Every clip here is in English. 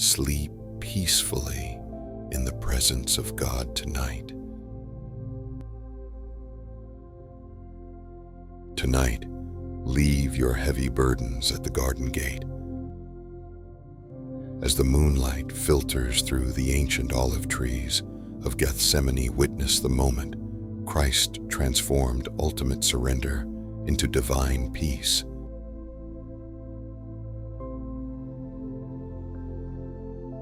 Sleep peacefully in the presence of God tonight. Tonight, leave your heavy burdens at the garden gate. As the moonlight filters through the ancient olive trees of Gethsemane, witness the moment Christ transformed ultimate surrender into divine peace.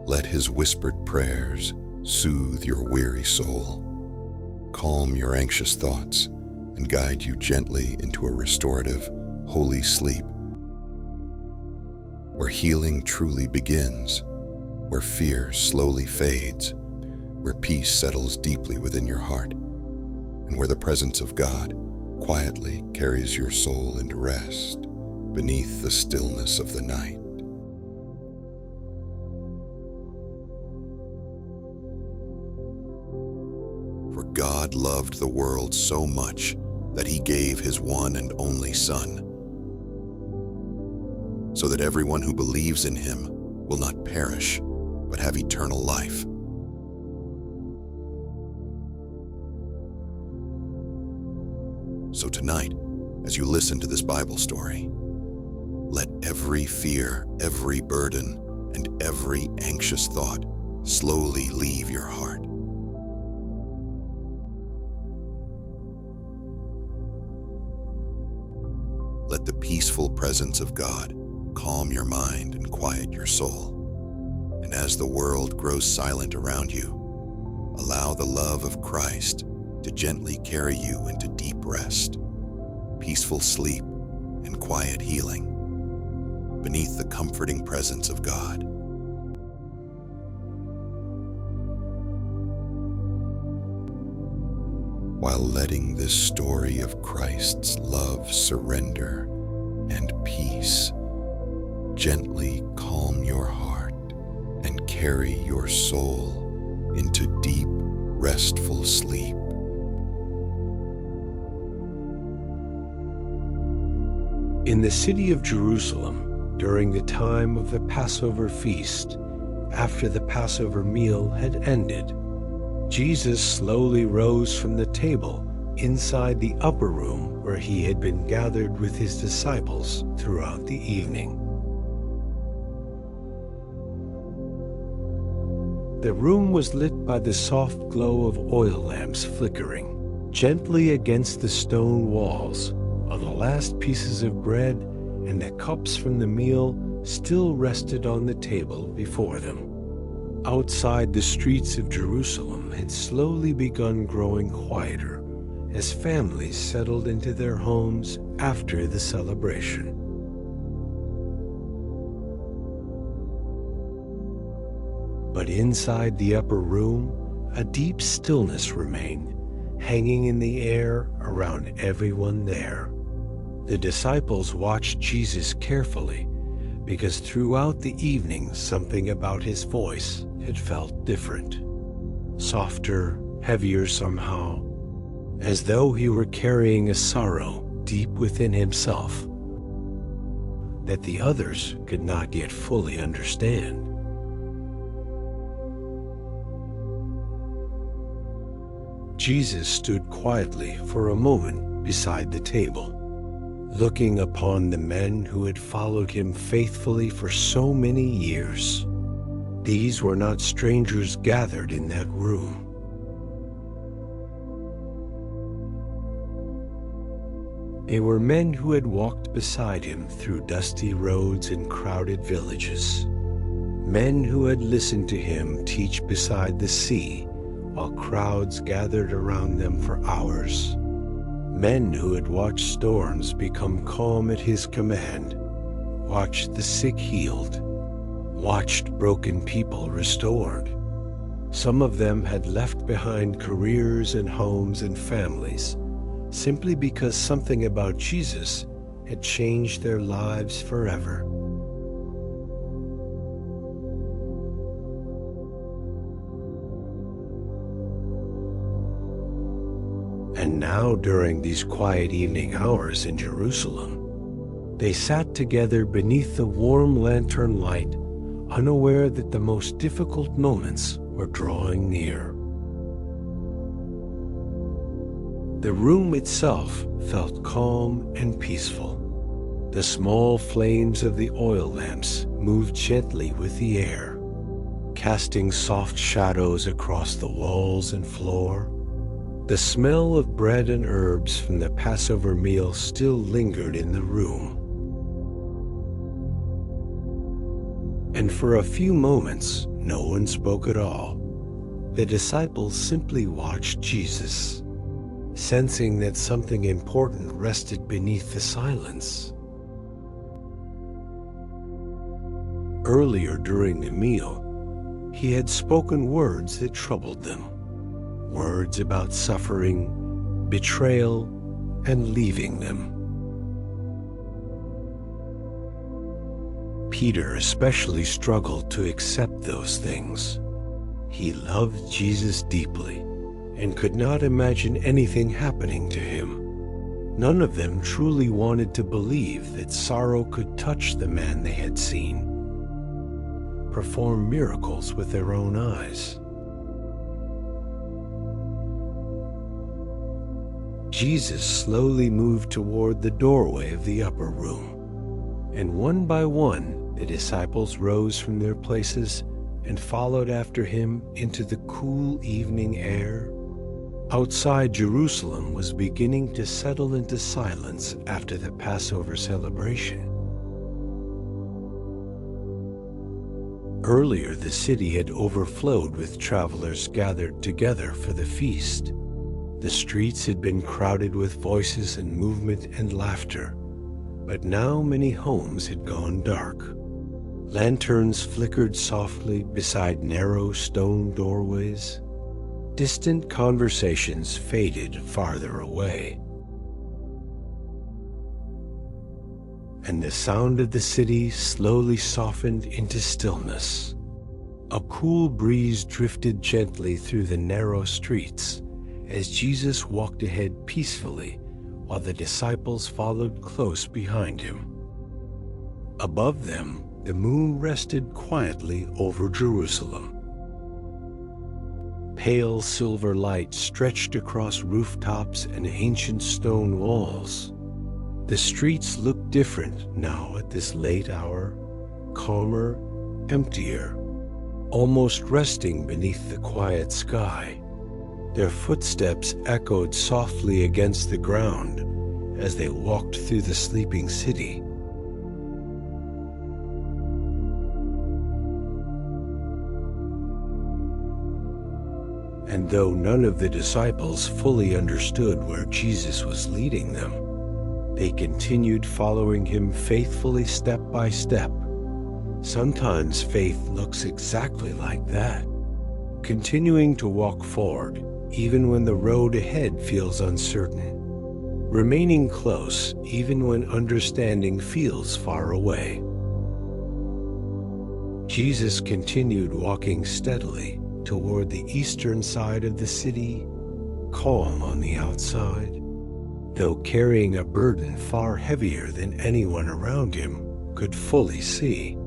Let his whispered prayers soothe your weary soul, calm your anxious thoughts, and guide you gently into a restorative, holy sleep, where healing truly begins, where fear slowly fades, where peace settles deeply within your heart, and where the presence of God quietly carries your soul into rest beneath the stillness of the night. For God loved the world so much that he gave his one and only Son, so that everyone who believes in him will not perish, but have eternal life. So tonight, as you listen to this Bible story, let every fear, every burden, and every anxious thought slowly leave your heart. Let the peaceful presence of God calm your mind and quiet your soul. And as the world grows silent around you, allow the love of Christ to gently carry you into deep rest, peaceful sleep, and quiet healing beneath the comforting presence of God. While letting this story of Christ's love, surrender, and peace gently calm your heart and carry your soul into deep, restful sleep. In the city of Jerusalem, during the time of the Passover feast, after the Passover meal had ended, Jesus slowly rose from the table inside the upper room where he had been gathered with his disciples throughout the evening. The room was lit by the soft glow of oil lamps flickering gently against the stone walls, while the last pieces of bread and the cups from the meal still rested on the table before them. Outside, the streets of Jerusalem had slowly begun growing quieter as families settled into their homes after the celebration. But inside the upper room, a deep stillness remained, hanging in the air around everyone there. The disciples watched Jesus carefully, because throughout the evening something about his voice had felt different, softer, heavier somehow, as though he were carrying a sorrow deep within himself that the others could not yet fully understand. Jesus stood quietly for a moment beside the table, looking upon the men who had followed him faithfully for so many years. These were not strangers gathered in that room. They were men who had walked beside him through dusty roads and crowded villages. Men who had listened to him teach beside the sea while crowds gathered around them for hours. Men who had watched storms become calm at his command, watched the sick healed, watched broken people restored. Some of them had left behind careers and homes and families simply because something about Jesus had changed their lives forever. And now, during these quiet evening hours in Jerusalem, they sat together beneath the warm lantern light unaware that the most difficult moments were drawing near. The room itself felt calm and peaceful. The small flames of the oil lamps moved gently with the air, casting soft shadows across the walls and floor. The smell of bread and herbs from the Passover meal still lingered in the room. And for a few moments, no one spoke at all. The disciples simply watched Jesus, sensing that something important rested beneath the silence. Earlier during the meal, he had spoken words that troubled them, words about suffering, betrayal, and leaving them. Peter especially struggled to accept those things. He loved Jesus deeply and could not imagine anything happening to him. None of them truly wanted to believe that sorrow could touch the man they had seen, perform miracles with their own eyes. Jesus slowly moved toward the doorway of the upper room, and one by one, the disciples rose from their places and followed after him into the cool evening air. Outside, Jerusalem was beginning to settle into silence after the Passover celebration. Earlier, the city had overflowed with travelers gathered together for the feast. The streets had been crowded with voices and movement and laughter, but now many homes had gone dark. Lanterns flickered softly beside narrow stone doorways. Distant conversations faded farther away. And the sound of the city slowly softened into stillness. A cool breeze drifted gently through the narrow streets as Jesus walked ahead peacefully while the disciples followed close behind him. Above them, the moon rested quietly over Jerusalem. Pale silver light stretched across rooftops and ancient stone walls. The streets looked different now at this late hour, calmer, emptier, almost resting beneath the quiet sky. Their footsteps echoed softly against the ground as they walked through the sleeping city. And though none of the disciples fully understood where Jesus was leading them, they continued following him faithfully step by step. Sometimes faith looks exactly like that, continuing to walk forward even when the road ahead feels uncertain, remaining close even when understanding feels far away. Jesus continued walking steadily toward the eastern side of the city, calm on the outside, though carrying a burden far heavier than anyone around him could fully see.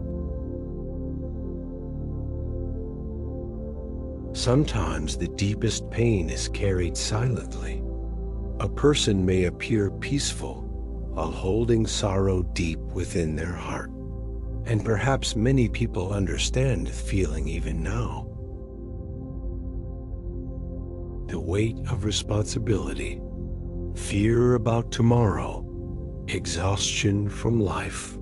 Sometimes the deepest pain is carried silently. A person may appear peaceful while holding sorrow deep within their heart, and perhaps many people understand the feeling even now. The weight of responsibility, fear about tomorrow, exhaustion from life,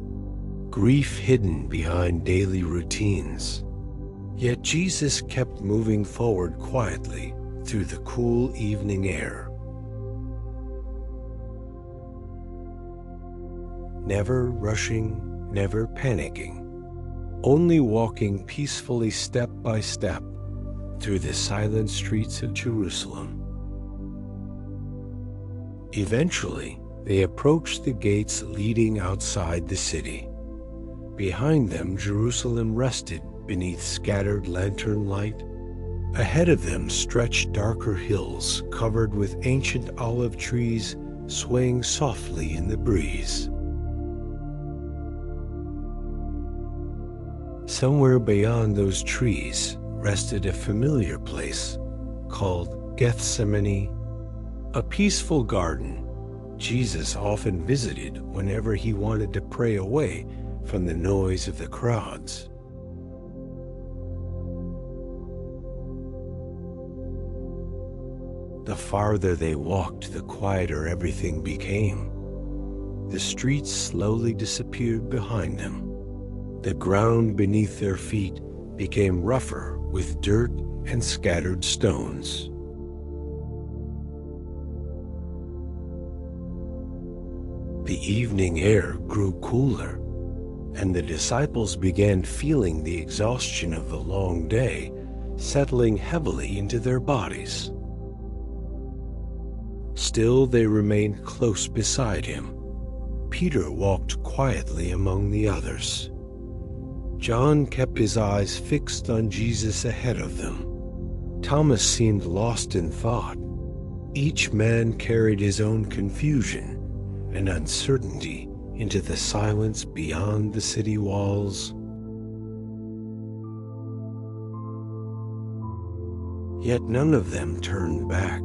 grief hidden behind daily routines. Yet Jesus kept moving forward quietly through the cool evening air. Never rushing, never panicking, only walking peacefully step by step through the silent streets of Jerusalem. Eventually, they approached the gates leading outside the city. Behind them, Jerusalem rested beneath scattered lantern light. Ahead of them stretched darker hills covered with ancient olive trees swaying softly in the breeze. Somewhere beyond those trees rested a familiar place called Gethsemane, a peaceful garden Jesus often visited whenever he wanted to pray away from the noise of the crowds. The farther they walked, the quieter everything became. The streets slowly disappeared behind them. The ground beneath their feet became rougher with dirt and scattered stones. The evening air grew cooler, and the disciples began feeling the exhaustion of the long day settling heavily into their bodies. Still, they remained close beside him. Peter walked quietly among the others. John kept his eyes fixed on Jesus ahead of them. Thomas seemed lost in thought. Each man carried his own confusion and uncertainty into the silence beyond the city walls. Yet none of them turned back,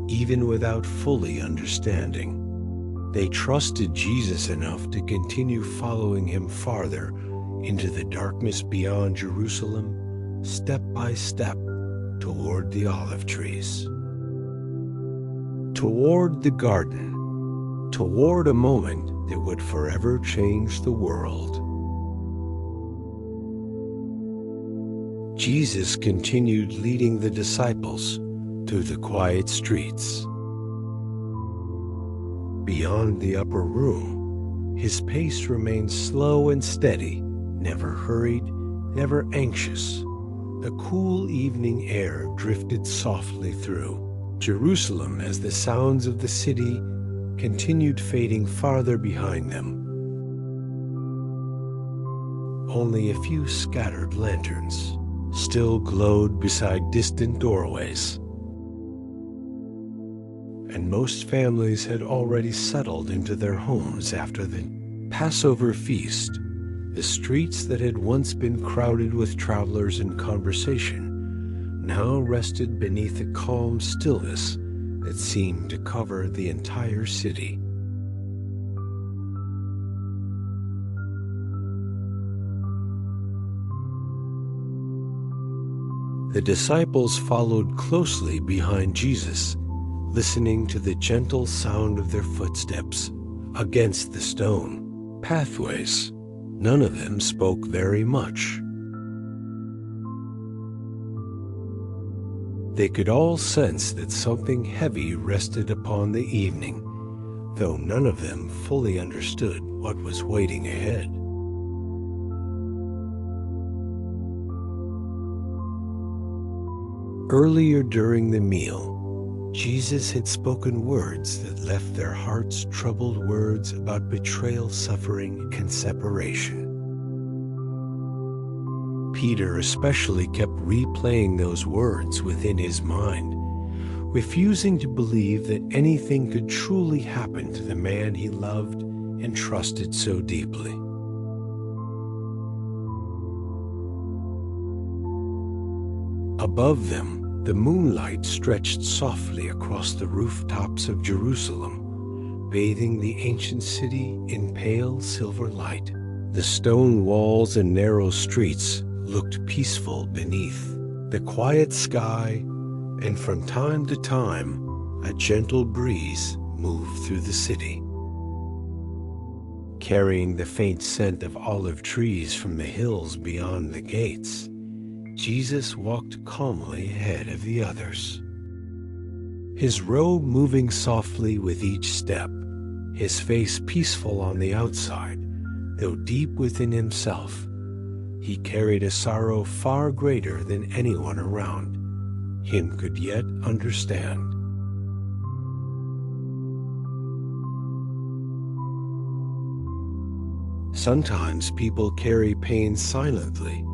even without fully understanding. They trusted Jesus enough to continue following him farther into the darkness beyond Jerusalem, step by step toward the olive trees. Toward the garden, toward a moment that would forever change the world. Jesus continued leading the disciples through the quiet streets. Beyond the upper room, his pace remained slow and steady, never hurried, never anxious. The cool evening air drifted softly through Jerusalem as the sounds of the city continued fading farther behind them. Only a few scattered lanterns still glowed beside distant doorways, and most families had already settled into their homes after the Passover feast. The streets that had once been crowded with travelers and conversation now rested beneath a calm stillness that seemed to cover the entire city. The disciples followed closely behind Jesus, listening to the gentle sound of their footsteps against the stone pathways. None of them spoke very much. They could all sense that something heavy rested upon the evening, though none of them fully understood what was waiting ahead. Earlier during the meal, Jesus had spoken words that left their hearts troubled, words about betrayal, suffering, and separation. Peter especially kept replaying those words within his mind, refusing to believe that anything could truly happen to the man he loved and trusted so deeply. Above them, the moonlight stretched softly across the rooftops of Jerusalem, bathing the ancient city in pale silver light. The stone walls and narrow streets looked peaceful beneath the quiet sky, and from time to time, a gentle breeze moved through the city, carrying the faint scent of olive trees from the hills beyond the gates. Jesus walked calmly ahead of the others, his robe moving softly with each step, his face peaceful on the outside, though deep within himself, he carried a sorrow far greater than anyone around him could yet understand. Sometimes people carry pain silently.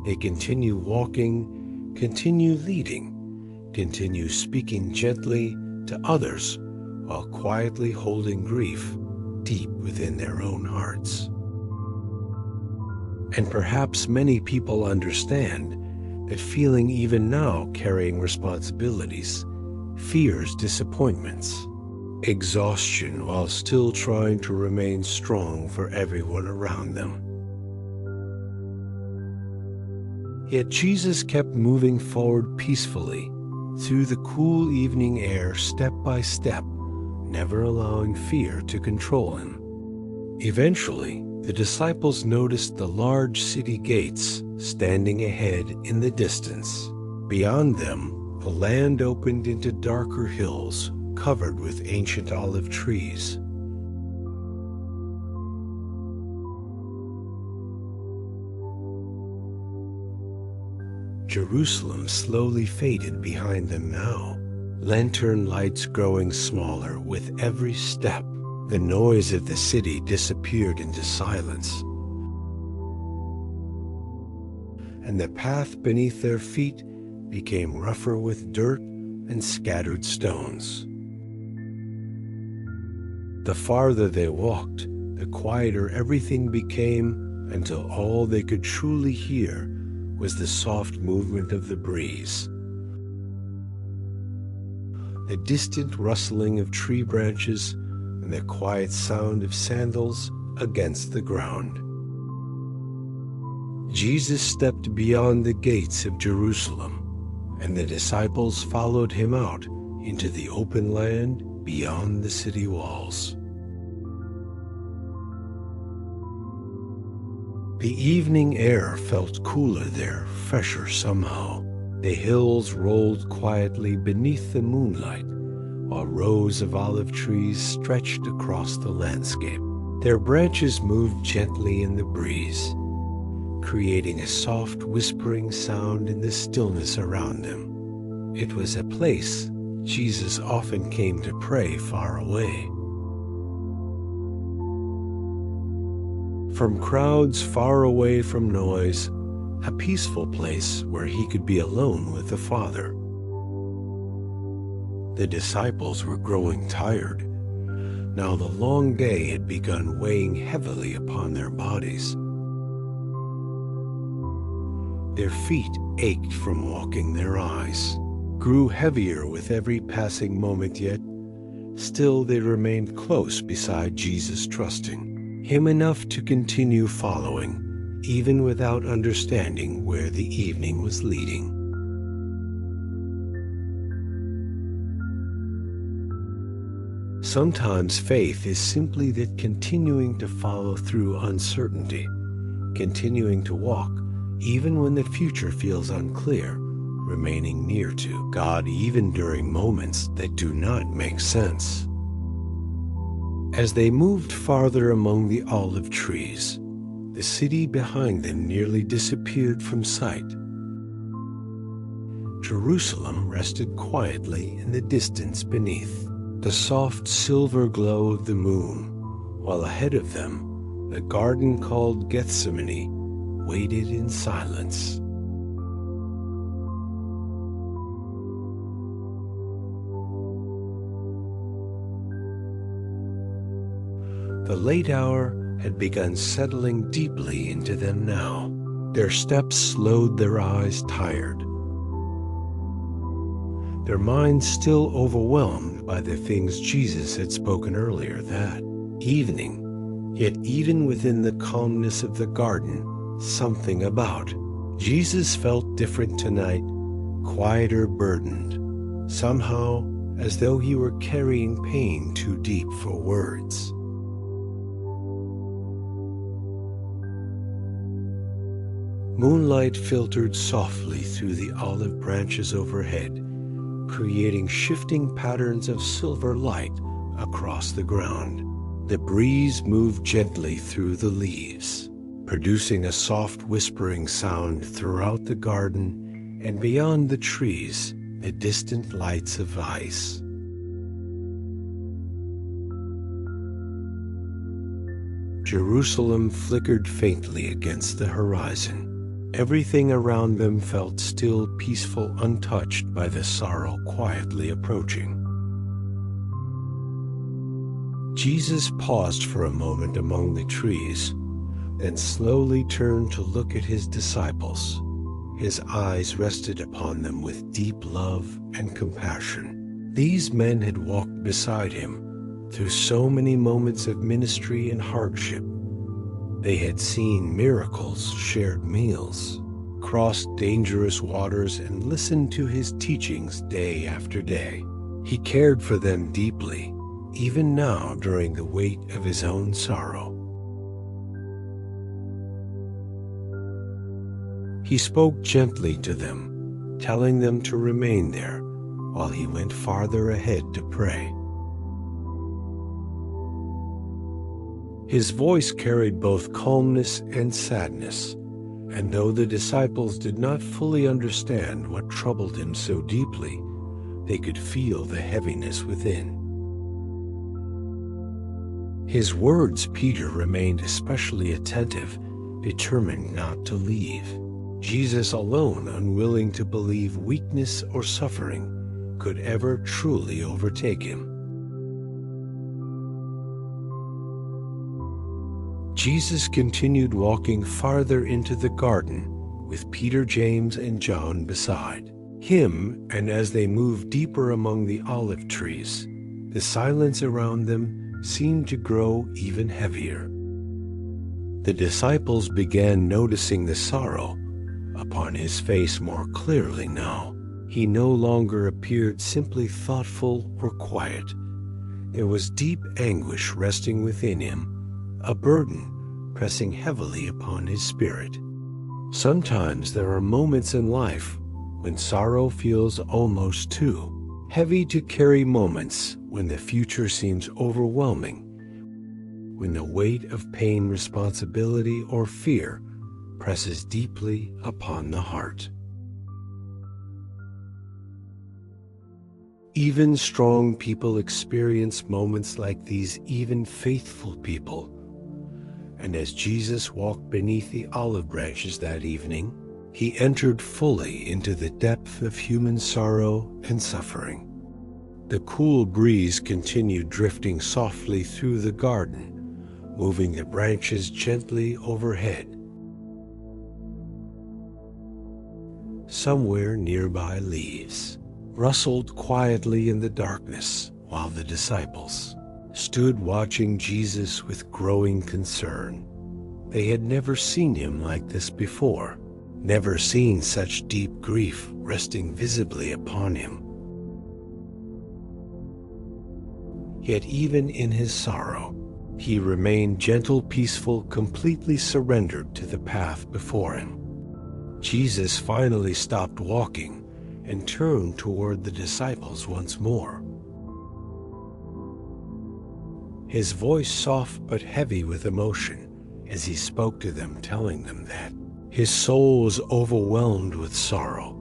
They continue walking, continue leading, continue speaking gently to others while quietly holding grief deep within their own hearts. And perhaps many people understand that feeling even now carrying responsibilities, fears disappointments, exhaustion while still trying to remain strong for everyone around them. Yet Jesus kept moving forward peacefully through the cool evening air step by step, never allowing fear to control him. Eventually, the disciples noticed the large city gates standing ahead in the distance. Beyond them, the land opened into darker hills covered with ancient olive trees. Jerusalem slowly faded behind them now, lantern lights growing smaller with every step. The noise of the city disappeared into silence, and the path beneath their feet became rougher with dirt and scattered stones. The farther they walked, the quieter everything became, until all they could truly hear was the soft movement of the breeze, the distant rustling of tree branches, and the quiet sound of sandals against the ground. Jesus stepped beyond the gates of Jerusalem, and the disciples followed him out into the open land beyond the city walls. The evening air felt cooler there, fresher somehow. The hills rolled quietly beneath the moonlight, while rows of olive trees stretched across the landscape. Their branches moved gently in the breeze, creating a soft whispering sound in the stillness around them. It was a place Jesus often came to pray far away. From crowds far away from noise, a peaceful place where he could be alone with the Father. The disciples were growing tired. Now the long day had begun weighing heavily upon their bodies. Their feet ached from walking, their eyes grew heavier with every passing moment, yet still they remained close beside Jesus, trusting him enough to continue following, even without understanding where the evening was leading. Sometimes faith is simply that continuing to follow through uncertainty, continuing to walk even when the future feels unclear, remaining near to God even during moments that do not make sense. As they moved farther among the olive trees, the city behind them nearly disappeared from sight. Jerusalem rested quietly in the distance beneath the soft silver glow of the moon, while ahead of them, the garden called Gethsemane waited in silence. The late hour had begun settling deeply into them now. Their steps slowed, their eyes tired, their minds still overwhelmed by the things Jesus had spoken earlier that evening. Yet even within the calmness of the garden, something about Jesus felt different tonight, quieter, burdened, somehow as though he were carrying pain too deep for words. Moonlight filtered softly through the olive branches overhead, creating shifting patterns of silver light across the ground. The breeze moved gently through the leaves, producing a soft whispering sound throughout the garden, and beyond the trees, the distant lights of ice. Jerusalem flickered faintly against the horizon. Everything around them felt still, peaceful, untouched by the sorrow quietly approaching. Jesus paused for a moment among the trees, then slowly turned to look at his disciples. His eyes rested upon them with deep love and compassion. These men had walked beside him through so many moments of ministry and hardship. They had seen miracles, shared meals, crossed dangerous waters, and listened to his teachings day after day. He cared for them deeply, even now during the weight of his own sorrow. He spoke gently to them, telling them to remain there while he went farther ahead to pray. His voice carried both calmness and sadness, and though the disciples did not fully understand what troubled him so deeply, they could feel the heaviness within. His words, Peter remained especially attentive, determined not to leave. Jesus alone, unwilling to believe weakness or suffering could ever truly overtake him. Jesus continued walking farther into the garden with Peter, James, and John beside him, and as they moved deeper among the olive trees, the silence around them seemed to grow even heavier. The disciples began noticing the sorrow upon his face more clearly now. He no longer appeared simply thoughtful or quiet. There was deep anguish resting within him, a burden pressing heavily upon his spirit. Sometimes there are moments in life when sorrow feels almost too heavy to carry, moments when the future seems overwhelming, when the weight of pain, responsibility, or fear presses deeply upon the heart. Even strong people experience moments like these, even faithful people. And as Jesus walked beneath the olive branches that evening, he entered fully into the depth of human sorrow and suffering. The cool breeze continued drifting softly through the garden, moving the branches gently overhead. Somewhere nearby, leaves rustled quietly in the darkness while the disciples stood watching Jesus with growing concern. They had never seen him like this before, never seen such deep grief resting visibly upon him. Yet even in his sorrow, he remained gentle, peaceful, completely surrendered to the path before him. Jesus finally stopped walking and turned toward the disciples once more. His voice soft but heavy with emotion as he spoke to them, telling them that his soul was overwhelmed with sorrow,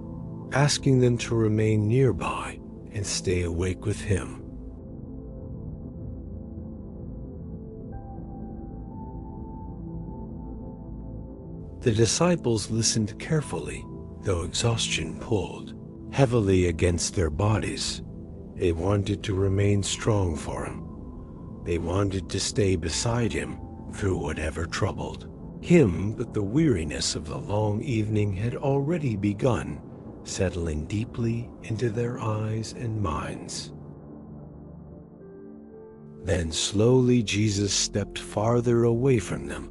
asking them to remain nearby and stay awake with him. The disciples listened carefully, though exhaustion pulled heavily against their bodies. They wanted to remain strong for him. They wanted to stay beside him through whatever troubled him, but the weariness of the long evening had already begun, settling deeply into their eyes and minds. Then slowly Jesus stepped farther away from them,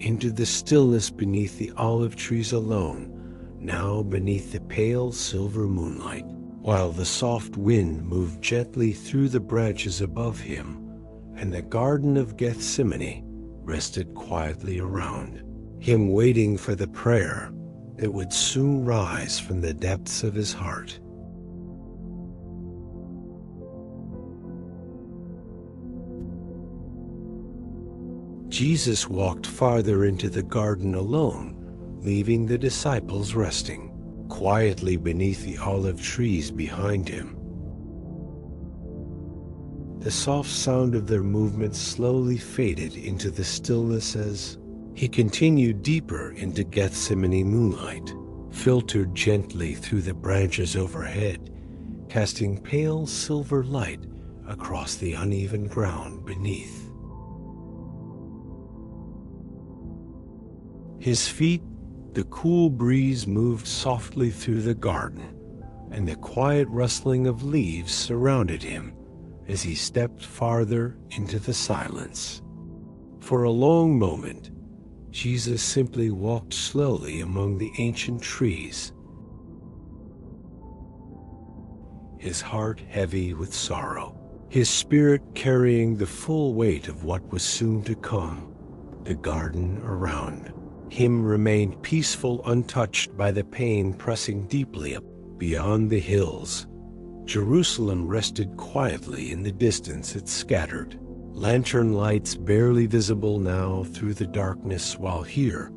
into the stillness beneath the olive trees alone, now beneath the pale silver moonlight, while the soft wind moved gently through the branches above him, and the Garden of Gethsemane rested quietly around him, waiting for the prayer that would soon rise from the depths of his heart. Jesus walked farther into the garden alone, leaving the disciples resting quietly beneath the olive trees behind him. The soft sound of their movements slowly faded into the stillness as he continued deeper into Gethsemane. Moonlight filtered gently through the branches overhead, casting pale silver light across the uneven ground beneath. His feet, the cool breeze moved softly through the garden, and the quiet rustling of leaves surrounded him as he stepped farther into the silence. For a long moment, Jesus simply walked slowly among the ancient trees, his heart heavy with sorrow, his spirit carrying the full weight of what was soon to come. The garden around him remained peaceful, untouched by the pain pressing deeply up beyond the hills. Jerusalem rested quietly in the distance it scattered, lantern lights barely visible now through the darkness, while here,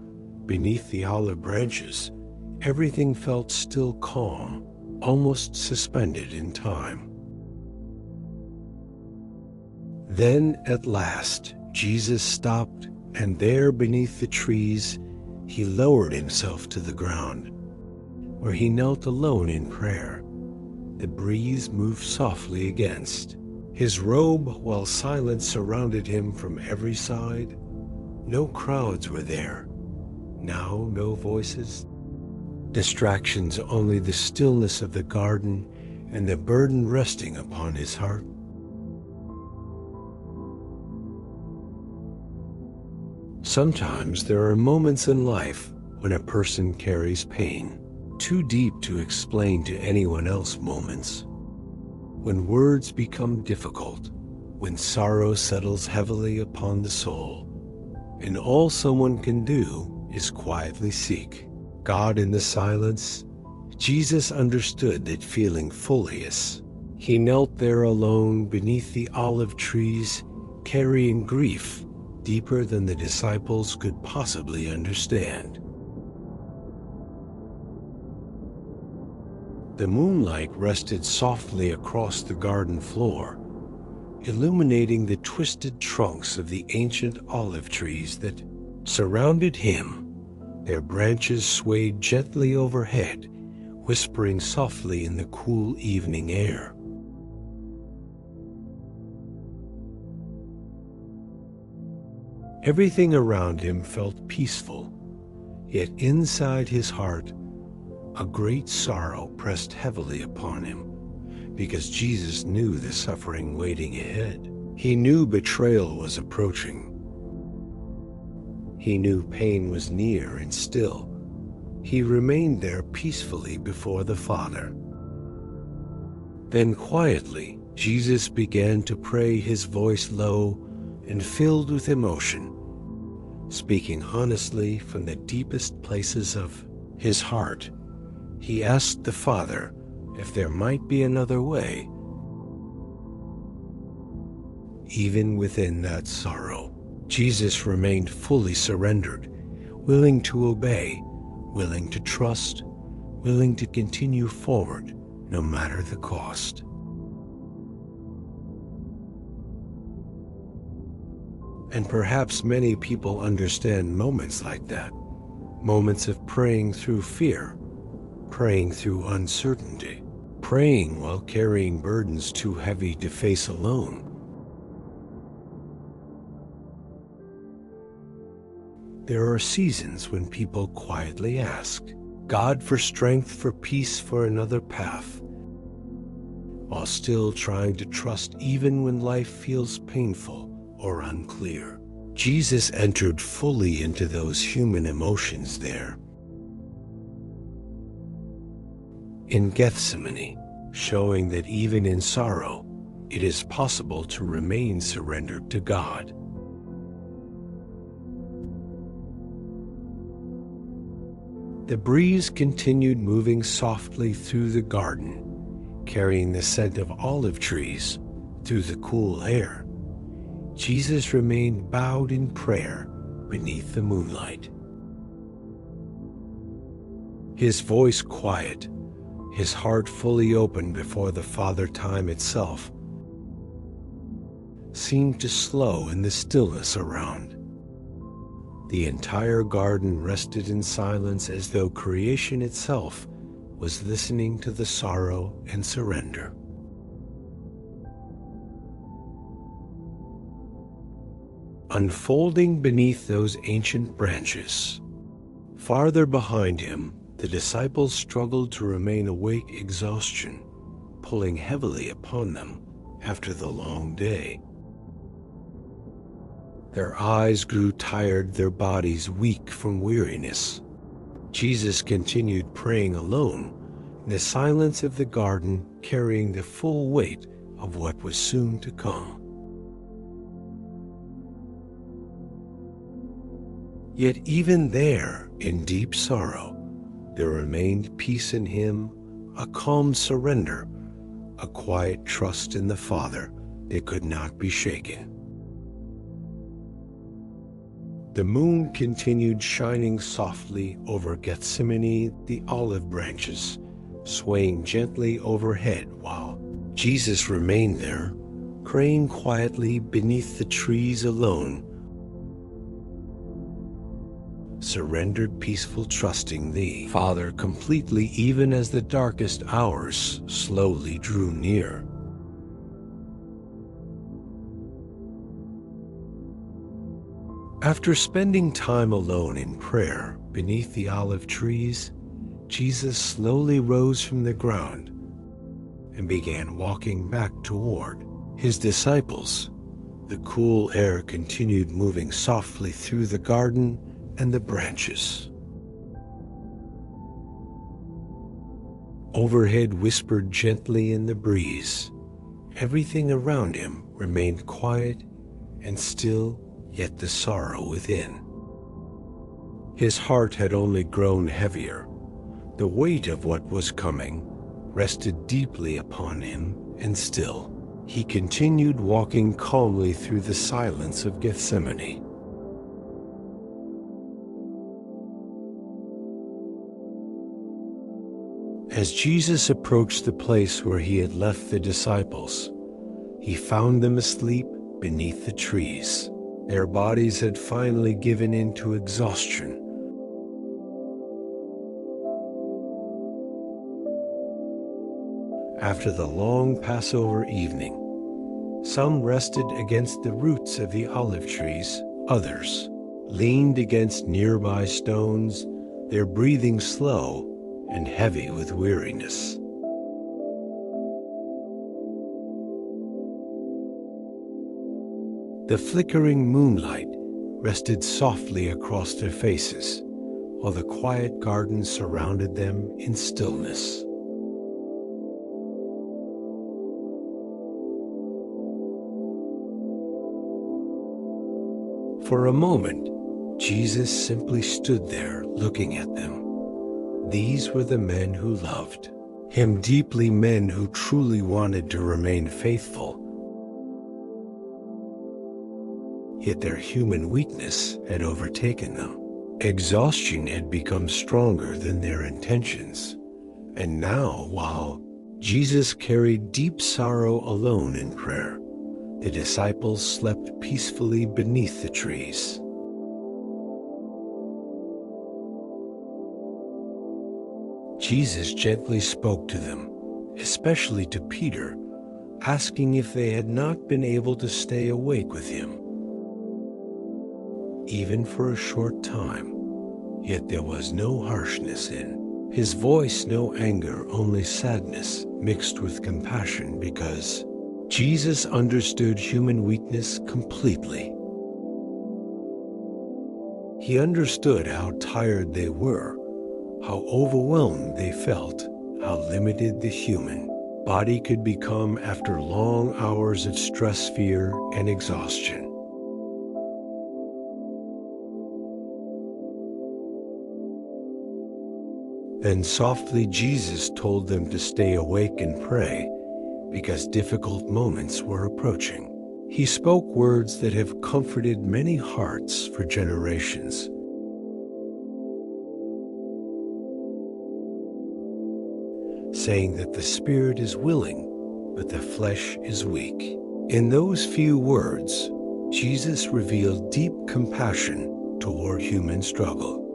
beneath the olive branches, everything felt still calm, almost suspended in time. Then, at last, Jesus stopped, and there beneath the trees, he lowered himself to the ground, where he knelt alone in prayer. The breeze moved softly against his robe, while silence surrounded him from every side. No crowds were there, now no voices, distractions, only the stillness of the garden and the burden resting upon his heart. Sometimes there are moments in life when a person carries pain, too deep to explain to anyone else, moments when words become difficult, when sorrow settles heavily upon the soul, and all someone can do is quietly seek God in the silence. Jesus understood that feeling fully as he knelt there alone beneath the olive trees, carrying grief deeper than the disciples could possibly understand. The moonlight rested softly across the garden floor, illuminating the twisted trunks of the ancient olive trees that surrounded him. Their branches swayed gently overhead, whispering softly in the cool evening air. Everything around him felt peaceful, yet inside his heart, a great sorrow pressed heavily upon him, because Jesus knew the suffering waiting ahead. He knew betrayal was approaching. He knew pain was near, and still, he remained there peacefully before the Father. Then quietly, Jesus began to pray, his voice low and filled with emotion, speaking honestly from the deepest places of his heart. He asked the Father if there might be another way. Even within that sorrow, Jesus remained fully surrendered, willing to obey, willing to trust, willing to continue forward no matter the cost. And perhaps many people understand moments like that, moments of praying through fear, praying through uncertainty, praying while carrying burdens too heavy to face alone. There are seasons when people quietly ask God for strength, for peace, for another path, while still trying to trust even when life feels painful or unclear. Jesus entered fully into those human emotions there in Gethsemane, showing that even in sorrow, it is possible to remain surrendered to God. The breeze continued moving softly through the garden, carrying the scent of olive trees through the cool air. Jesus remained bowed in prayer beneath the moonlight, his voice quiet, his heart fully open before the Father. Time itself seemed to slow in the stillness around. The entire garden rested in silence, as though creation itself was listening to the sorrow and surrender. Unfolding beneath those ancient branches Farther behind him, the disciples struggled to remain awake, exhaustion pulling heavily upon them after the long day. Their eyes grew tired, their bodies weak from weariness. Jesus continued praying alone in the silence of the garden, carrying the full weight of what was soon to come. Yet even there, in deep sorrow, there remained peace in him, a calm surrender, a quiet trust in the Father that could not be shaken. The moon continued shining softly over Gethsemane, the olive branches swaying gently overhead while Jesus remained there, praying quietly beneath the trees alone, surrendered, peaceful, trusting the Father completely, even as the darkest hours slowly drew near. After spending time alone in prayer beneath the olive trees, Jesus slowly rose from the ground and began walking back toward his disciples. The cool air continued moving softly through the garden and the branches. Overhead whispered gently in the breeze. Everything around him remained quiet and still, yet the sorrow within. His heart had only grown heavier. The weight of what was coming rested deeply upon him, and still, he continued walking calmly through the silence of Gethsemane. As Jesus approached the place where he had left the disciples, he found them asleep beneath the trees. Their bodies had finally given in to exhaustion. After the long Passover evening, some rested against the roots of the olive trees, others leaned against nearby stones, their breathing slow and heavy with weariness. The flickering moonlight rested softly across their faces, while the quiet garden surrounded them in stillness. For a moment, Jesus simply stood there looking at them. These were the men who loved him deeply, men who truly wanted to remain faithful. Yet their human weakness had overtaken them. Exhaustion had become stronger than their intentions. And now, while Jesus carried deep sorrow alone in prayer, the disciples slept peacefully beneath the trees. Jesus gently spoke to them, especially to Peter, asking if they had not been able to stay awake with him, even for a short time. Yet there was no harshness in his voice, no anger, only sadness mixed with compassion, because Jesus understood human weakness completely. He understood how tired they were, how overwhelmed they felt, how limited the human body could become after long hours of stress, fear, and exhaustion. Then softly Jesus told them to stay awake and pray, because difficult moments were approaching. He spoke words that have comforted many hearts for generations. Saying that the spirit is willing, but the flesh is weak. In those few words, Jesus revealed deep compassion toward human struggle.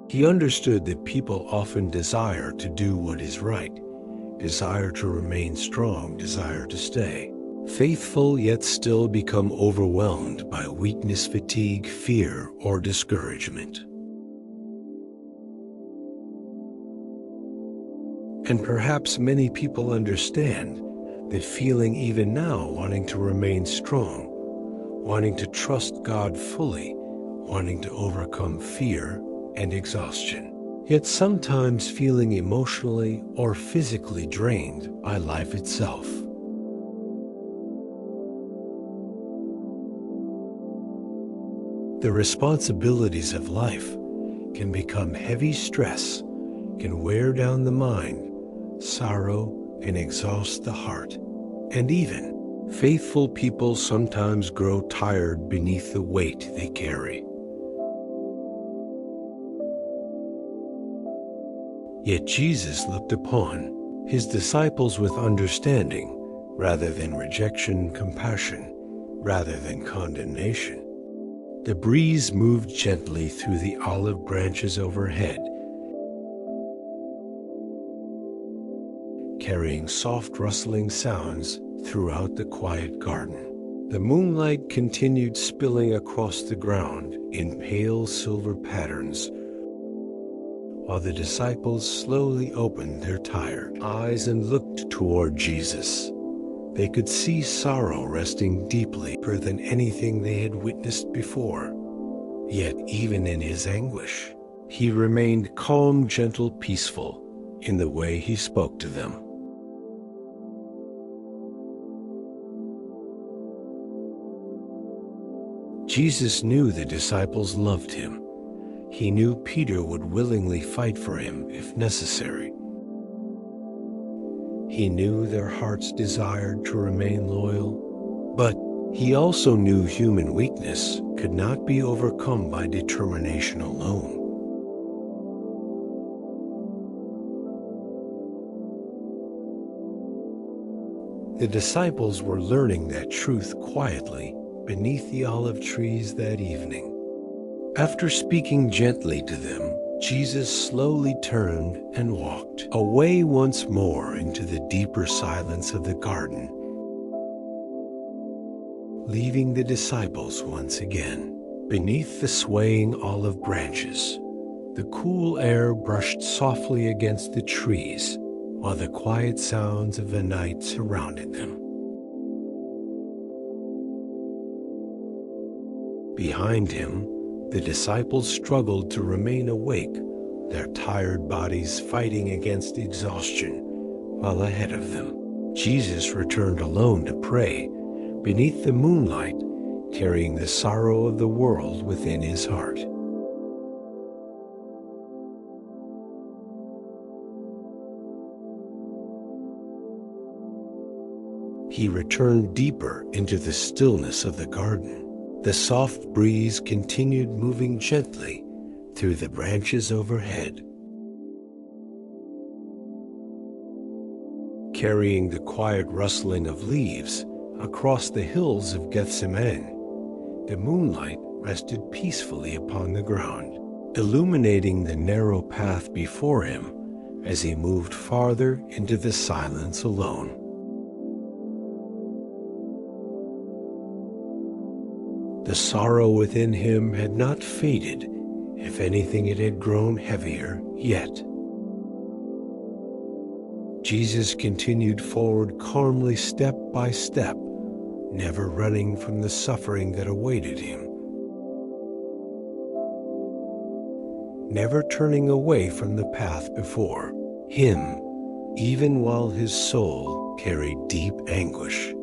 He understood that people often desire to do what is right, desire to remain strong, desire to stay faithful yet still become overwhelmed by weakness, fatigue, fear, or discouragement. And perhaps many people understand the feeling even now, wanting to remain strong, wanting to trust God fully, wanting to overcome fear and exhaustion, yet sometimes feeling emotionally or physically drained by life itself. The responsibilities of life can become heavy stress, can wear down the mind, sorrow, and exhaust the heart. And even faithful people sometimes grow tired beneath the weight they carry. Yet Jesus looked upon his disciples with understanding rather than rejection, compassion rather than condemnation. The breeze moved gently through the olive branches overhead, carrying soft rustling sounds throughout the quiet garden. The moonlight continued spilling across the ground in pale silver patterns, while the disciples slowly opened their tired eyes and looked toward Jesus. They could see sorrow resting deeper than anything they had witnessed before. Yet even in his anguish, he remained calm, gentle, peaceful in the way he spoke to them. Jesus knew the disciples loved him. He knew Peter would willingly fight for him if necessary. He knew their hearts desired to remain loyal, but he also knew human weakness could not be overcome by determination alone. The disciples were learning that truth quietly beneath the olive trees that evening. After speaking gently to them, Jesus slowly turned and walked away once more into the deeper silence of the garden, leaving the disciples once again beneath the swaying olive branches. The cool air brushed softly against the trees, while the quiet sounds of the night surrounded them. Behind him, the disciples struggled to remain awake, their tired bodies fighting against exhaustion, while ahead of them, Jesus returned alone to pray, beneath the moonlight, carrying the sorrow of the world within his heart. He returned deeper into the stillness of the garden. The soft breeze continued moving gently through the branches overhead, carrying the quiet rustling of leaves across the hills of Gethsemane. The moonlight rested peacefully upon the ground, illuminating the narrow path before him as he moved farther into the silence alone. The sorrow within him had not faded. If anything, it had grown heavier yet. Jesus continued forward calmly, step by step, never running from the suffering that awaited him, never turning away from the path before him, even while his soul carried deep anguish.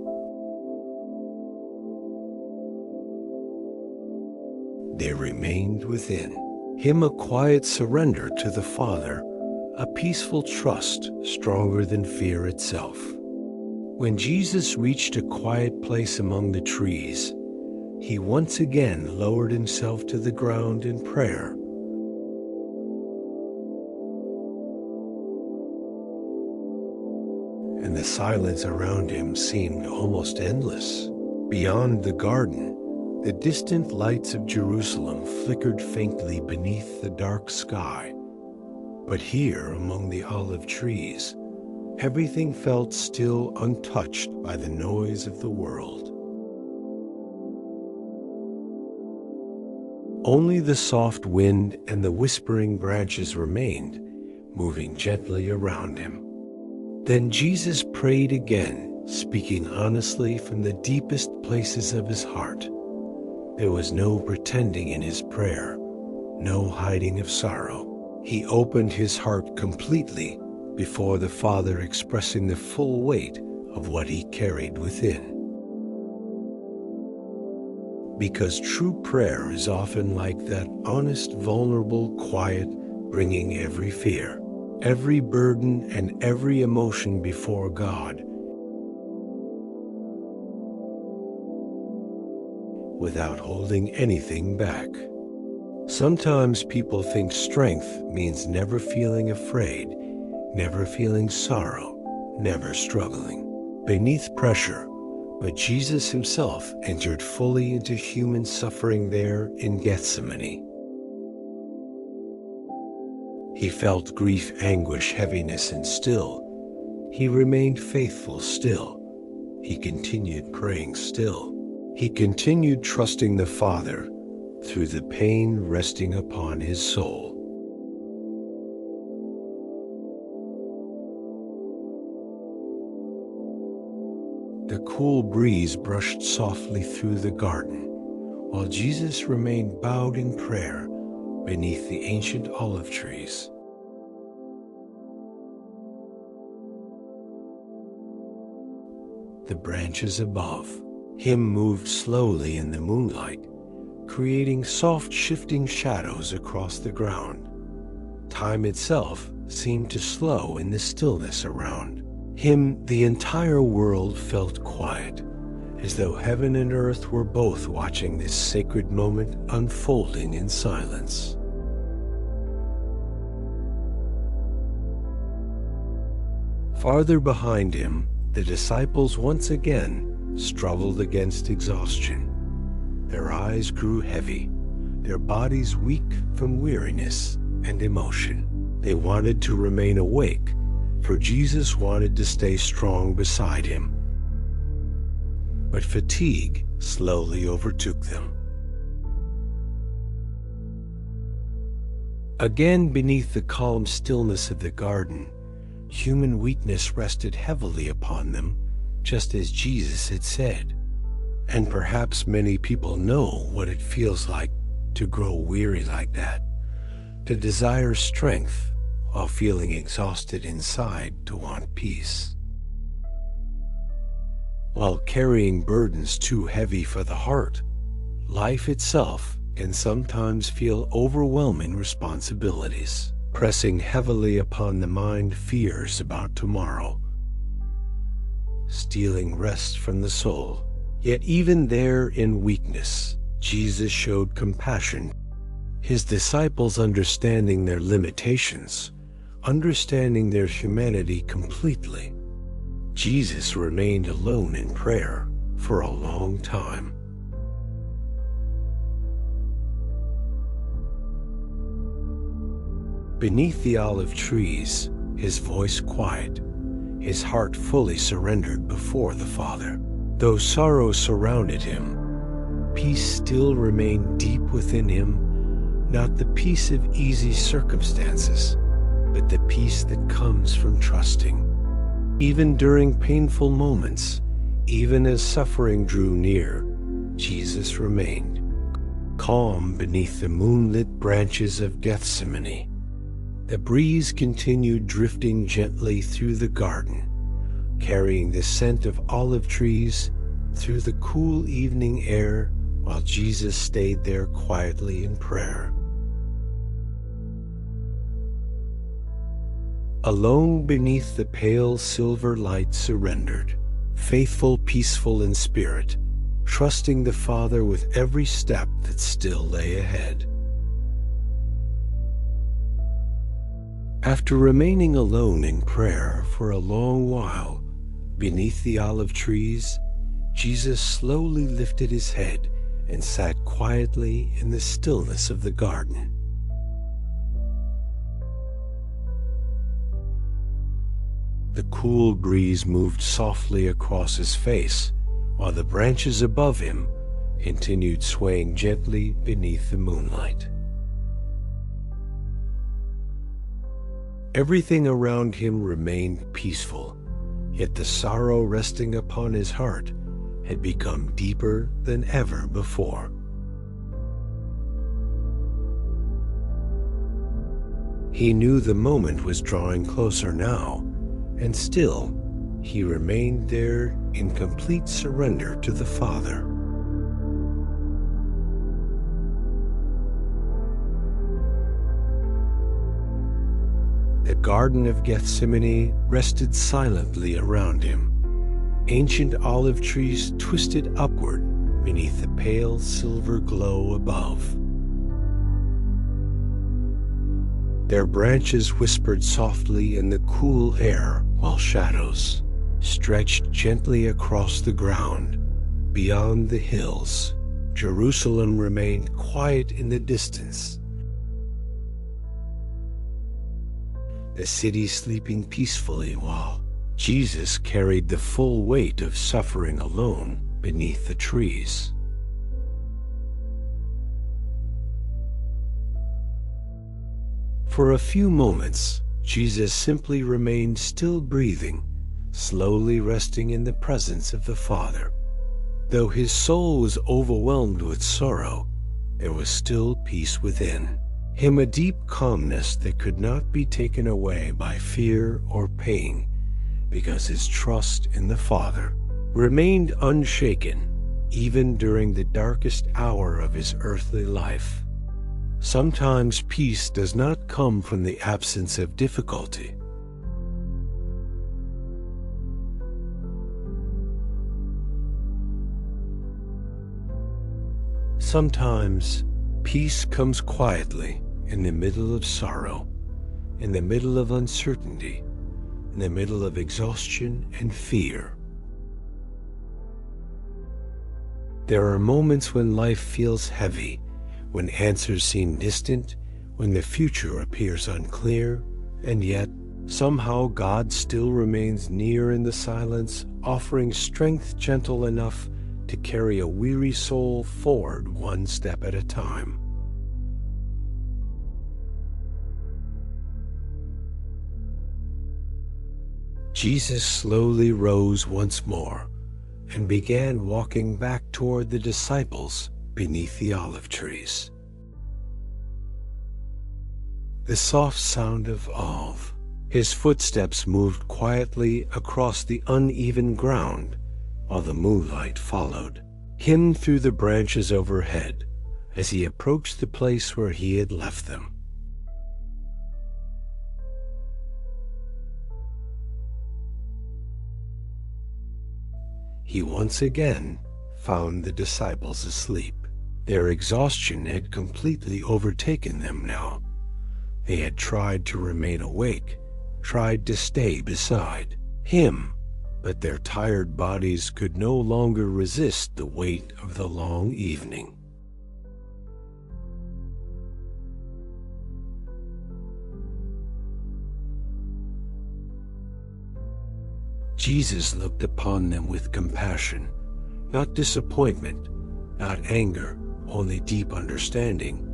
There remained within him a quiet surrender to the Father, a peaceful trust stronger than fear itself. When Jesus reached a quiet place among the trees, he once again lowered himself to the ground in prayer. And the silence around him seemed almost endless. Beyond the garden, the distant lights of Jerusalem flickered faintly beneath the dark sky. But here, among the olive trees, Everything felt still, untouched by the noise of the world. Only the soft wind and the whispering branches remained, moving gently around him. Then Jesus prayed again, speaking honestly from the deepest places of his heart. There was no pretending in his prayer, no hiding of sorrow. He opened his heart completely before the Father, expressing the full weight of what he carried within. Because true prayer is often like that honest, vulnerable quiet, bringing every fear, every burden, and every emotion before God, without holding anything back. Sometimes people think strength means never feeling afraid, never feeling sorrow, never struggling beneath pressure. But Jesus himself entered fully into human suffering there in Gethsemane. He felt grief, anguish, heaviness, and still, he remained faithful still. He continued praying still. He continued trusting the Father through the pain resting upon his soul. The cool breeze brushed softly through the garden, while Jesus remained bowed in prayer beneath the ancient olive trees. The branches above him moved slowly in the moonlight, creating soft shifting shadows across the ground. Time itself seemed to slow in the stillness around him. The entire world felt quiet, as though heaven and earth were both watching this sacred moment unfolding in silence. Farther behind him, the disciples once again struggled against exhaustion. Their eyes grew heavy, their bodies weak from weariness and emotion. They wanted to remain awake, for Jesus wanted to stay strong beside him. But fatigue slowly overtook them. Again, beneath the calm stillness of the garden, human weakness rested heavily upon them, just as Jesus had said. And perhaps many people know what it feels like to grow weary like that, to desire strength while feeling exhausted inside, to want peace. While carrying burdens too heavy for the heart, life itself can sometimes feel overwhelming responsibilities, pressing heavily upon the mind fears about tomorrow, stealing rest from the soul. Yet even there in weakness, Jesus showed compassion. His disciples, understanding their limitations, understanding their humanity completely, Jesus remained alone in prayer for a long time. Beneath the olive trees, his voice quiet, his heart fully surrendered before the Father. Though sorrow surrounded him, peace still remained deep within him, not the peace of easy circumstances, but the peace that comes from trusting. Even during painful moments, even as suffering drew near, Jesus remained calm beneath the moonlit branches of Gethsemane. The breeze continued drifting gently through the garden, carrying the scent of olive trees through the cool evening air, while Jesus stayed there quietly in prayer. Alone beneath the pale silver light surrendered, faithful, peaceful in spirit, trusting the Father with every step that still lay ahead. After remaining alone in prayer for a long while, beneath the olive trees, Jesus slowly lifted his head and sat quietly in the stillness of the garden. The cool breeze moved softly across his face, while the branches above him continued swaying gently beneath the moonlight. Everything around him remained peaceful, yet the sorrow resting upon his heart had become deeper than ever before. He knew the moment was drawing closer now, and still he remained there in complete surrender to the Father. The Garden of Gethsemane rested silently around him. Ancient olive trees twisted upward beneath the pale silver glow above. Their branches whispered softly in the cool air, while shadows stretched gently across the ground. Beyond the hills, Jerusalem remained quiet in the distance, the city sleeping peacefully while Jesus carried the full weight of suffering alone beneath the trees. For a few moments, Jesus simply remained still breathing, slowly resting in the presence of the Father. Though his soul was overwhelmed with sorrow, there was still peace within him, a deep calmness that could not be taken away by fear or pain, because his trust in the Father remained unshaken even during the darkest hour of his earthly life. Sometimes peace does not come from the absence of difficulty. Sometimes peace comes quietly in the middle of sorrow, in the middle of uncertainty, in the middle of exhaustion and fear. There are moments when life feels heavy, when answers seem distant, when the future appears unclear, and yet somehow God still remains near in the silence, offering strength gentle enough to carry a weary soul forward one step at a time. Jesus slowly rose once more and began walking back toward the disciples beneath the olive trees. The soft sound of his footsteps moved quietly across the uneven ground, while the moonlight followed him through the branches overhead as he approached the place where he had left them. He once again found the disciples asleep. Their exhaustion had completely overtaken them now. They had tried to remain awake, tried to stay beside him, but their tired bodies could no longer resist the weight of the long evening. Jesus looked upon them with compassion, not disappointment, not anger, only deep understanding,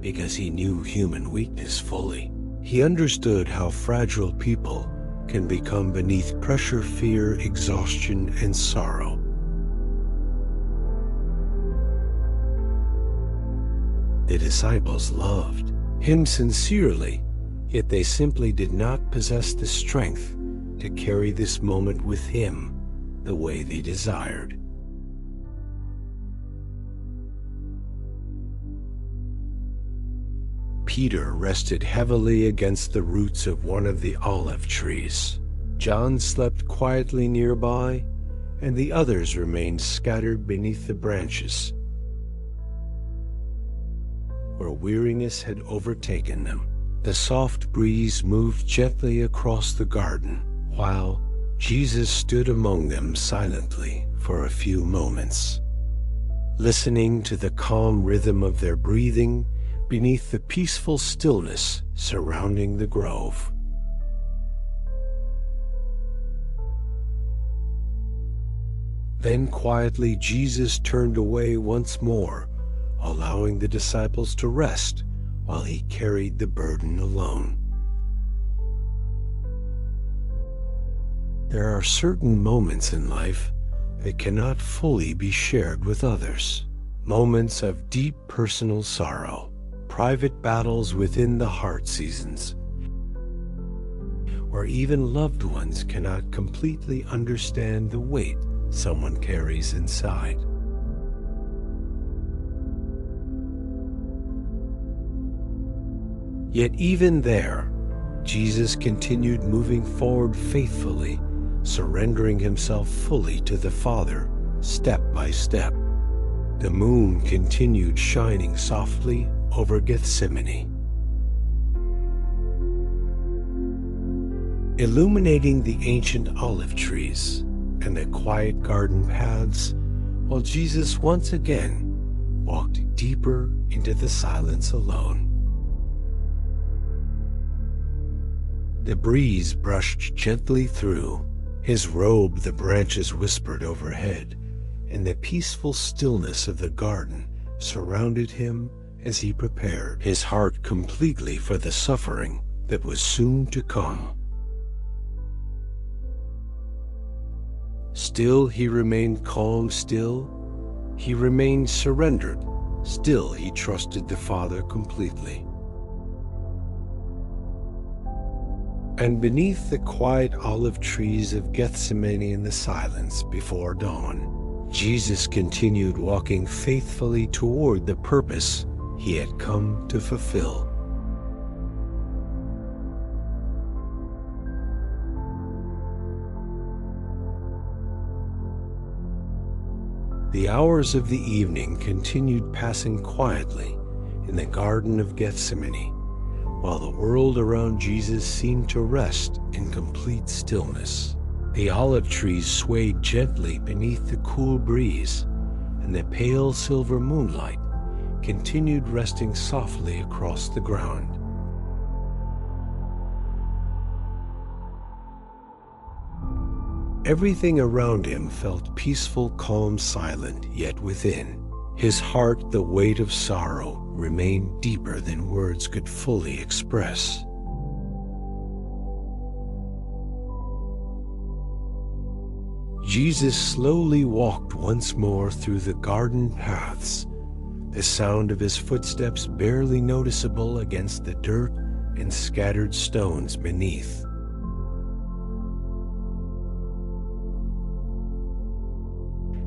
because he knew human weakness fully. He understood how fragile people can become beneath pressure, fear, exhaustion, and sorrow. The disciples loved him sincerely, yet they simply did not possess the strength to carry this moment with him the way they desired. Peter rested heavily against the roots of one of the olive trees. John slept quietly nearby, and the others remained scattered beneath the branches, where weariness had overtaken them. The soft breeze moved gently across the garden, while Jesus stood among them silently for a few moments, listening to the calm rhythm of their breathing beneath the peaceful stillness surrounding the grove. Then quietly Jesus turned away once more, allowing the disciples to rest while he carried the burden alone. There are certain moments in life that cannot fully be shared with others. Moments of deep personal sorrow, private battles within the heart seasons, or even loved ones cannot completely understand the weight someone carries inside. Yet even there, Jesus continued moving forward faithfully, surrendering himself fully to the Father, step by step. The moon continued shining softly over Gethsemane, illuminating the ancient olive trees and the quiet garden paths, while Jesus once again walked deeper into the silence alone. The breeze brushed gently through. His robe the branches whispered overhead, and the peaceful stillness of the garden surrounded him as he prepared his heart completely for the suffering that was soon to come. Still he remained calm, still he remained surrendered, still he trusted the Father completely. And beneath the quiet olive trees of Gethsemane in the silence before dawn, Jesus continued walking faithfully toward the purpose he had come to fulfill. The hours of the evening continued passing quietly in the Garden of Gethsemane, while the world around Jesus seemed to rest in complete stillness. The olive trees swayed gently beneath the cool breeze, and the pale silver moonlight continued resting softly across the ground. Everything around him felt peaceful, calm, silent, yet within his heart the weight of sorrow remained deeper than words could fully express. Jesus slowly walked once more through the garden paths, the sound of his footsteps barely noticeable against the dirt and scattered stones beneath.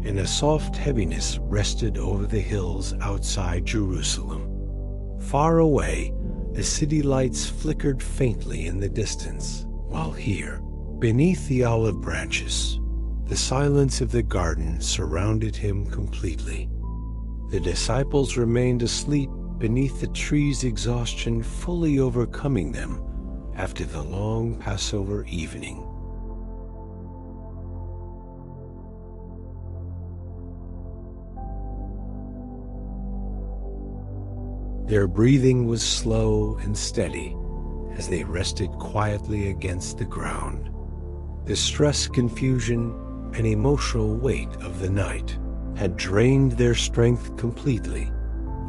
And a soft heaviness rested over the hills outside Jerusalem. Far away, the city lights flickered faintly in the distance, while here, beneath the olive branches, the silence of the garden surrounded him completely. The disciples remained asleep beneath the trees, exhaustion fully overcoming them after the long Passover evening. Their breathing was slow and steady as they rested quietly against the ground. The stress, confusion, and emotional weight of the night had drained their strength completely,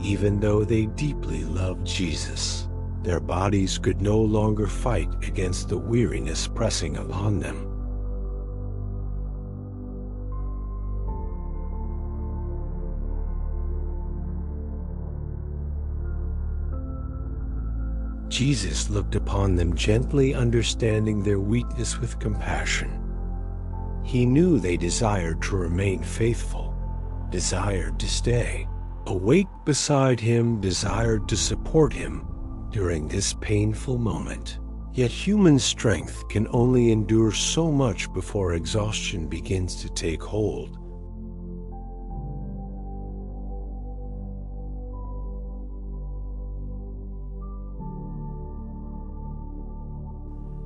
even though they deeply loved Jesus. Their bodies could no longer fight against the weariness pressing upon them. Jesus looked upon them gently, understanding their weakness with compassion. He knew they desired to remain faithful, desired to stay. Awake beside him, desired to support him during this painful moment. Yet human strength can only endure so much before exhaustion begins to take hold.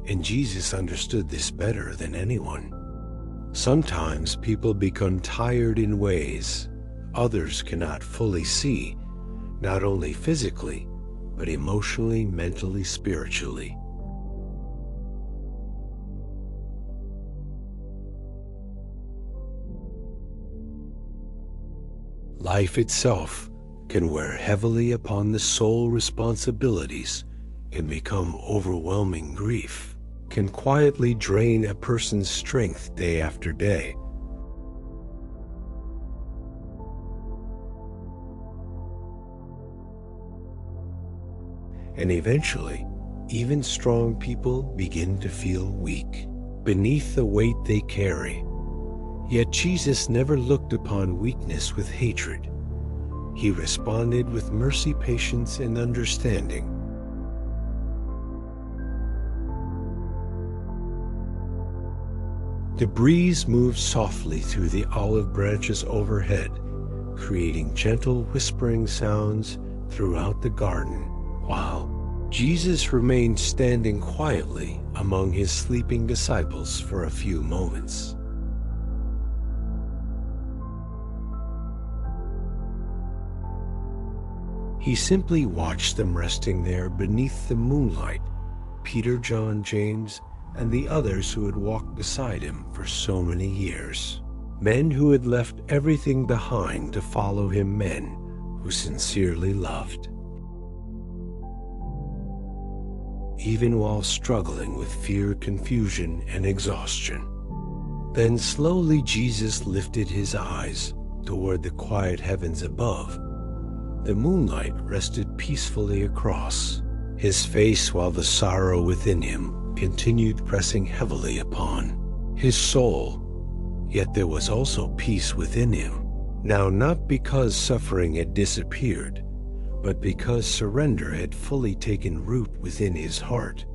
And Jesus understood this better than anyone. Sometimes people become tired in ways others cannot fully see, not only physically, but emotionally, mentally, spiritually. Life itself can wear heavily upon the soul. Responsibilities can become overwhelming. Grief can quietly drain a person's strength day after day. And eventually, even strong people begin to feel weak beneath the weight they carry. Yet Jesus never looked upon weakness with hatred. He responded with mercy, patience, and understanding. The breeze moved softly through the olive branches overhead, creating gentle whispering sounds throughout the garden, while Jesus remained standing quietly among his sleeping disciples for a few moments. He simply watched them resting there beneath the moonlight. Peter, John, James, and the others who had walked beside him for so many years. Men who had left everything behind to follow him, men who sincerely loved. Even while struggling with fear, confusion, and exhaustion. Then slowly Jesus lifted his eyes toward the quiet heavens above. The moonlight rested peacefully across his face while the sorrow within him continued pressing heavily upon his soul. Yet there was also peace within him. Now, not because suffering had disappeared, but because surrender had fully taken root within his heart.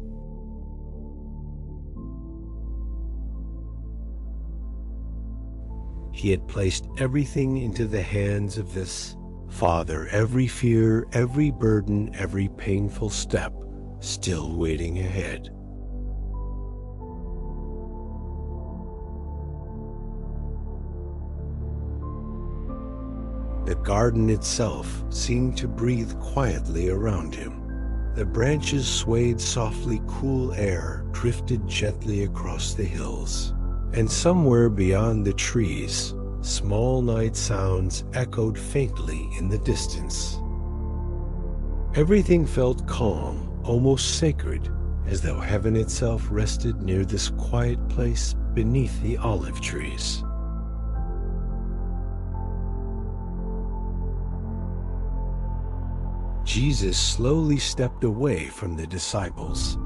He had placed everything into the hands of this Father, every fear, every burden, every painful step still waiting ahead. The garden itself seemed to breathe quietly around him. The branches swayed softly, cool air drifted gently across the hills. And somewhere beyond the trees, small night sounds echoed faintly in the distance. Everything felt calm, almost sacred, as though heaven itself rested near this quiet place beneath the olive trees. Jesus slowly stepped away from the disciples,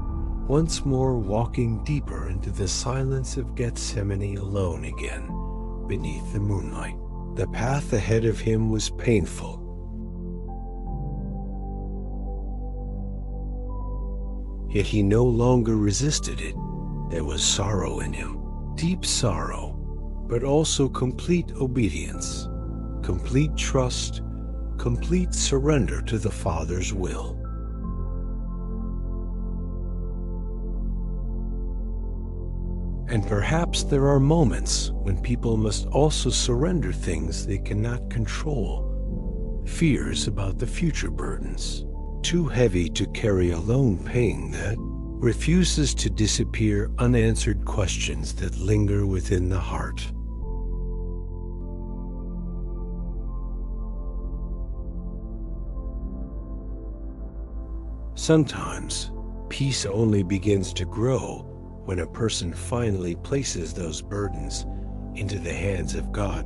once more walking deeper into the silence of Gethsemane alone again, beneath the moonlight. The path ahead of him was painful. Yet he no longer resisted it. There was sorrow in him, deep sorrow, but also complete obedience, complete trust, complete surrender to the Father's will. And perhaps there are moments when people must also surrender things they cannot control. Fears about the future, burdens too heavy to carry alone, pain that refuses to disappear, unanswered questions that linger within the heart. Sometimes, peace only begins to grow when a person finally places those burdens into the hands of God.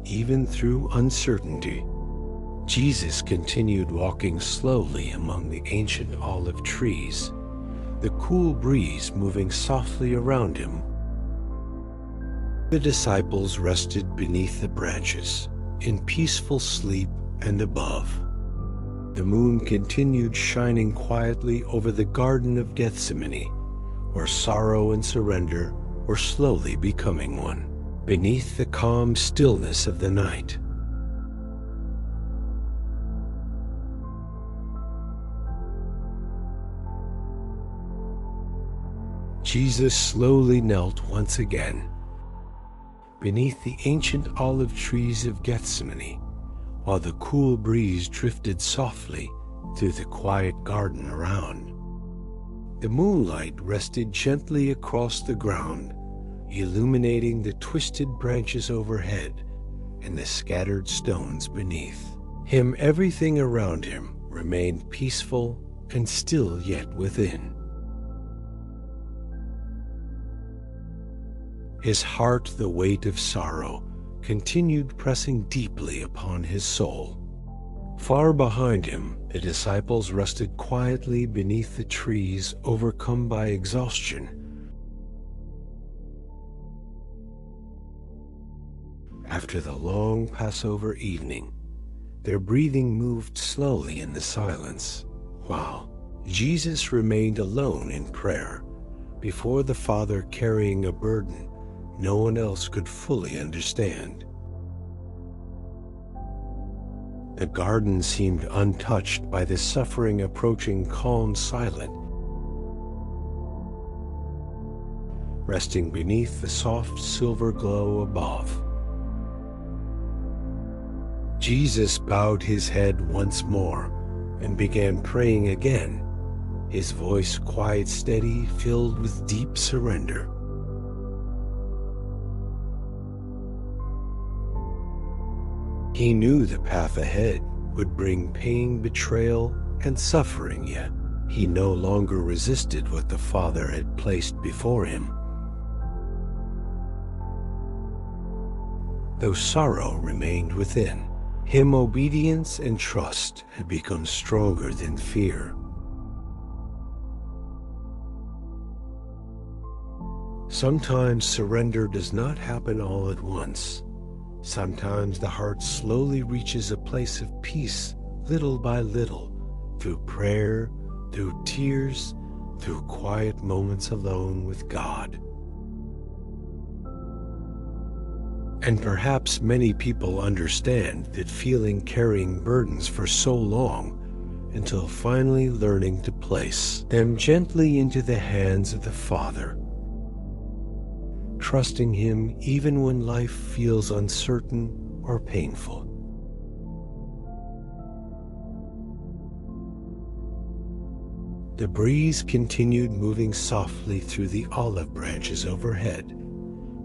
Even through uncertainty, Jesus continued walking slowly among the ancient olive trees, the cool breeze moving softly around him. The disciples rested beneath the branches, in peaceful sleep, and above, the moon continued shining quietly over the Garden of Gethsemane, where sorrow and surrender were slowly becoming one, beneath the calm stillness of the night. Jesus slowly knelt once again beneath the ancient olive trees of Gethsemane, while the cool breeze drifted softly through the quiet garden around. The moonlight rested gently across the ground, illuminating the twisted branches overhead and the scattered stones beneath him. Everything around him remained peaceful and still yet within. His heart, the weight of sorrow, continued pressing deeply upon his soul. Far behind him, the disciples rested quietly beneath the trees, overcome by exhaustion. After the long Passover evening, their breathing moved slowly in the silence, while Jesus remained alone in prayer before the Father, carrying a burden no one else could fully understand. The garden seemed untouched by the suffering approaching, calm, silent, resting beneath the soft silver glow above. Jesus bowed his head once more and began praying again, his voice quiet, steady, filled with deep surrender. He knew the path ahead would bring pain, betrayal, and suffering, yet he no longer resisted what the Father had placed before him. Though sorrow remained within him, obedience and trust had become stronger than fear. Sometimes surrender does not happen all at once. Sometimes the heart slowly reaches a place of peace, little by little, through prayer, through tears, through quiet moments alone with God. And perhaps many people understand that feeling, carrying burdens for so long, until finally learning to place them gently into the hands of the Father, trusting Him even when life feels uncertain or painful. The breeze continued moving softly through the olive branches overhead,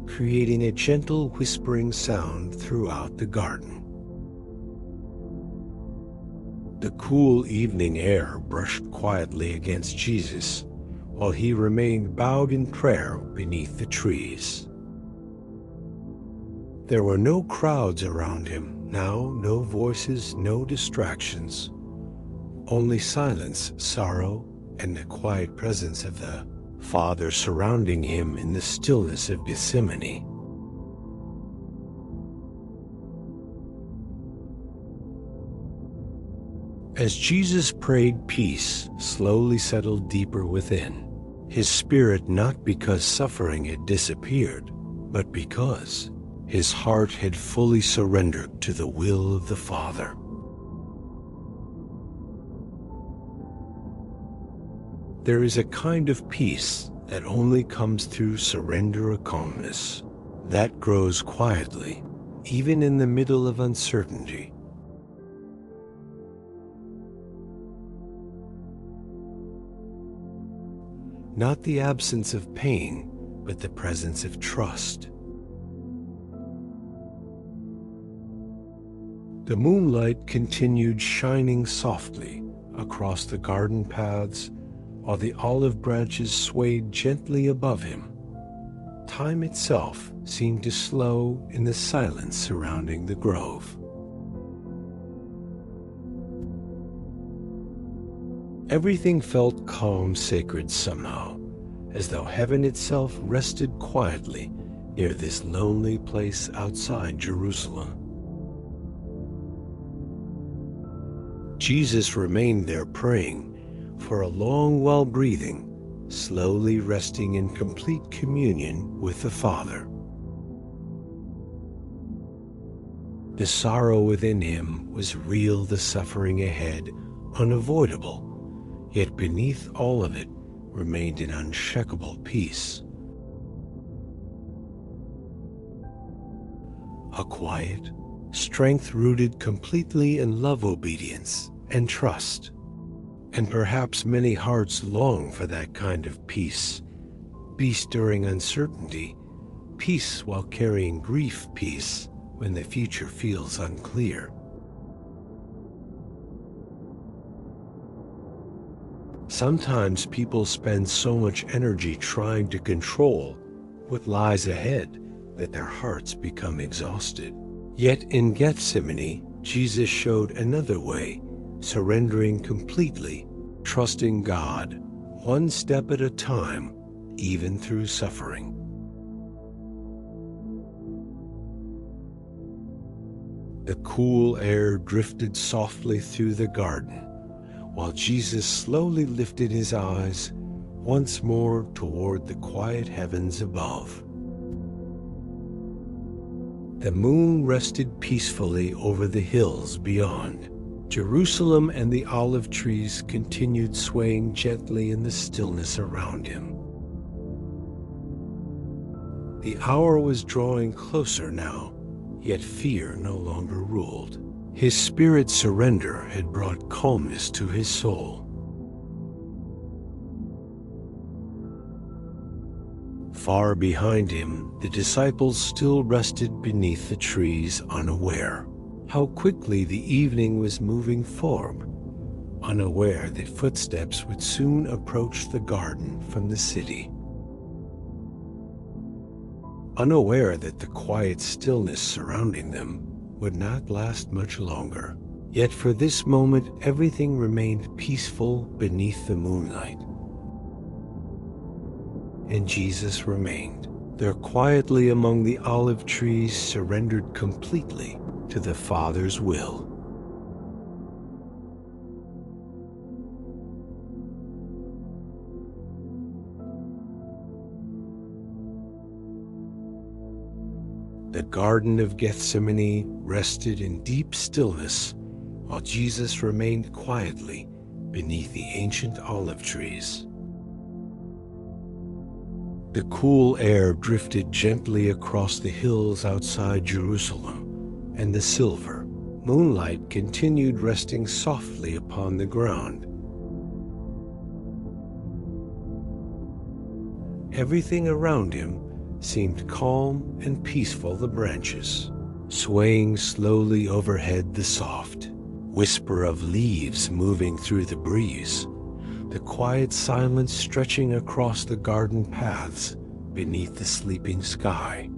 creating a gentle whispering sound throughout the garden. The cool evening air brushed quietly against Jesus, while he remained bowed in prayer beneath the trees. There were no crowds around him now, no voices, no distractions, only silence, sorrow, and the quiet presence of the Father surrounding him in the stillness of Gethsemane. As Jesus prayed, peace slowly settled deeper within his spirit, not because suffering had disappeared, but because his heart had fully surrendered to the will of the Father. There is a kind of peace that only comes through surrender, a calmness that grows quietly, even in the middle of uncertainty. Not the absence of pain, but the presence of trust. The moonlight continued shining softly across the garden paths, while the olive branches swayed gently above him. Time itself seemed to slow in the silence surrounding the grove. Everything felt calm, sacred somehow, as though heaven itself rested quietly near this lonely place outside Jerusalem. Jesus remained there praying for a long while, breathing, slowly resting in complete communion with the Father. The sorrow within him was real, the suffering ahead unavoidable, yet beneath all of it remained an unshakable peace. A quiet strength rooted completely in love, obedience, and trust. And perhaps many hearts long for that kind of peace. Peace during uncertainty, peace while carrying grief, peace when the future feels unclear. Sometimes people spend so much energy trying to control what lies ahead that their hearts become exhausted. Yet in Gethsemane, Jesus showed another way, surrendering completely, trusting God, one step at a time, even through suffering. The cool air drifted softly through the garden, while Jesus slowly lifted his eyes once more toward the quiet heavens above. The moon rested peacefully over the hills beyond. Jerusalem and the olive trees continued swaying gently in the stillness around him. The hour was drawing closer now, yet fear no longer ruled. His spirit's surrender had brought calmness to his soul. Far behind him, the disciples still rested beneath the trees, unaware how quickly the evening was moving forward, unaware that footsteps would soon approach the garden from the city, unaware that the quiet stillness surrounding them would not last much longer. Yet for this moment, everything remained peaceful beneath the moonlight. And Jesus remained there quietly among the olive trees, surrendered completely to the Father's will. The Garden of Gethsemane rested in deep stillness, while Jesus remained quietly beneath the ancient olive trees. The cool air drifted gently across the hills outside Jerusalem, and the silver moonlight continued resting softly upon the ground. Everything around him seemed calm and peaceful. The branches swaying slowly overhead, the soft whisper of leaves moving through the breeze, the quiet silence stretching across the garden paths beneath the sleeping sky.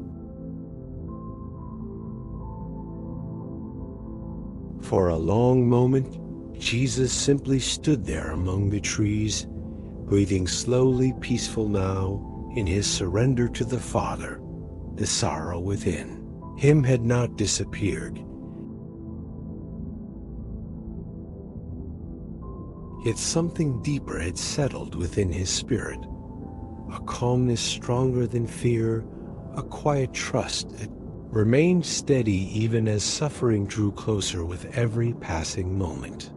For a long moment, Jesus simply stood there among the trees, breathing slowly, peaceful now in his surrender to the Father. The sorrow within him had not disappeared. Yet something deeper had settled within his spirit, a calmness stronger than fear, a quiet trust that remained steady even as suffering drew closer with every passing moment.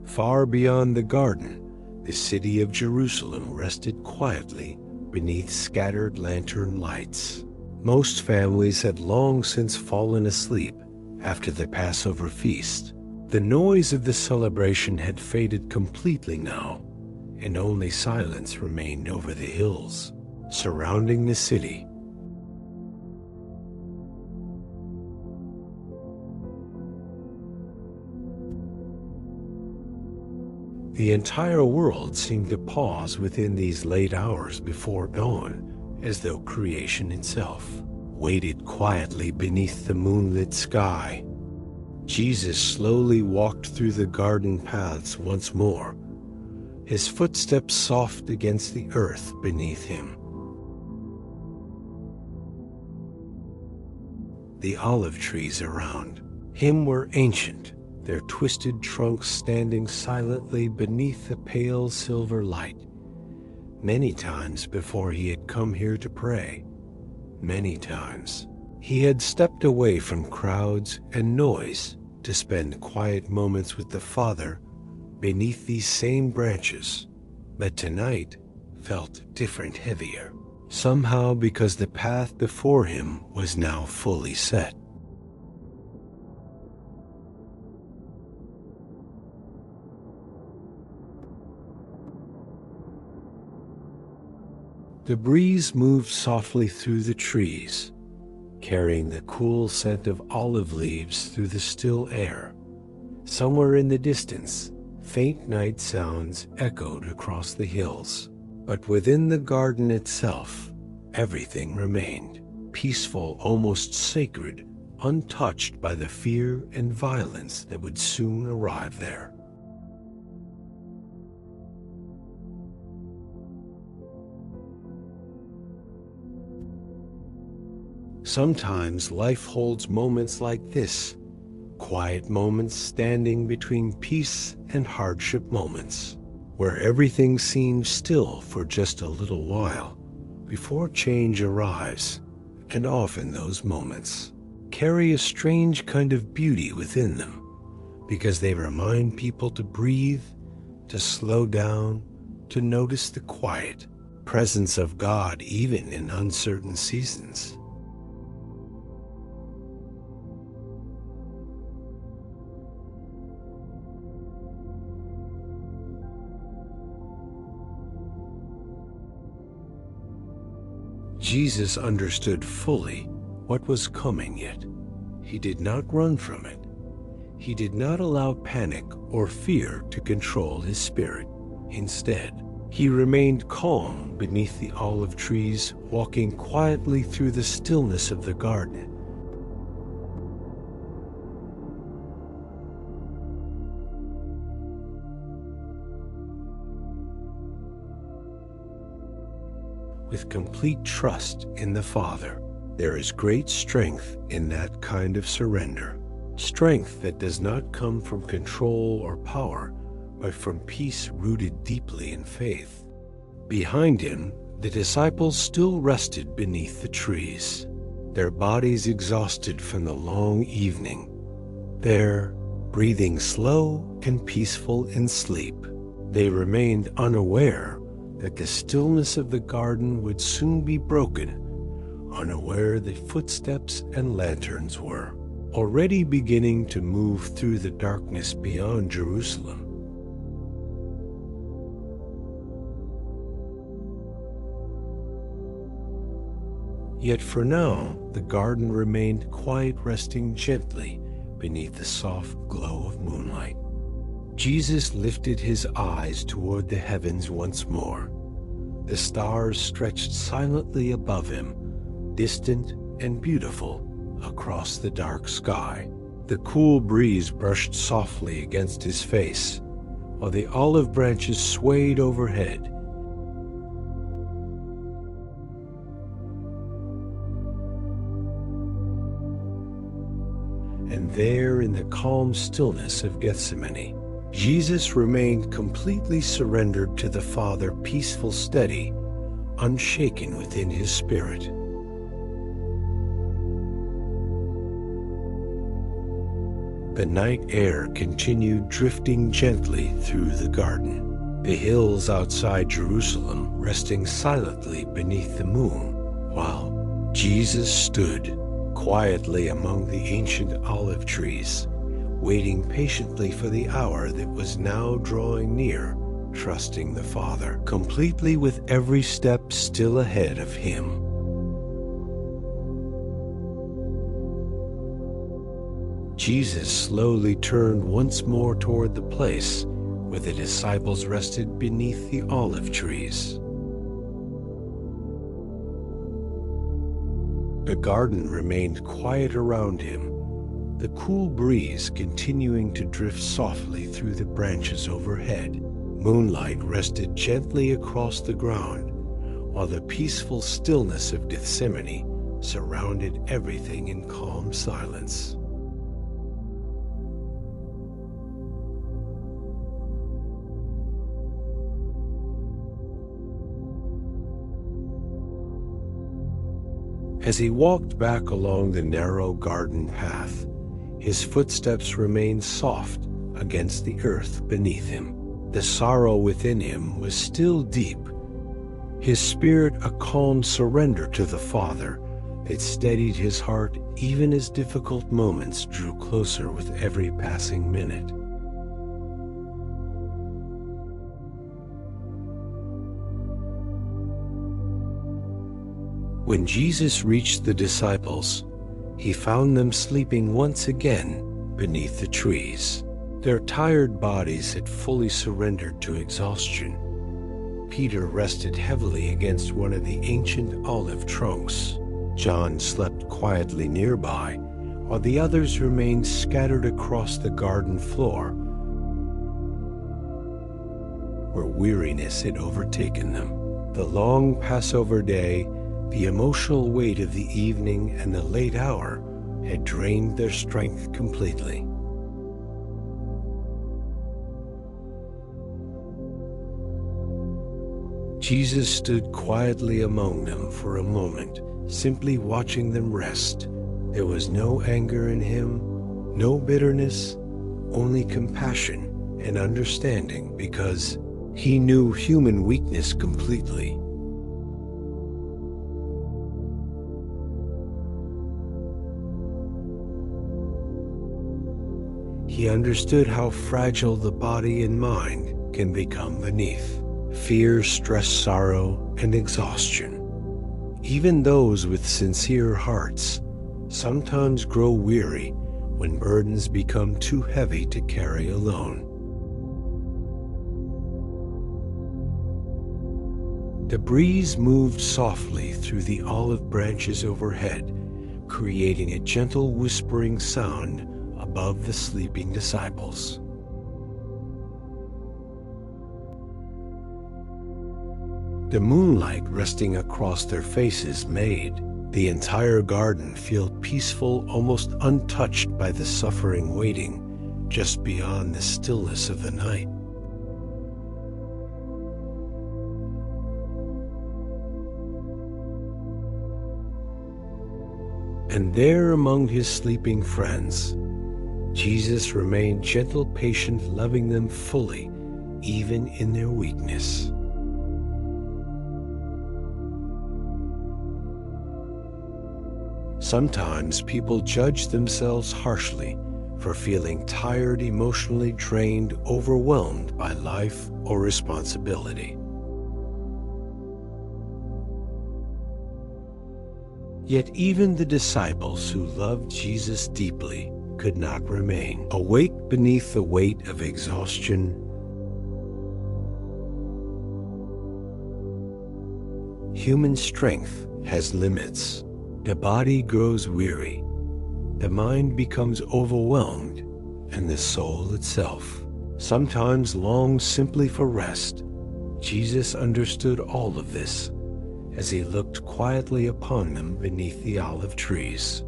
Far beyond the garden, the city of Jerusalem rested quietly beneath scattered lantern lights. Most families had long since fallen asleep after the Passover feast. The noise of the celebration had faded completely now, and only silence remained over the hills surrounding the city. The entire world seemed to pause within these late hours before dawn, as though creation itself waited quietly beneath the moonlit sky. Jesus slowly walked through the garden paths once more, his footsteps soft against the earth beneath him. The olive trees around him were ancient, their twisted trunks standing silently beneath the pale silver light. Many times before he had come here to pray, many times he had stepped away from crowds and noise to spend quiet moments with the Father beneath these same branches, but tonight felt different, heavier, somehow because the path before him was now fully set. The breeze moved softly through the trees, carrying the cool scent of olive leaves through the still air. Somewhere in the distance, faint night sounds echoed across the hills. But within the garden itself, everything remained, peaceful, almost sacred, untouched by the fear and violence that would soon arrive there. Sometimes life holds moments like this, quiet moments standing between peace and hardship moments, where everything seems still for just a little while before change arrives. And often those moments carry a strange kind of beauty within them, because they remind people to breathe, to slow down, to notice the quiet presence of God even in uncertain seasons. Jesus understood fully what was coming, yet he did not run from it. He did not allow panic or fear to control his spirit. Instead, he remained calm beneath the olive trees, walking quietly through the stillness of the garden. With complete trust in the Father. There is great strength in that kind of surrender. Strength that does not come from control or power, but from peace rooted deeply in faith. Behind him, the disciples still rested beneath the trees, their bodies exhausted from the long evening. There, breathing slow and peaceful in sleep, they remained unaware that the stillness of the garden would soon be broken, unaware the footsteps and lanterns were already beginning to move through the darkness beyond Jerusalem. Yet for now, the garden remained quiet, resting gently beneath the soft glow of moonlight. Jesus lifted his eyes toward the heavens once more. The stars stretched silently above him, distant and beautiful across the dark sky. The cool breeze brushed softly against his face, while the olive branches swayed overhead. And there, in the calm stillness of Gethsemane, Jesus remained completely surrendered to the Father, peaceful, steady, unshaken within his spirit. The night air continued drifting gently through the garden, the hills outside Jerusalem resting silently beneath the moon, while Jesus stood quietly among the ancient olive trees, waiting patiently for the hour that was now drawing near, trusting the Father completely with every step still ahead of him. Jesus slowly turned once more toward the place where the disciples rested beneath the olive trees. The garden remained quiet around him, the cool breeze continuing to drift softly through the branches overhead. Moonlight rested gently across the ground, while the peaceful stillness of Gethsemane surrounded everything in calm silence. As he walked back along the narrow garden path, his footsteps remained soft against the earth beneath him. The sorrow within him was still deep, his spirit a calm surrender to the Father that steadied his heart even as difficult moments drew closer with every passing minute. When Jesus reached the disciples, he found them sleeping once again beneath the trees. Their tired bodies had fully surrendered to exhaustion. Peter rested heavily against one of the ancient olive trunks. John slept quietly nearby, while the others remained scattered across the garden floor, where weariness had overtaken them. The long Passover day, the emotional weight of the evening, and the late hour had drained their strength completely. Jesus stood quietly among them for a moment, simply watching them rest. There was no anger in him, no bitterness, only compassion and understanding, because he knew human weakness completely. He understood how fragile the body and mind can become beneath fear, stress, sorrow, and exhaustion. Even those with sincere hearts sometimes grow weary when burdens become too heavy to carry alone. The breeze moved softly through the olive branches overhead, creating a gentle whispering sound above the sleeping disciples. The moonlight resting across their faces made the entire garden feel peaceful, almost untouched by the suffering waiting just beyond the stillness of the night. And there among his sleeping friends, Jesus remained gentle, patient, loving them fully, even in their weakness. Sometimes people judge themselves harshly for feeling tired, emotionally drained, overwhelmed by life or responsibility. Yet even the disciples who loved Jesus deeply could not remain awake beneath the weight of exhaustion. Human strength has limits. The body grows weary, the mind becomes overwhelmed, and the soul itself sometimes longs simply for rest. Jesus understood all of this as he looked quietly upon them beneath the olive trees.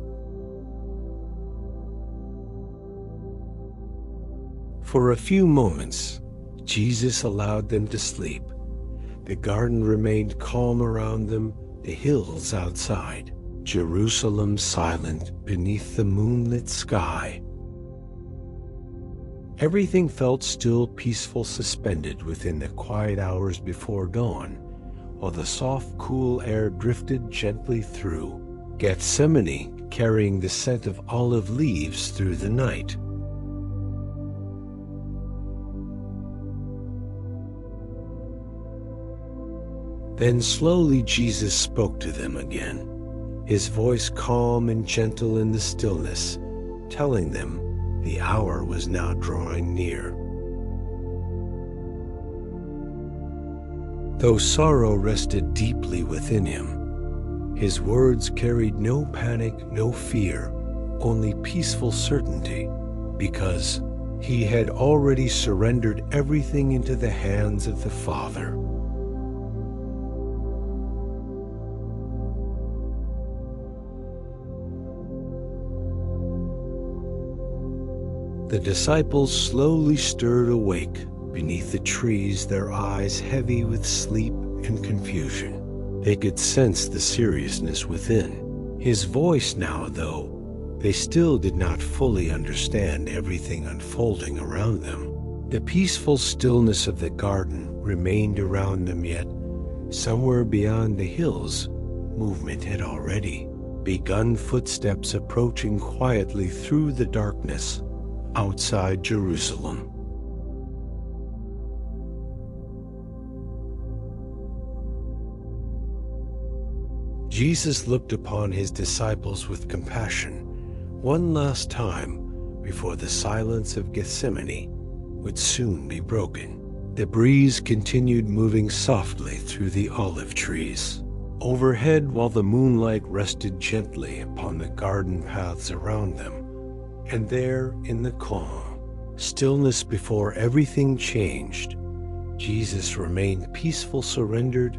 For a few moments, Jesus allowed them to sleep. The garden remained calm around them, the hills outside, Jerusalem silent beneath the moonlit sky. Everything felt still, peaceful, suspended within the quiet hours before dawn, while the soft, cool air drifted gently through Gethsemane, carrying the scent of olive leaves through the night. Then slowly Jesus spoke to them again, his voice calm and gentle in the stillness, telling them the hour was now drawing near. Though sorrow rested deeply within him, his words carried no panic, no fear, only peaceful certainty, because he had already surrendered everything into the hands of the Father. The disciples slowly stirred awake beneath the trees, their eyes heavy with sleep and confusion. They could sense the seriousness within his voice now, though they still did not fully understand everything unfolding around them. The peaceful stillness of the garden remained around them, yet somewhere beyond the hills, movement had already begun, footsteps approaching quietly through the darkness outside Jerusalem. Jesus looked upon his disciples with compassion one last time before the silence of Gethsemane would soon be broken. The breeze continued moving softly through the olive trees. Overhead, while the moonlight rested gently upon the garden paths around them, and there in the calm stillness before everything changed, Jesus remained peaceful, surrendered,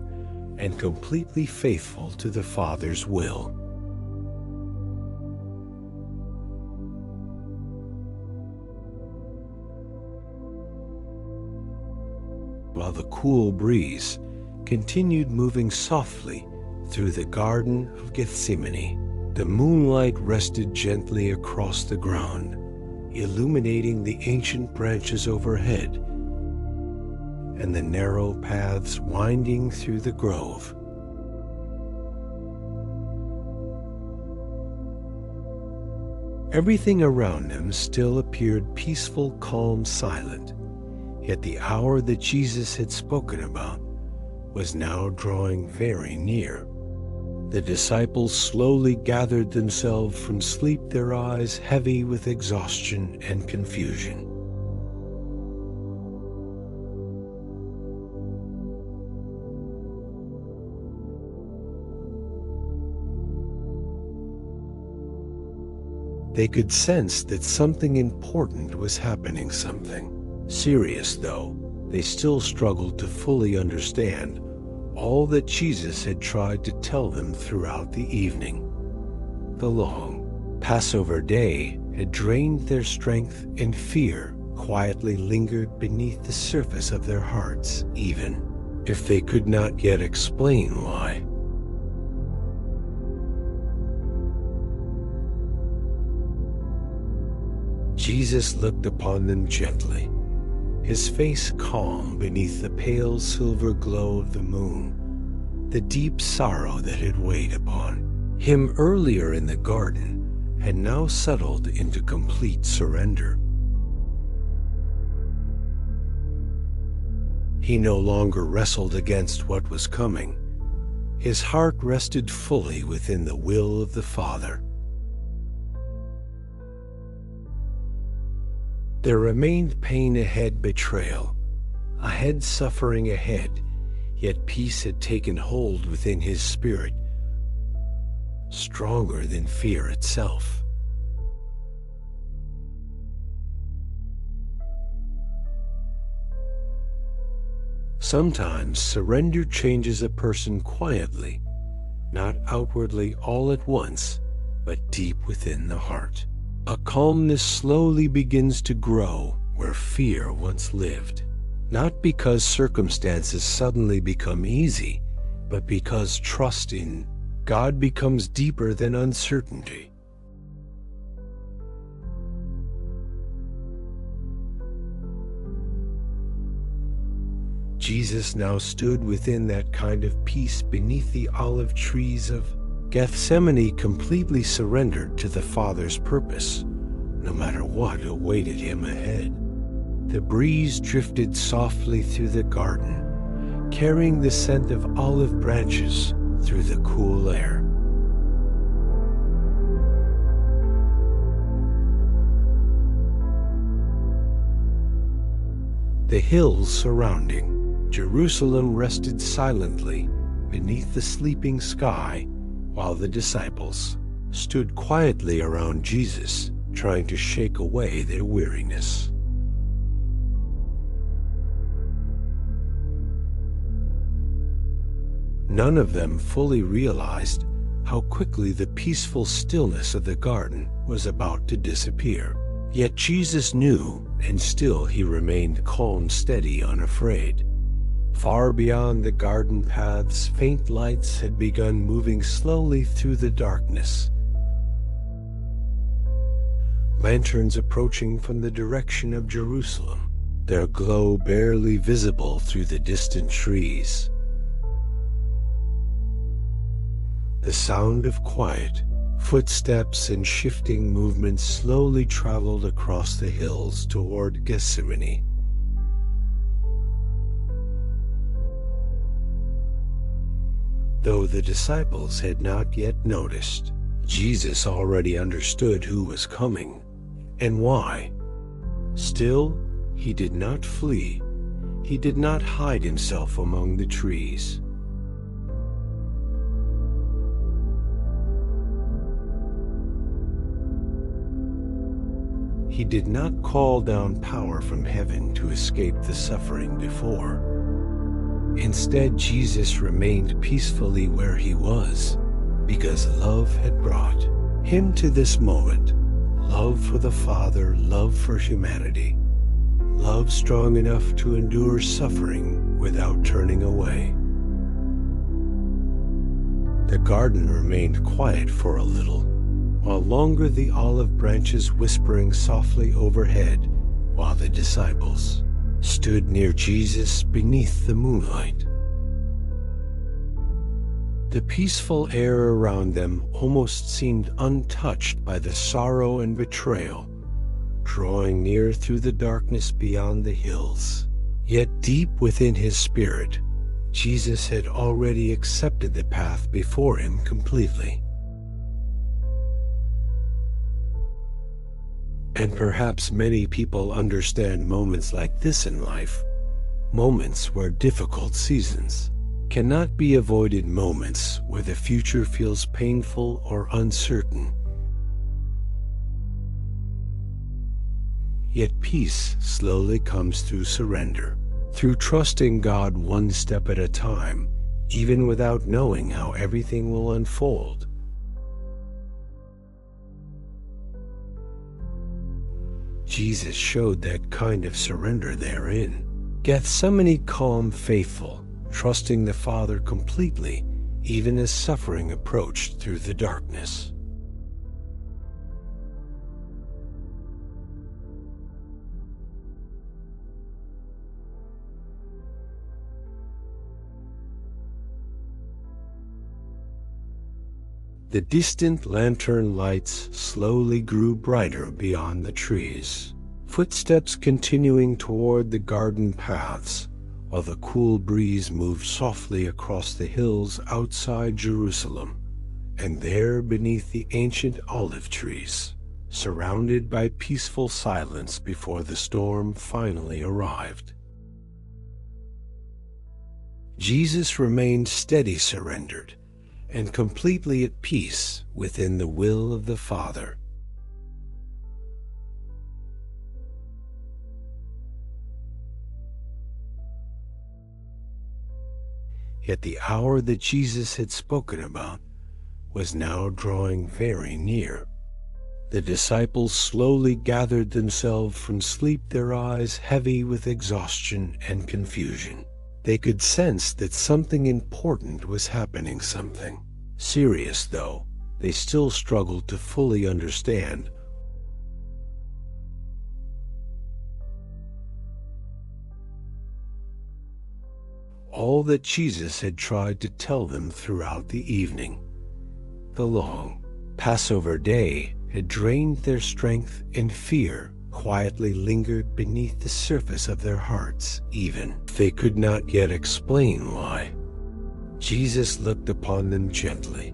and completely faithful to the Father's will. While the cool breeze continued moving softly through the Garden of Gethsemane, the moonlight rested gently across the ground, illuminating the ancient branches overhead and the narrow paths winding through the grove. Everything around them still appeared peaceful, calm, silent, yet the hour that Jesus had spoken about was now drawing very near. The disciples slowly gathered themselves from sleep, their eyes heavy with exhaustion and confusion. They could sense that something important was happening, something serious, though they still struggled to fully understand all that Jesus had tried to tell them throughout the evening. The long Passover day had drained their strength, and fear quietly lingered beneath the surface of their hearts, even if they could not yet explain why. Jesus looked upon them gently, his face calm beneath the pale silver glow of the moon. The deep sorrow that had weighed upon him earlier in the garden had now settled into complete surrender. He no longer wrestled against what was coming. His heart rested fully within the will of the Father. There remained pain ahead, betrayal ahead, suffering ahead, yet peace had taken hold within his spirit, stronger than fear itself. Sometimes surrender changes a person quietly, not outwardly all at once, but deep within the heart. A calmness slowly begins to grow where fear once lived, not because circumstances suddenly become easy, but because trust in God becomes deeper than uncertainty. Jesus now stood within that kind of peace beneath the olive trees of Gethsemane, completely surrendered to the Father's purpose, no matter what awaited him ahead. The breeze drifted softly through the garden, carrying the scent of olive branches through the cool air. The hills surrounding Jerusalem rested silently beneath the sleeping sky, while the disciples stood quietly around Jesus, trying to shake away their weariness. None of them fully realized how quickly the peaceful stillness of the garden was about to disappear. Yet Jesus knew, and still he remained calm, steady, unafraid. Far beyond the garden paths, faint lights had begun moving slowly through the darkness. Lanterns approaching from the direction of Jerusalem, their glow barely visible through the distant trees. The sound of quiet footsteps and shifting movements slowly traveled across the hills toward Gethsemane. Though the disciples had not yet noticed, Jesus already understood who was coming and why. Still, he did not flee. He did not hide himself among the trees. He did not call down power from heaven to escape the suffering before. Instead, Jesus remained peacefully where he was, because love had brought him to this moment. Love for the Father, love for humanity. Love strong enough to endure suffering without turning away. The garden remained quiet for a little, while longer the olive branches whispering softly overhead, while the disciples stood near Jesus beneath the moonlight. The peaceful air around them almost seemed untouched by the sorrow and betrayal, drawing near through the darkness beyond the hills. Yet deep within his spirit, Jesus had already accepted the path before him completely. And perhaps many people understand moments like this in life, moments where difficult seasons cannot be avoided, moments where the future feels painful or uncertain. Yet peace slowly comes through surrender, through trusting God one step at a time, even without knowing how everything will unfold. Jesus showed that kind of surrender therein. Gethsemane, calm, faithful, trusting the Father completely, even as suffering approached through the darkness. The distant lantern lights slowly grew brighter beyond the trees, footsteps continuing toward the garden paths, while the cool breeze moved softly across the hills outside Jerusalem, and there beneath the ancient olive trees, surrounded by peaceful silence before the storm finally arrived. Jesus remained steady, surrendered, and completely at peace within the will of the Father. Yet the hour that Jesus had spoken about was now drawing very near. The disciples slowly gathered themselves from sleep, their eyes heavy with exhaustion and confusion. They could sense that something important was happening, something serious, though they still struggled to fully understand. All that Jesus had tried to tell them throughout the evening. The long Passover day had drained their strength, and fear quietly lingered beneath the surface of their hearts, even if they could not yet explain why. Jesus looked upon them gently,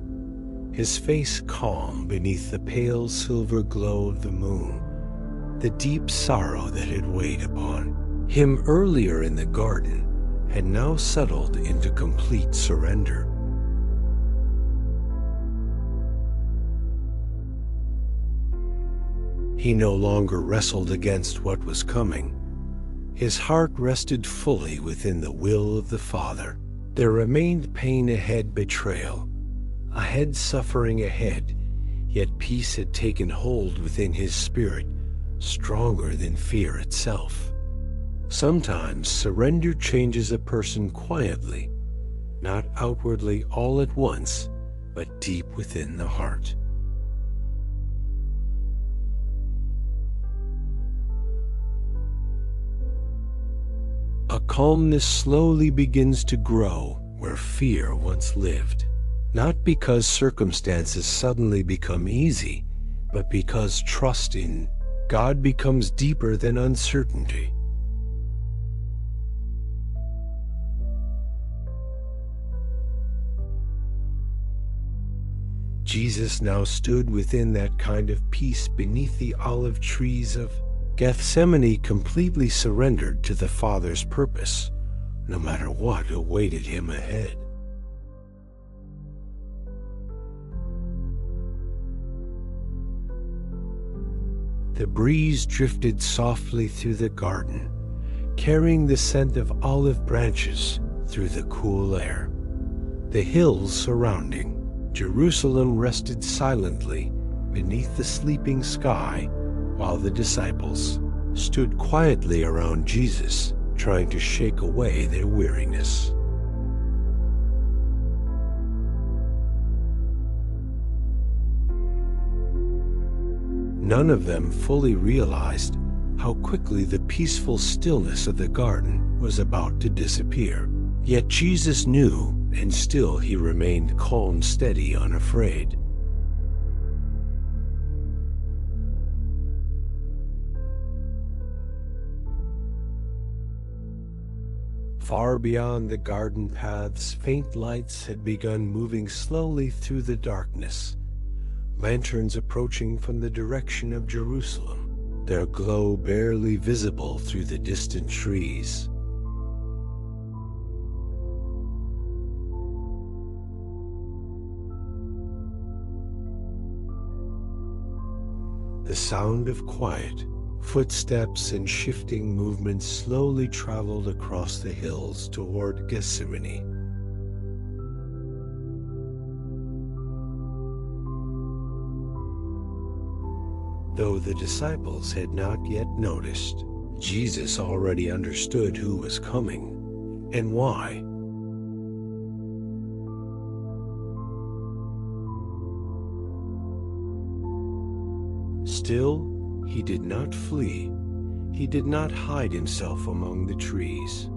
his face calm beneath the pale silver glow of the moon. The deep sorrow that had weighed upon him earlier in the garden had now settled into complete surrender. He no longer wrestled against what was coming. His heart rested fully within the will of the Father. There remained pain ahead, betrayal ahead, suffering ahead, yet peace had taken hold within his spirit, stronger than fear itself. Sometimes surrender changes a person quietly, not outwardly all at once, but deep within the heart. A calmness slowly begins to grow where fear once lived, not because circumstances suddenly become easy, but because trust in God becomes deeper than uncertainty. Jesus now stood within that kind of peace beneath the olive trees of Gethsemane, completely surrendered to the Father's purpose, no matter what awaited him ahead. The breeze drifted softly through the garden, carrying the scent of olive branches through the cool air. The hills surrounding Jerusalem rested silently beneath the sleeping sky, while the disciples stood quietly around Jesus, trying to shake away their weariness. None of them fully realized how quickly the peaceful stillness of the garden was about to disappear. Yet Jesus knew, and still he remained calm, steady, unafraid. Far beyond the garden paths, faint lights had begun moving slowly through the darkness, lanterns approaching from the direction of Jerusalem, their glow barely visible through the distant trees. The sound of quiet, footsteps and shifting movements slowly traveled across the hills toward Gethsemane. Though the disciples had not yet noticed, Jesus already understood who was coming and why. Still, he did not flee. He did not hide himself among the trees.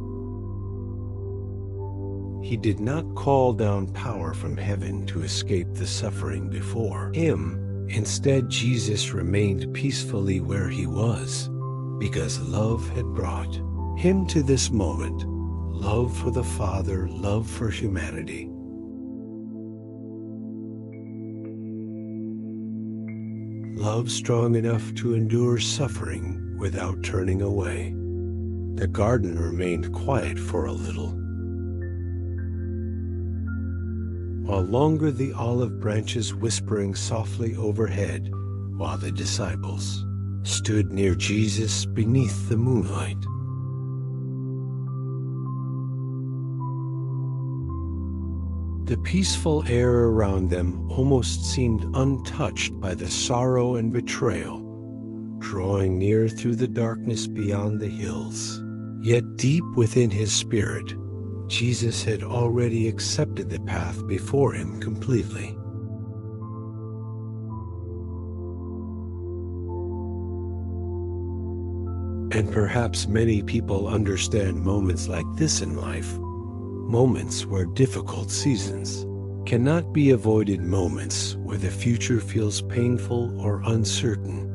He did not call down power from heaven to escape the suffering before him. Instead, Jesus remained peacefully where he was, because love had brought him to this moment. Love for the Father, love for humanity. Love strong enough to endure suffering without turning away. The garden remained quiet for a little, while longer the olive branches whispering softly overhead, while the disciples stood near Jesus beneath the moonlight. The peaceful air around them almost seemed untouched by the sorrow and betrayal, drawing near through the darkness beyond the hills. Yet deep within his spirit, Jesus had already accepted the path before him completely. And perhaps many people understand moments like this in life, moments where difficult seasons cannot be avoided, moments where the future feels painful or uncertain.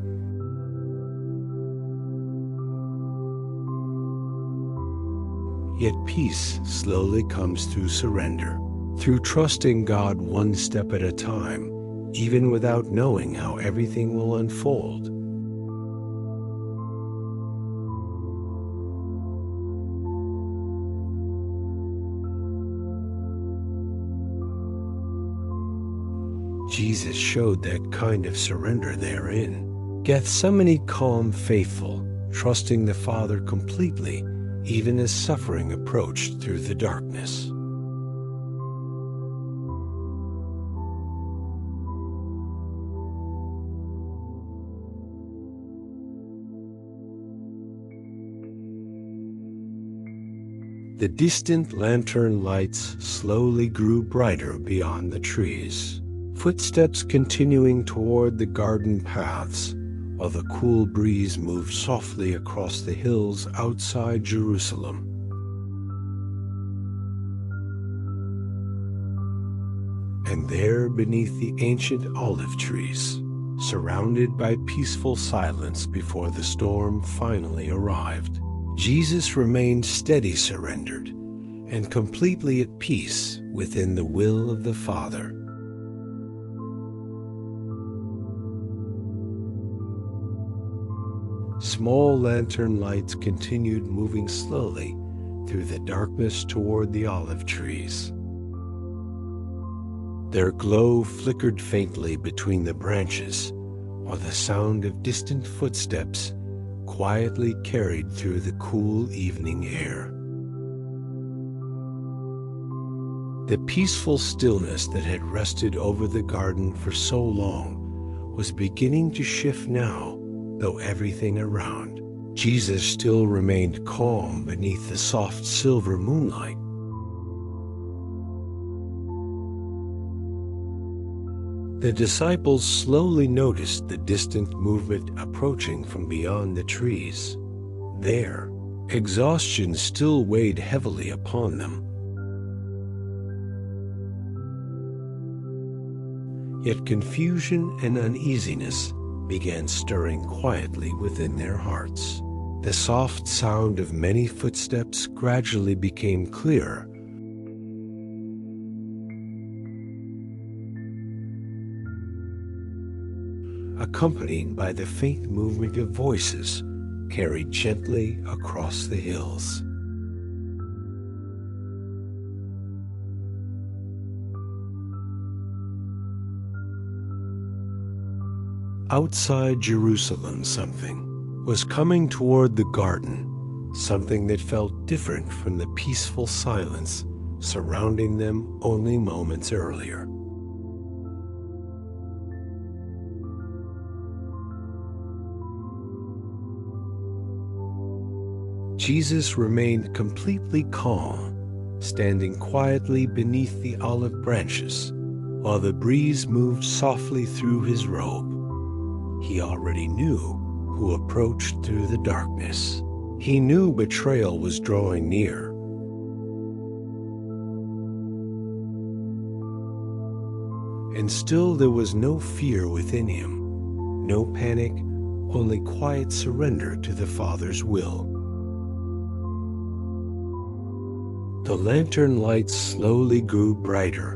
Yet peace slowly comes through surrender, through trusting God one step at a time, even without knowing how everything will unfold. Jesus showed that kind of surrender therein. Gethsemane, calm, faithful, trusting the Father completely, even as suffering approached through the darkness. The distant lantern lights slowly grew brighter beyond the trees, footsteps continuing toward the garden paths, while the cool breeze moved softly across the hills outside Jerusalem. And there, beneath the ancient olive trees, surrounded by peaceful silence before the storm finally arrived, Jesus remained steady, surrendered, and completely at peace within the will of the Father. Small lantern lights continued moving slowly through the darkness toward the olive trees. Their glow flickered faintly between the branches, while the sound of distant footsteps quietly carried through the cool evening air. The peaceful stillness that had rested over the garden for so long was beginning to shift now, though everything around Jesus still remained calm beneath the soft silver moonlight. The disciples slowly noticed the distant movement approaching from beyond the trees. There, exhaustion still weighed heavily upon them. Yet confusion and uneasiness began stirring quietly within their hearts. The soft sound of many footsteps gradually became clearer, accompanied by the faint movement of voices carried gently across the hills. Outside Jerusalem, something was coming toward the garden, something that felt different from the peaceful silence surrounding them only moments earlier. Jesus remained completely calm, standing quietly beneath the olive branches, while the breeze moved softly through his robe. He already knew who approached through the darkness. He knew betrayal was drawing near. And still there was no fear within him, no panic, only quiet surrender to the Father's will. The lantern lights slowly grew brighter,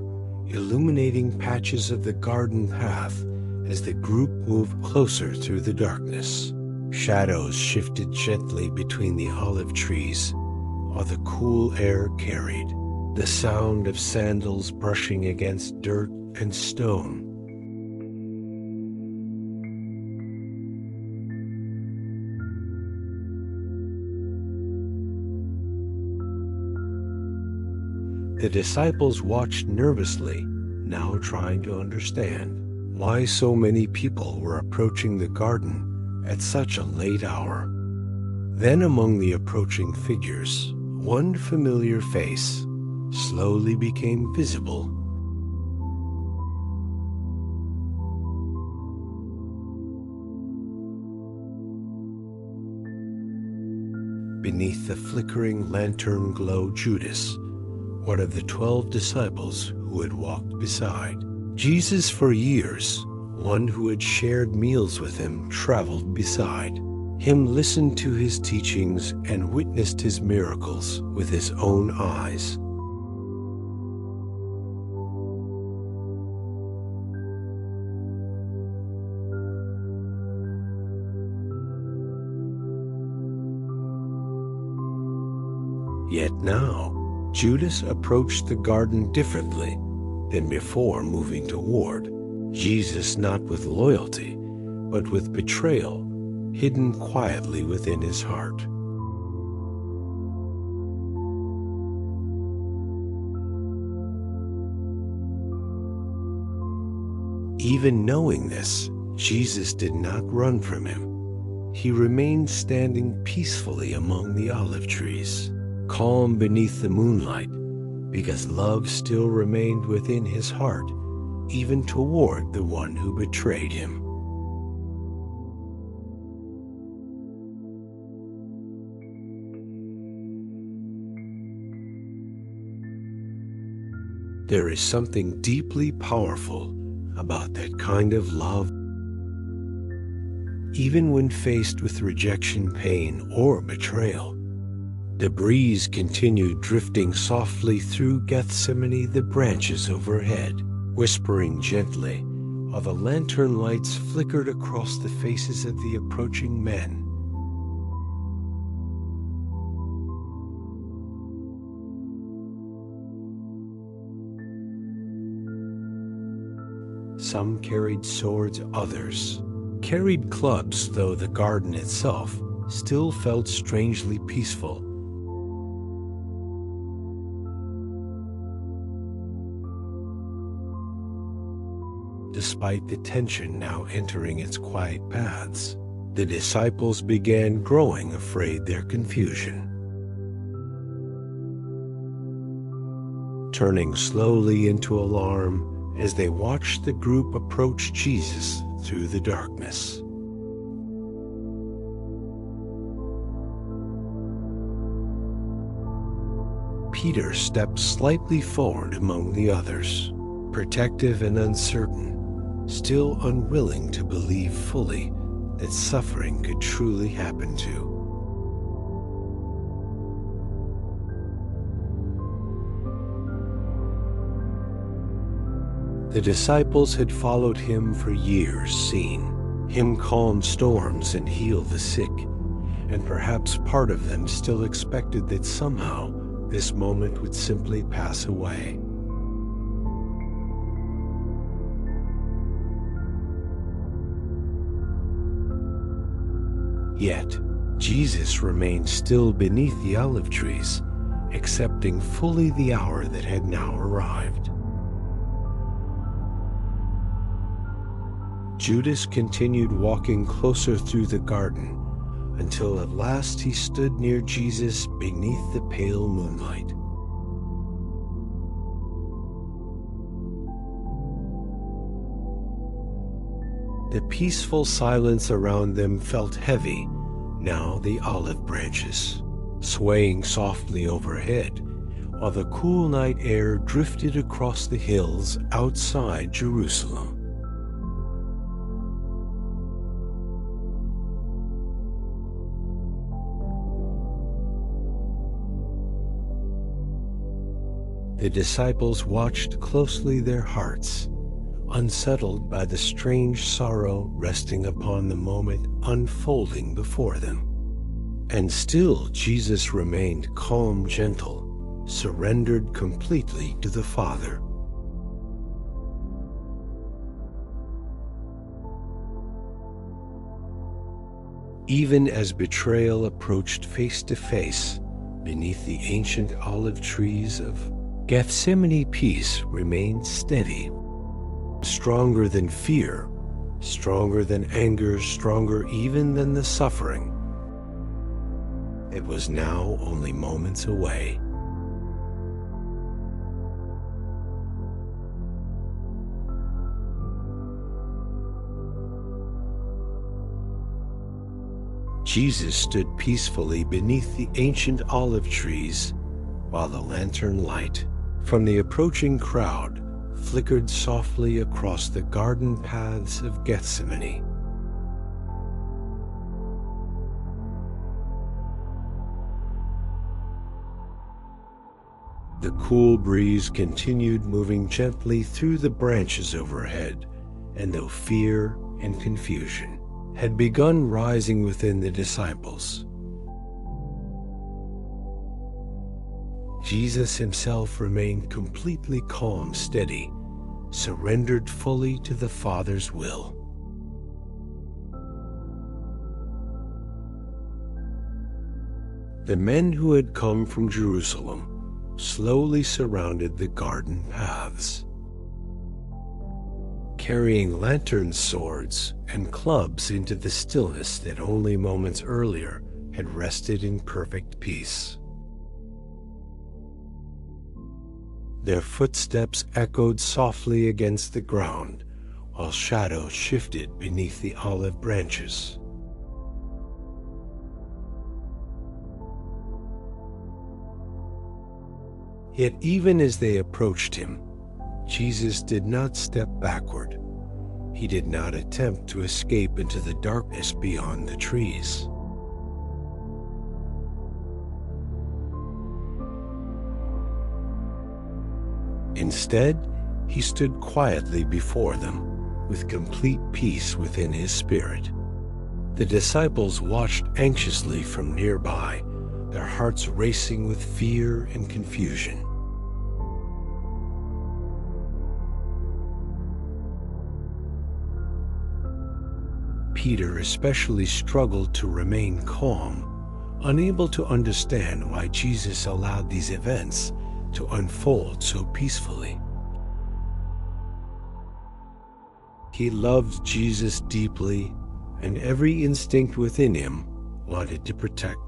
illuminating patches of the garden path as the group moved closer through the darkness. Shadows shifted gently between the olive trees, while the cool air carried the sound of sandals brushing against dirt and stone. The disciples watched nervously, now trying to understand why so many people were approaching the garden at such a late hour. Then among the approaching figures, one familiar face slowly became visible. Beneath the flickering lantern glow, Judas, one of the 12 disciples who had walked beside Jesus for years, one who had shared meals with him, traveled beside him, listened to his teachings, and witnessed his miracles with his own eyes. Yet now, Judas approached the garden differently than before, moving toward Jesus not with loyalty, but with betrayal hidden quietly within his heart. Even knowing this, Jesus did not run from him. He remained standing peacefully among the olive trees, calm beneath the moonlight, because love still remained within his heart, even toward the one who betrayed him. There is something deeply powerful about that kind of love. Even when faced with rejection, pain, or betrayal, the breeze continued drifting softly through Gethsemane, the branches overhead, whispering gently, while the lantern lights flickered across the faces of the approaching men, Some carried swords, others carried clubs, though the garden itself still felt strangely peaceful. Despite the tension now entering its quiet paths, the disciples began growing afraid their confusion. Turning slowly into alarm as they watched the group approach Jesus through the darkness. Peter stepped slightly forward among the others, protective and uncertain, still unwilling to believe fully that suffering could truly happen to. The disciples had followed him for years, seen him calm storms and heal the sick, and perhaps part of them still expected that somehow this moment would simply pass away. Yet, Jesus remained still beneath the olive trees, accepting fully the hour that had now arrived. Judas continued walking closer through the garden until at last he stood near Jesus beneath the pale moonlight. The peaceful silence around them felt heavy. Now the olive branches, swaying softly overhead, while the cool night air drifted across the hills outside Jerusalem. The disciples watched closely, their hearts unsettled by the strange sorrow resting upon the moment unfolding before them. And still Jesus remained calm, gentle, surrendered completely to the Father. Even as betrayal approached face to face beneath the ancient olive trees of Gethsemane, peace remained steady. Stronger than fear, stronger than anger, stronger even than the suffering. It was now only moments away. Jesus stood peacefully beneath the ancient olive trees while the lantern light from the approaching crowd flickered softly across the garden paths of Gethsemane. The cool breeze continued moving gently through the branches overhead, and though fear and confusion had begun rising within the disciples, Jesus himself remained completely calm, steady, surrendered fully to the Father's will. The men who had come from Jerusalem slowly surrounded the garden paths, carrying lanterns, swords, and clubs into the stillness that only moments earlier had rested in perfect peace. Their footsteps echoed softly against the ground, while shadows shifted beneath the olive branches. Yet even as they approached him, Jesus did not step backward. He did not attempt to escape into the darkness beyond the trees. Instead, he stood quietly before them, with complete peace within his spirit. The disciples watched anxiously from nearby, their hearts racing with fear and confusion. Peter especially struggled to remain calm, unable to understand why Jesus allowed these events to unfold so peacefully. He loved Jesus deeply, and every instinct within him wanted to protect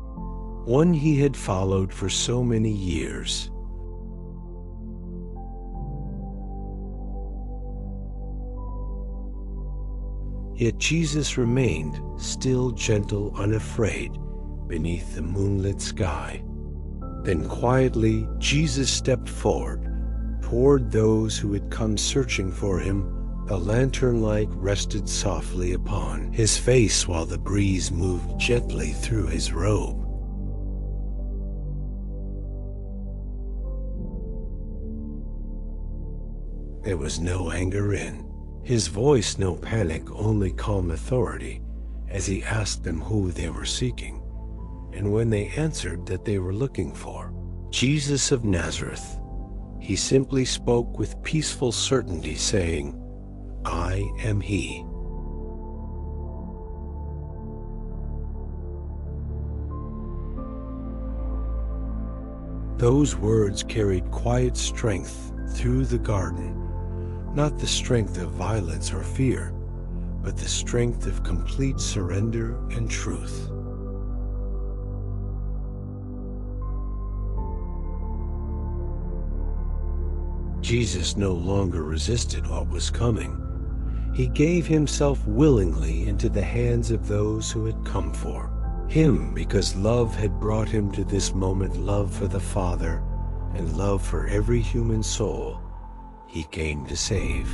one he had followed for so many years. Yet Jesus remained still, gentle, unafraid beneath the moonlit sky. Then quietly, Jesus stepped forward toward those who had come searching for him. The lantern light rested softly upon his face while the breeze moved gently through his robe. There was no anger in his voice, no panic, only calm authority as he asked them who they were seeking. And when they answered that they were looking for Jesus of Nazareth, he simply spoke with peaceful certainty, saying, "I am he." Those words carried quiet strength through the garden, not the strength of violence or fear, but the strength of complete surrender and truth. Jesus no longer resisted what was coming. He gave himself willingly into the hands of those who had come for him, because love had brought him to this moment, love for the Father and love for every human soul he came to save.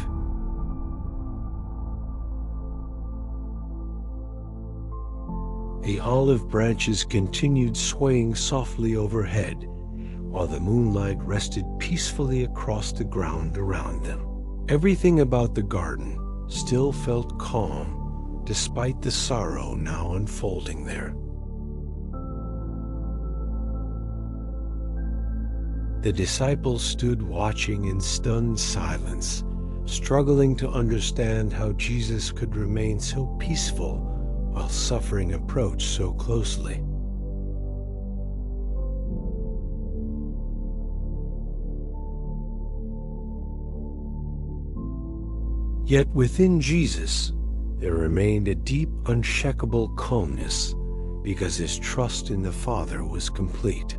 The olive branches continued swaying softly overhead, while the moonlight rested peacefully across the ground around them. Everything about the garden still felt calm, despite the sorrow now unfolding there. The disciples stood watching in stunned silence, struggling to understand how Jesus could remain so peaceful while suffering approached so closely. Yet within Jesus, there remained a deep, unshakable calmness, because his trust in the Father was complete.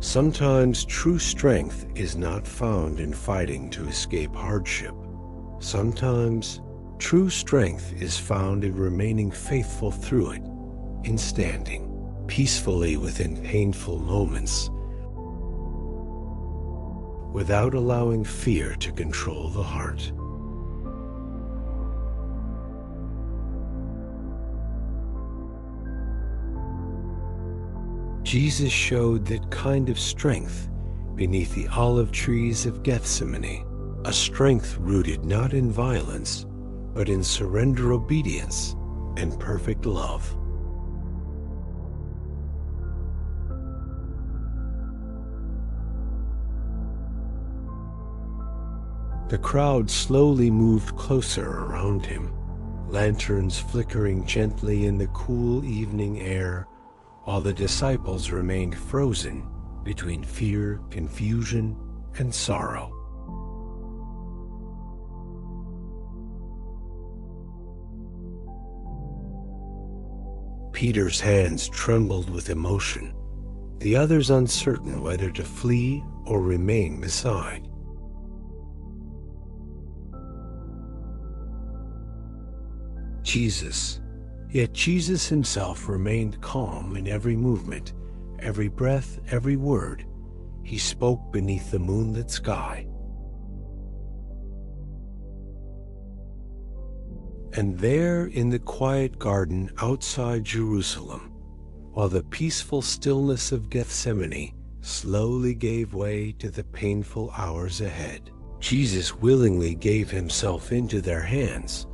Sometimes true strength is not found in fighting to escape hardship. Sometimes true strength is found in remaining faithful through it, in standing peacefully within painful moments, without allowing fear to control the heart. Jesus showed that kind of strength beneath the olive trees of Gethsemane, a strength rooted not in violence, but in surrender, obedience, and perfect love. The crowd slowly moved closer around him, lanterns flickering gently in the cool evening air, while the disciples remained frozen between fear, confusion, and sorrow. Peter's hands trembled with emotion, the others uncertain whether to flee or remain beside. Yet Jesus himself remained calm in every movement, every breath, every word. He spoke beneath the moonlit sky. And there in the quiet garden outside Jerusalem, while the peaceful stillness of Gethsemane slowly gave way to the painful hours ahead, Jesus willingly gave himself into their hands.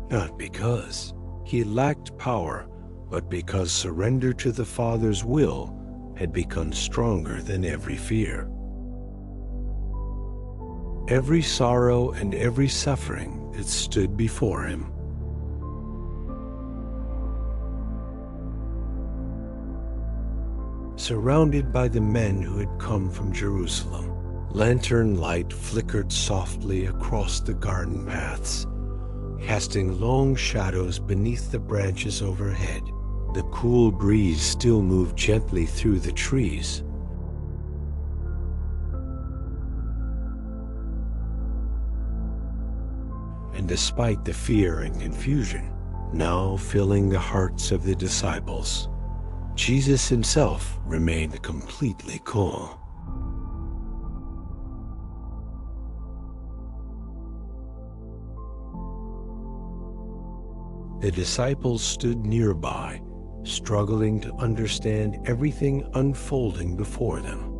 Not because he lacked power, but because surrender to the Father's will had become stronger than every fear. every sorrow and every suffering that stood before him. Surrounded by the men who had come from Jerusalem, lantern light flickered softly across the garden paths, casting long shadows beneath the branches overhead. The cool breeze still moved gently through the trees. And despite the fear and confusion now filling the hearts of the disciples, Jesus himself remained completely calm. The disciples stood nearby, struggling to understand everything unfolding before them.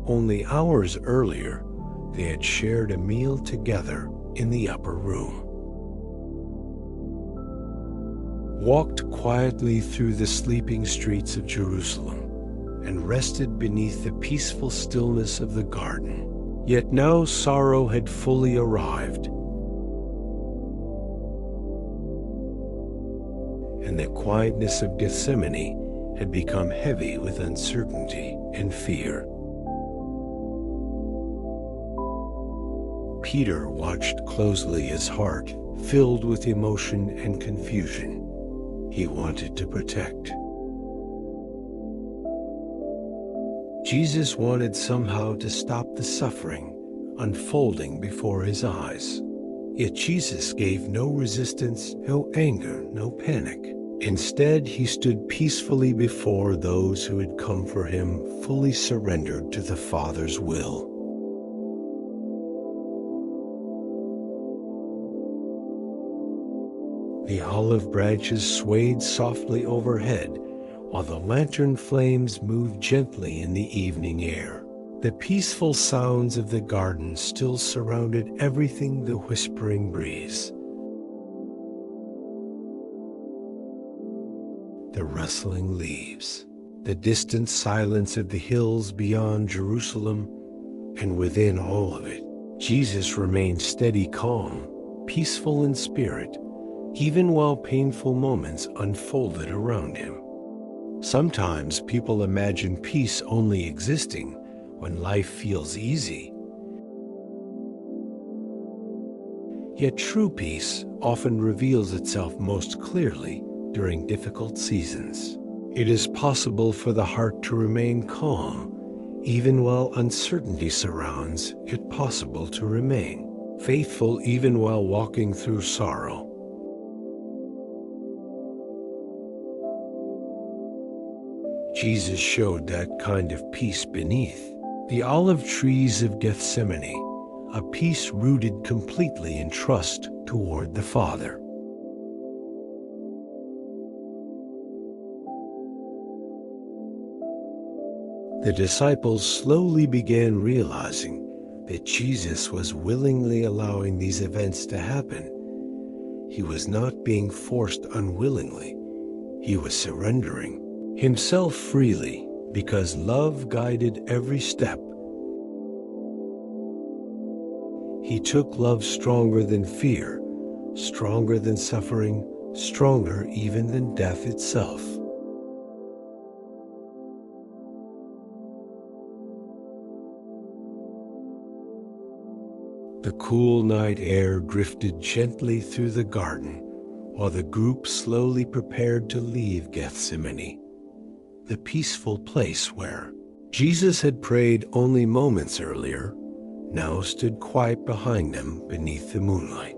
Only hours earlier, they had shared a meal together in the upper room, walked quietly through the sleeping streets of Jerusalem, and rested beneath the peaceful stillness of the garden. Yet now sorrow had fully arrived, and the quietness of Gethsemane had become heavy with uncertainty and fear. Peter watched closely, his heart filled with emotion and confusion. He wanted to protect. Jesus wanted somehow to stop the suffering unfolding before his eyes. Yet Jesus gave no resistance, no anger, no panic. Instead, he stood peacefully before those who had come for him, fully surrendered to the Father's will. The olive branches swayed softly overhead, while the lantern flames moved gently in the evening air. The peaceful sounds of the garden still surrounded everything, the whispering breeze, the rustling leaves, the distant silence of the hills beyond Jerusalem, and within all of it, Jesus remained steady, calm, peaceful in spirit, even while painful moments unfolded around him. Sometimes people imagine peace only existing when life feels easy. Yet true peace often reveals itself most clearly during difficult seasons. It is possible for the heart to remain calm, even while uncertainty surrounds it, possible to remain faithful even while walking through sorrow. Jesus showed that kind of peace beneath the olive trees of Gethsemane, a peace rooted completely in trust toward the Father. The disciples slowly began realizing that Jesus was willingly allowing these events to happen. He was not being forced unwillingly. He was surrendering himself freely because love guided every step. He took love stronger than fear, stronger than suffering, stronger even than death itself. The cool night air drifted gently through the garden while the group slowly prepared to leave Gethsemane, the peaceful place where Jesus had prayed only moments earlier, now stood quiet behind them beneath the moonlight.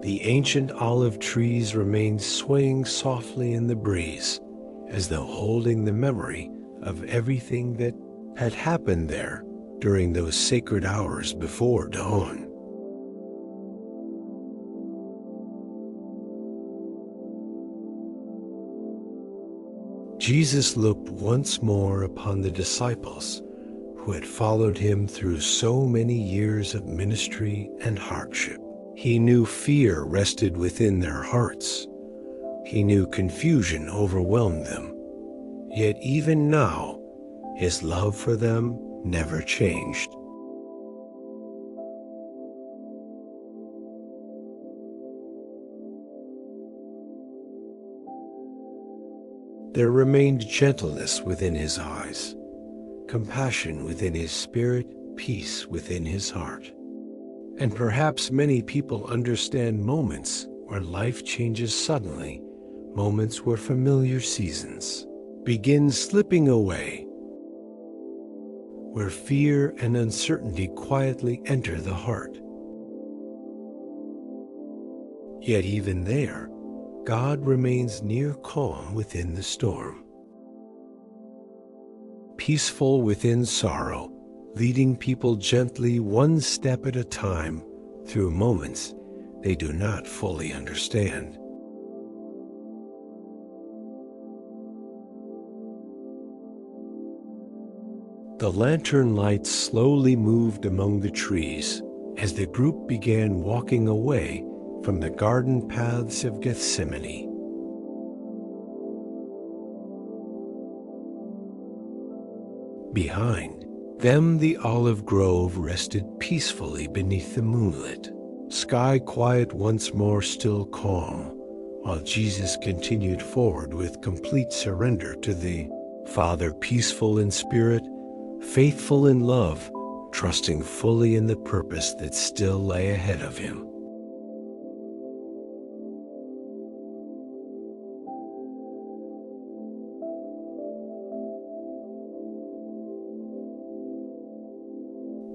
The ancient olive trees remained swaying softly in the breeze, as though holding the memory of everything that had happened there during those sacred hours before dawn. Jesus looked once more upon the disciples who had followed him through so many years of ministry and hardship. He knew fear rested within their hearts. He knew confusion overwhelmed them. Yet even now, his love for them never changed. There remained gentleness within his eyes, compassion within his spirit, peace within his heart. And perhaps many people understand moments where life changes suddenly, moments where familiar seasons begin slipping away, where fear and uncertainty quietly enter the heart. Yet even there, God remains near calm within the storm, peaceful within sorrow, leading people gently one step at a time through moments they do not fully understand. The lantern lights slowly moved among the trees as the group began walking away from the garden paths of Gethsemane. Behind them, the olive grove rested peacefully beneath the moonlit, sky quiet once more, still calm, while Jesus continued forward with complete surrender to the Father, peaceful in spirit, faithful in love, trusting fully in the purpose that still lay ahead of him.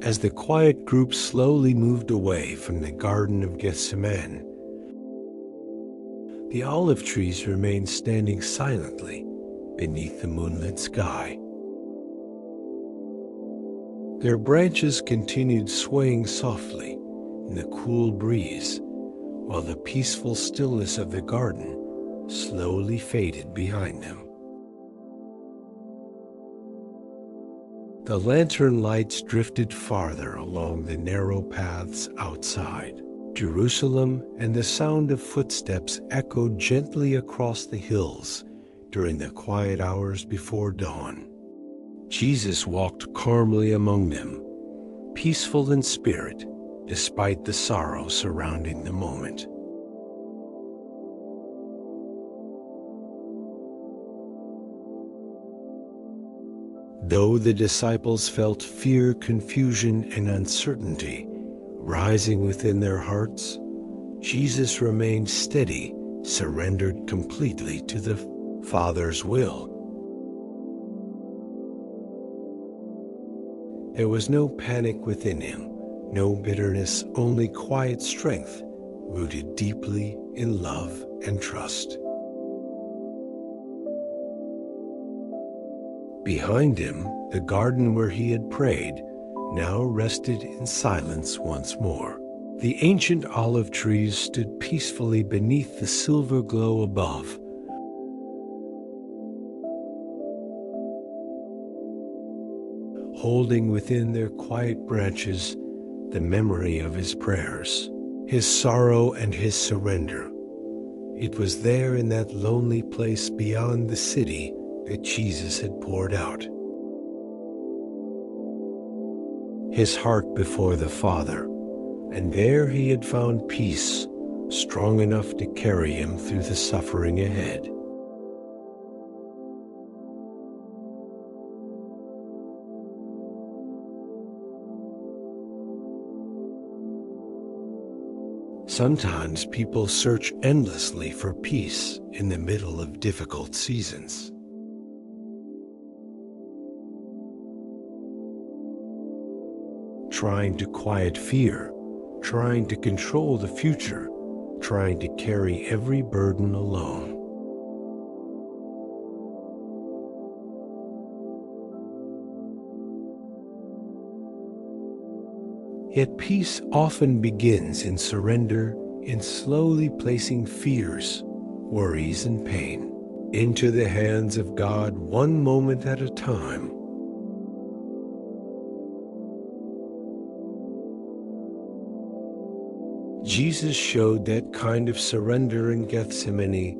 As the quiet group slowly moved away from the Garden of Gethsemane, the olive trees remained standing silently beneath the moonlit sky. Their branches continued swaying softly in the cool breeze, while the peaceful stillness of the garden slowly faded behind them. The lantern lights drifted farther along the narrow paths outside Jerusalem, and the sound of footsteps echoed gently across the hills during the quiet hours before dawn. Jesus walked calmly among them, peaceful in spirit, despite the sorrow surrounding the moment. Though the disciples felt fear, confusion, and uncertainty rising within their hearts, Jesus remained steady, surrendered completely to the Father's will. There was no panic within him, no bitterness, only quiet strength, rooted deeply in love and trust. Behind him, the garden where he had prayed now rested in silence once more. The ancient olive trees stood peacefully beneath the silver glow above, holding within their quiet branches the memory of his prayers, his sorrow, and his surrender. It was there in that lonely place beyond the city that Jesus had poured out his heart before the Father, and there he had found peace strong enough to carry him through the suffering ahead. Sometimes people search endlessly for peace in the middle of difficult seasons. Trying to quiet fear, trying to control the future, trying to carry every burden alone. Yet peace often begins in surrender, in slowly placing fears, worries, and pain into the hands of God one moment at a time. Jesus showed that kind of surrender in Gethsemane,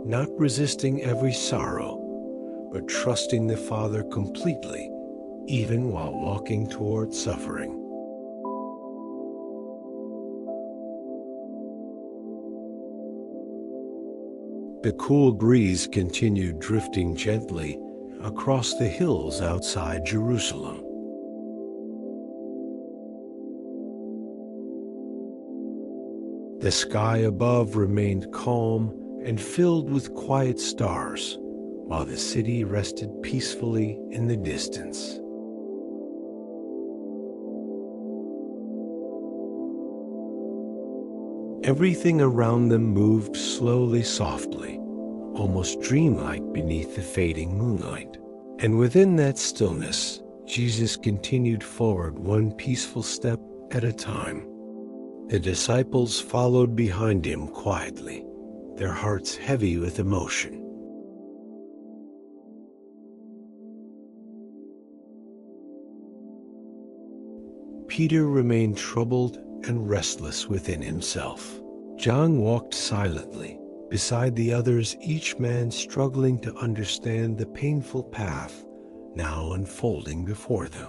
not resisting every sorrow, but trusting the Father completely, even while walking toward suffering. The cool breeze continued drifting gently across the hills outside Jerusalem. The sky above remained calm and filled with quiet stars, while the city rested peacefully in the distance. Everything around them moved slowly, softly, almost dreamlike beneath the fading moonlight. And within that stillness, Jesus continued forward one peaceful step at a time. The disciples followed behind him quietly, their hearts heavy with emotion. Peter remained troubled and restless within himself. John walked silently beside the others, each man struggling to understand the painful path now unfolding before them.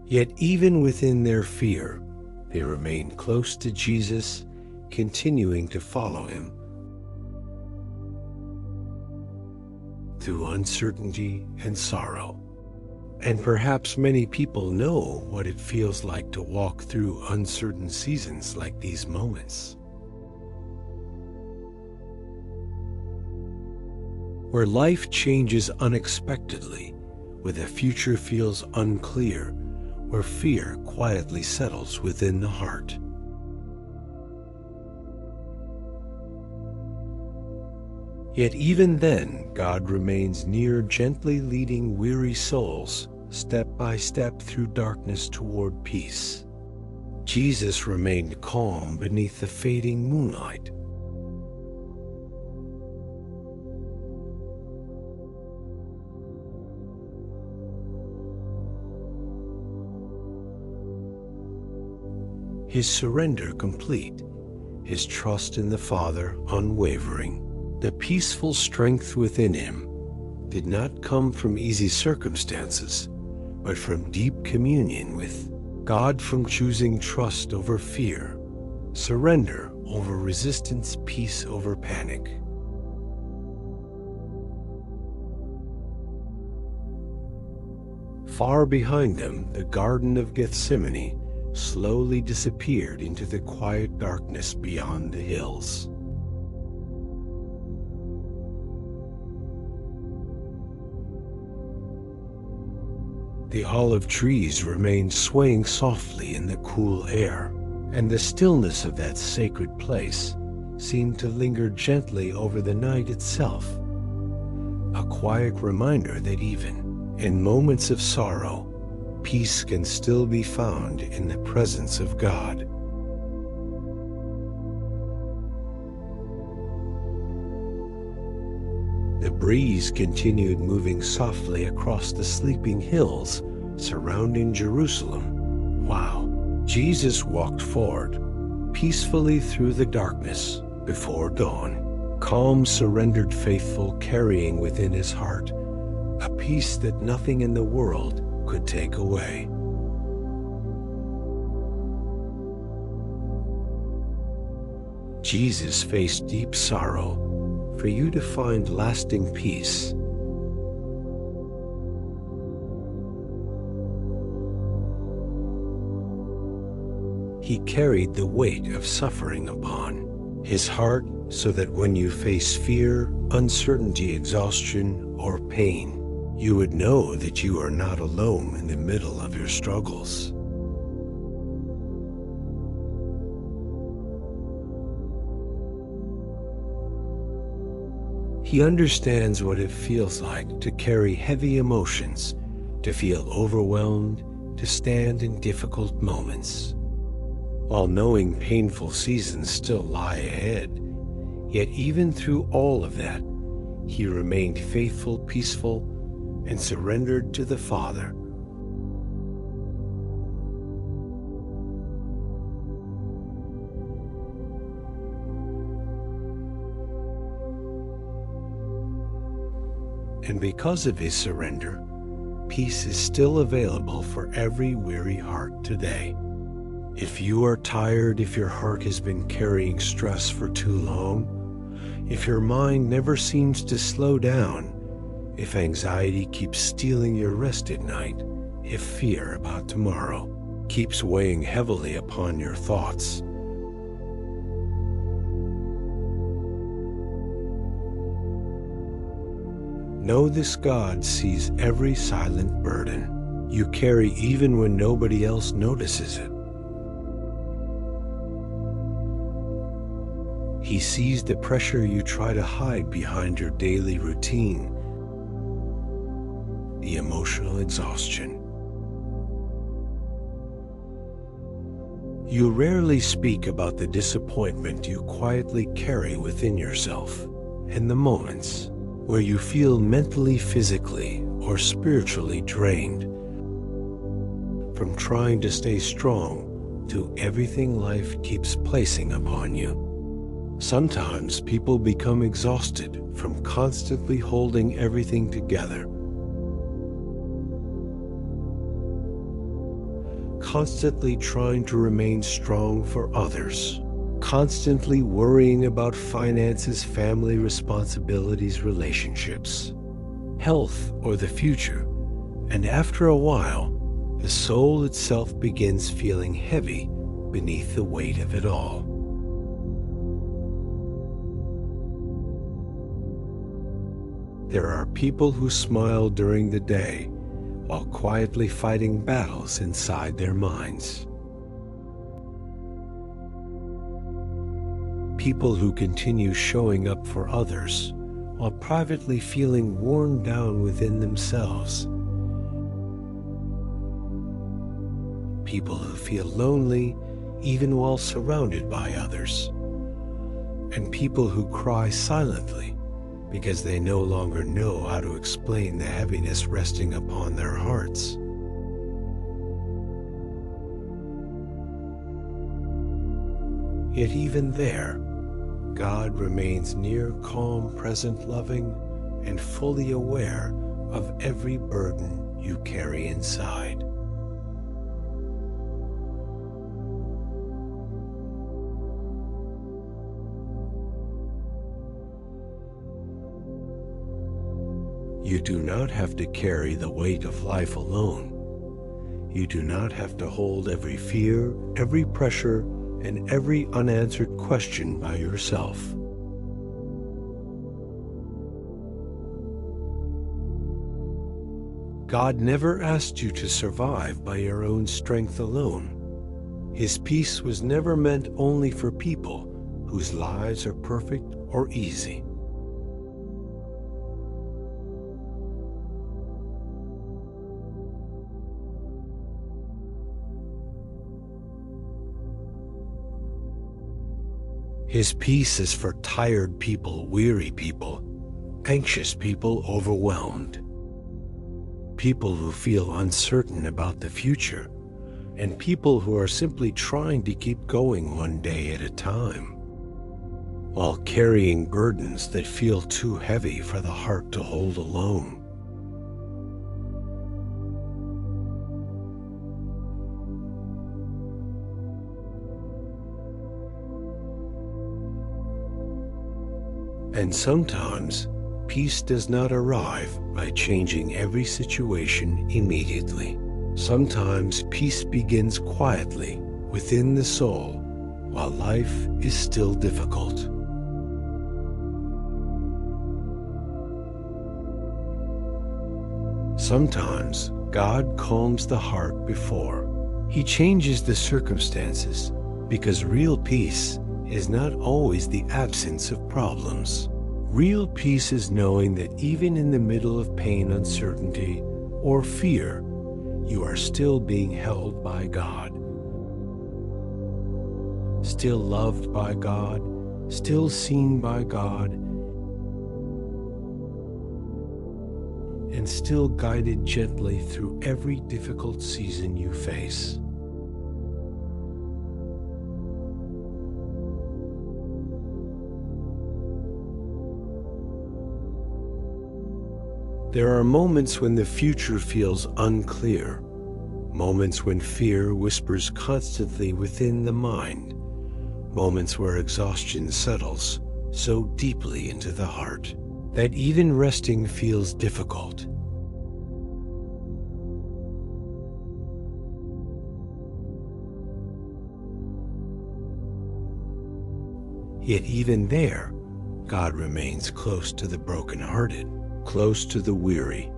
Yet even within their fear, they remained close to Jesus, continuing to follow him. Through uncertainty and sorrow. And perhaps many people know what it feels like to walk through uncertain seasons like these moments. Where life changes unexpectedly, where the future feels unclear, where fear quietly settles within the heart. Yet even then, God remains near, gently leading weary souls step by step through darkness toward peace. Jesus remained calm beneath the fading moonlight. His surrender complete, his trust in the Father unwavering. The peaceful strength within him did not come from easy circumstances, but from deep communion with God, from choosing trust over fear, surrender over resistance, peace over panic. Far behind them, the Garden of Gethsemane slowly disappeared into the quiet darkness beyond the hills. The olive trees remained swaying softly in the cool air, and the stillness of that sacred place seemed to linger gently over the night itself, a quiet reminder that even in moments of sorrow, peace can still be found in the presence of God. The breeze continued moving softly across the sleeping hills surrounding Jerusalem, while Jesus walked forward peacefully through the darkness before dawn, calm, surrendered, faithful, carrying within his heart a peace that nothing in the world could take away. Jesus faced deep sorrow for you to find lasting peace. He carried the weight of suffering upon his heart so that when you face fear, uncertainty, exhaustion, or pain, you would know that you are not alone in the middle of your struggles. He understands what it feels like to carry heavy emotions, to feel overwhelmed, to stand in difficult moments. While knowing painful seasons still lie ahead, yet even through all of that, he remained faithful, peaceful, and surrendered to the Father. And because of his surrender, peace is still available for every weary heart today. If you are tired, if your heart has been carrying stress for too long, if your mind never seems to slow down, if anxiety keeps stealing your rest at night, if fear about tomorrow keeps weighing heavily upon your thoughts, know this: God sees every silent burden you carry even when nobody else notices it. He sees the pressure you try to hide behind your daily routine, the emotional exhaustion. You rarely speak about the disappointment you quietly carry within yourself, and the moments where you feel mentally, physically, or spiritually drained from trying to stay strong to everything life keeps placing upon you. Sometimes people become exhausted from constantly holding everything together, constantly trying to remain strong for others, constantly worrying about finances, family responsibilities, relationships, health, or the future. And after a while, the soul itself begins feeling heavy beneath the weight of it all. There are people who smile during the day while quietly fighting battles inside their minds. People who continue showing up for others while privately feeling worn down within themselves. People who feel lonely even while surrounded by others. And people who cry silently because they no longer know how to explain the heaviness resting upon their hearts. Yet even there, God remains near, calm, present, loving, and fully aware of every burden you carry inside. You do not have to carry the weight of life alone. You do not have to hold every fear, every pressure, and every unanswered question by yourself. God never asked you to survive by your own strength alone. His peace was never meant only for people whose lives are perfect or easy. His peace is for tired people, weary people, anxious people, overwhelmed, people who feel uncertain about the future, and people who are simply trying to keep going one day at a time, while carrying burdens that feel too heavy for the heart to hold alone. And sometimes, peace does not arrive by changing every situation immediately. Sometimes peace begins quietly within the soul while life is still difficult. Sometimes God calms the heart before He changes the circumstances, because real peace is not always the absence of problems. Real peace is knowing that even in the middle of pain, uncertainty, or fear, you are still being held by God, still loved by God, still seen by God, and still guided gently through every difficult season you face. There are moments when the future feels unclear, moments when fear whispers constantly within the mind, moments where exhaustion settles so deeply into the heart that even resting feels difficult. Yet even there, God remains close to the brokenhearted, close to the weary,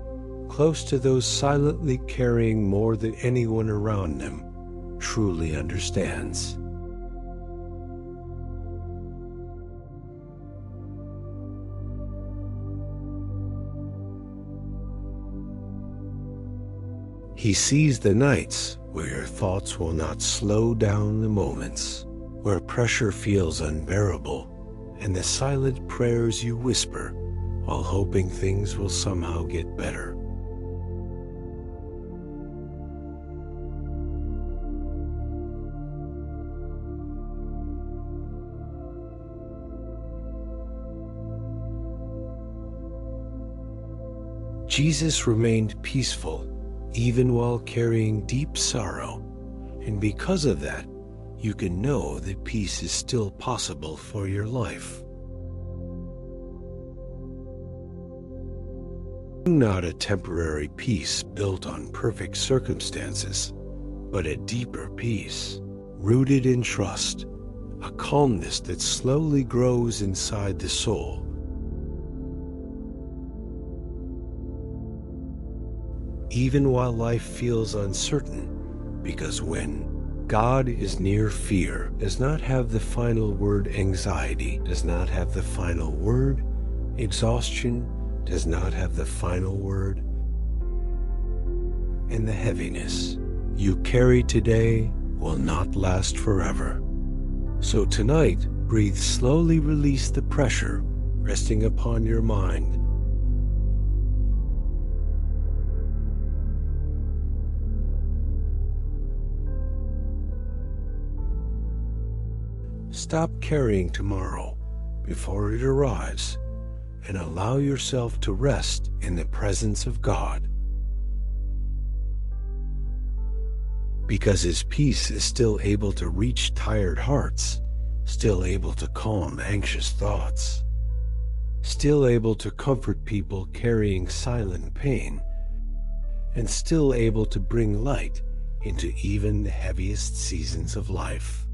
close to those silently carrying more than anyone around them truly understands. He sees the nights where your thoughts will not slow down the moments, where pressure feels unbearable, and the silent prayers you whisper while hoping things will somehow get better. Jesus remained peaceful even while carrying deep sorrow, and because of that, you can know that peace is still possible for your life. Not a temporary peace built on perfect circumstances, but a deeper peace, rooted in trust, a calmness that slowly grows inside the soul. Even while life feels uncertain, because when God is near, fear does not have the final word, anxiety does not have the final word, exhaustion does not have the final word, and the heaviness you carry today will not last forever. So tonight, breathe slowly, release the pressure resting upon your mind. Stop carrying tomorrow before it arrives and allow yourself to rest in the presence of God. Because His peace is still able to reach tired hearts, still able to calm anxious thoughts, still able to comfort people carrying silent pain, and still able to bring light into even the heaviest seasons of life.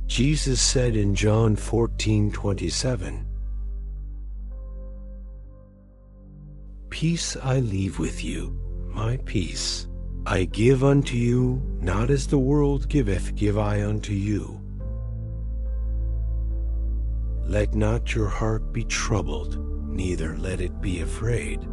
Jesus said in John 14:27, "Peace I leave with you, my peace I give unto you, not as the world giveth, give I unto you. Let not your heart be troubled, neither let it be afraid."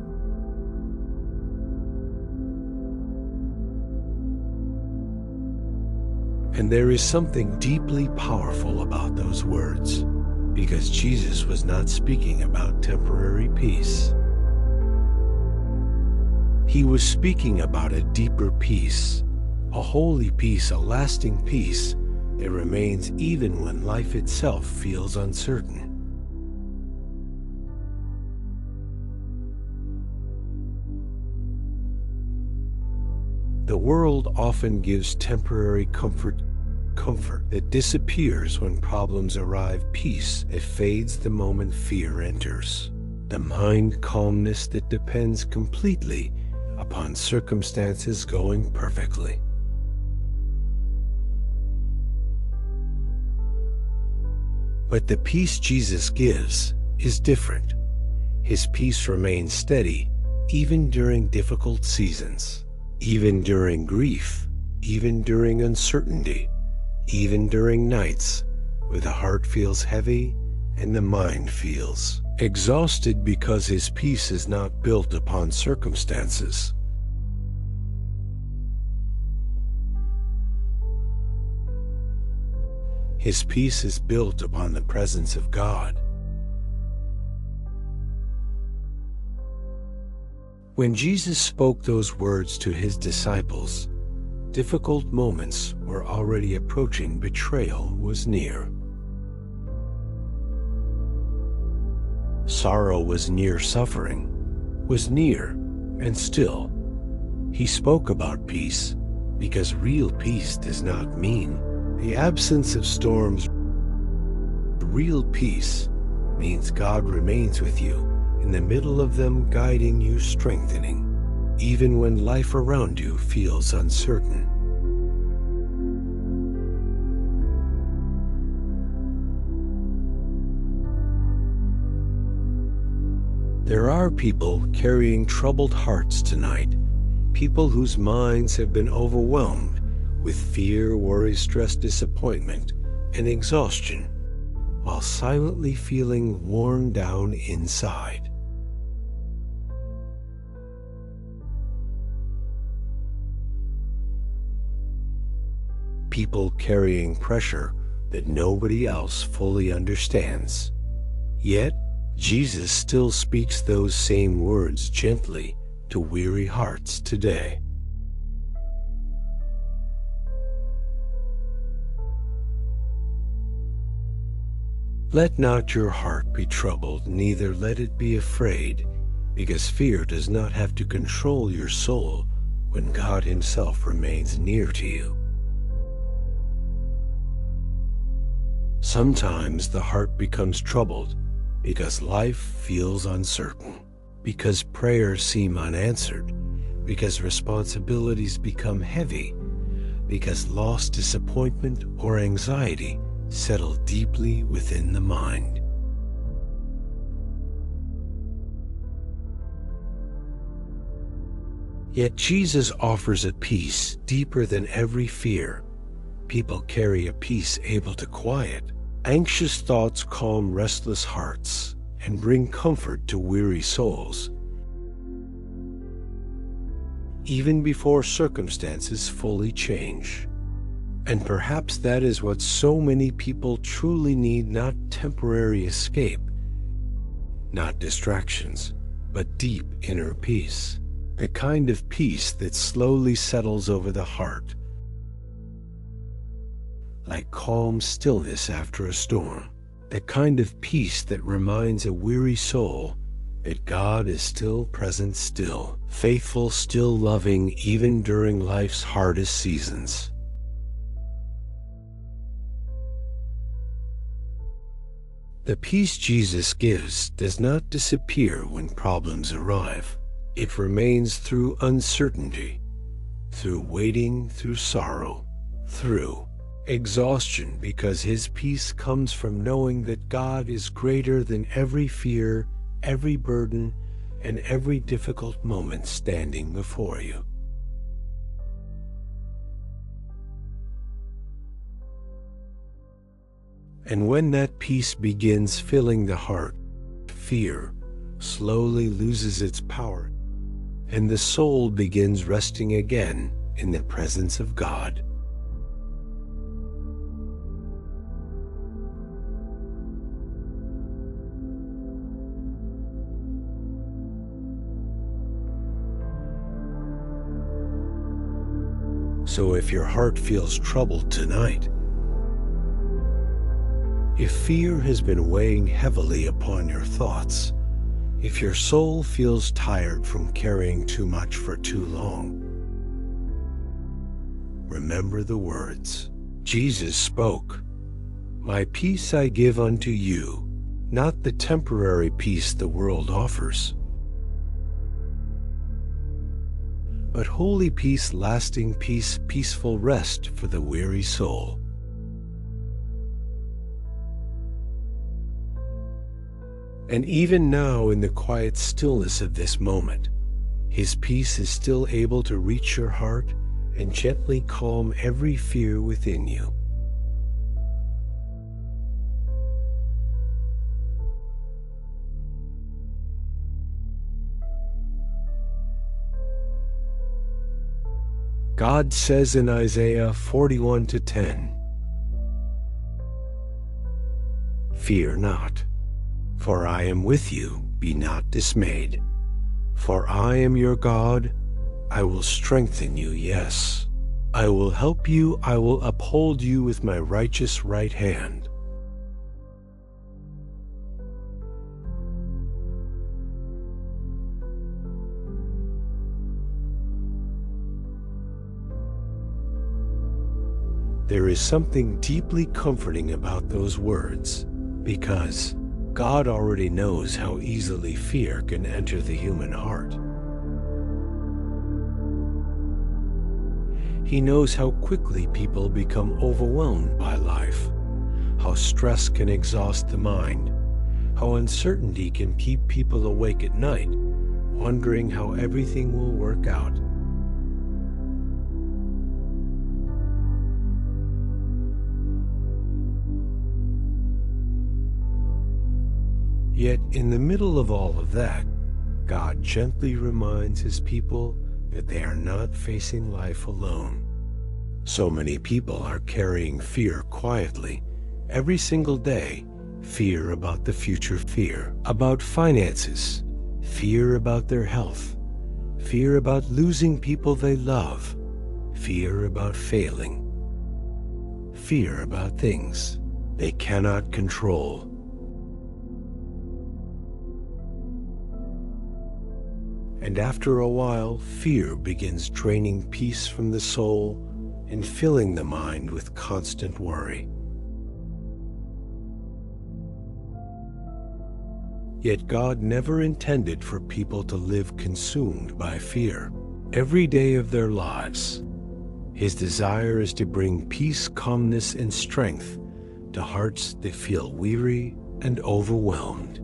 And there is something deeply powerful about those words, because Jesus was not speaking about temporary peace. He was speaking about a deeper peace, a holy peace, a lasting peace that remains even when life itself feels uncertain. The world often gives temporary comfort that disappears when problems arrive, peace that fades the moment fear enters, the mind calmness that depends completely upon circumstances going perfectly. But the peace Jesus gives is different. His peace remains steady even during difficult seasons, even during grief, even during uncertainty, even during nights where the heart feels heavy and the mind feels exhausted, because His peace is not built upon circumstances. His peace is built upon the presence of God. When Jesus spoke those words to his disciples, difficult moments were already approaching. Betrayal was near. Sorrow was near. Suffering was near. And still, he spoke about peace, because real peace does not mean the absence of storms. Real peace means God remains with you in the middle of them, guiding you, strengthening, even when life around you feels uncertain. There are people carrying troubled hearts tonight, people whose minds have been overwhelmed with fear, worry, stress, disappointment, and exhaustion, while silently feeling worn down inside. People carrying pressure that nobody else fully understands. Yet, Jesus still speaks those same words gently to weary hearts today. Let not your heart be troubled, neither let it be afraid, because fear does not have to control your soul when God Himself remains near to you. Sometimes the heart becomes troubled because life feels uncertain, because prayers seem unanswered, because responsibilities become heavy, because loss, disappointment, or anxiety settle deeply within the mind. Yet Jesus offers a peace deeper than every fear. People carry a peace able to quiet anxious thoughts, calm restless hearts, and bring comfort to weary souls, even before circumstances fully change. And perhaps that is what so many people truly need, not temporary escape, not distractions, but deep inner peace, the kind of peace that slowly settles over the heart, like calm stillness after a storm, the kind of peace that reminds a weary soul that God is still present, still faithful, still loving, even during life's hardest seasons. The peace Jesus gives does not disappear when problems arrive. It remains through uncertainty, through waiting, through sorrow, through exhaustion, because His peace comes from knowing that God is greater than every fear, every burden, and every difficult moment standing before you. And when that peace begins filling the heart, fear slowly loses its power, and the soul begins resting again in the presence of God. So if your heart feels troubled tonight, if fear has been weighing heavily upon your thoughts, if your soul feels tired from carrying too much for too long, remember the words Jesus spoke. My peace I give unto you, not the temporary peace the world offers, but holy peace, lasting peace, peaceful rest for the weary soul. And even now, in the quiet stillness of this moment, His peace is still able to reach your heart and gently calm every fear within you. God says in Isaiah 41:10, Fear not, for I am with you, be not dismayed. For I am your God, I will strengthen you, yes. I will help you, I will uphold you with my righteous right hand. There is something deeply comforting about those words, because God already knows how easily fear can enter the human heart. He knows how quickly people become overwhelmed by life, how stress can exhaust the mind, how uncertainty can keep people awake at night, wondering how everything will work out. Yet, in the middle of all of that, God gently reminds his people that they are not facing life alone. So many people are carrying fear quietly, every single day. Fear about the future, fear about finances, fear about their health, fear about losing people they love, fear about failing, fear about things they cannot control. And after a while, fear begins draining peace from the soul and filling the mind with constant worry. Yet God never intended for people to live consumed by fear. Every day of their lives, his desire is to bring peace, calmness, and strength to hearts that feel weary and overwhelmed.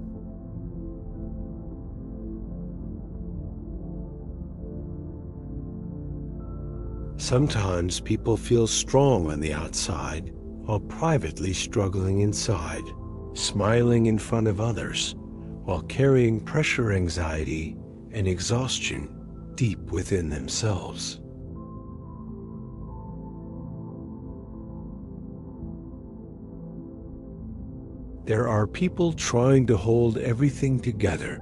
Sometimes people feel strong on the outside while privately struggling inside, smiling in front of others while carrying pressure, anxiety, and exhaustion deep within themselves. There are people trying to hold everything together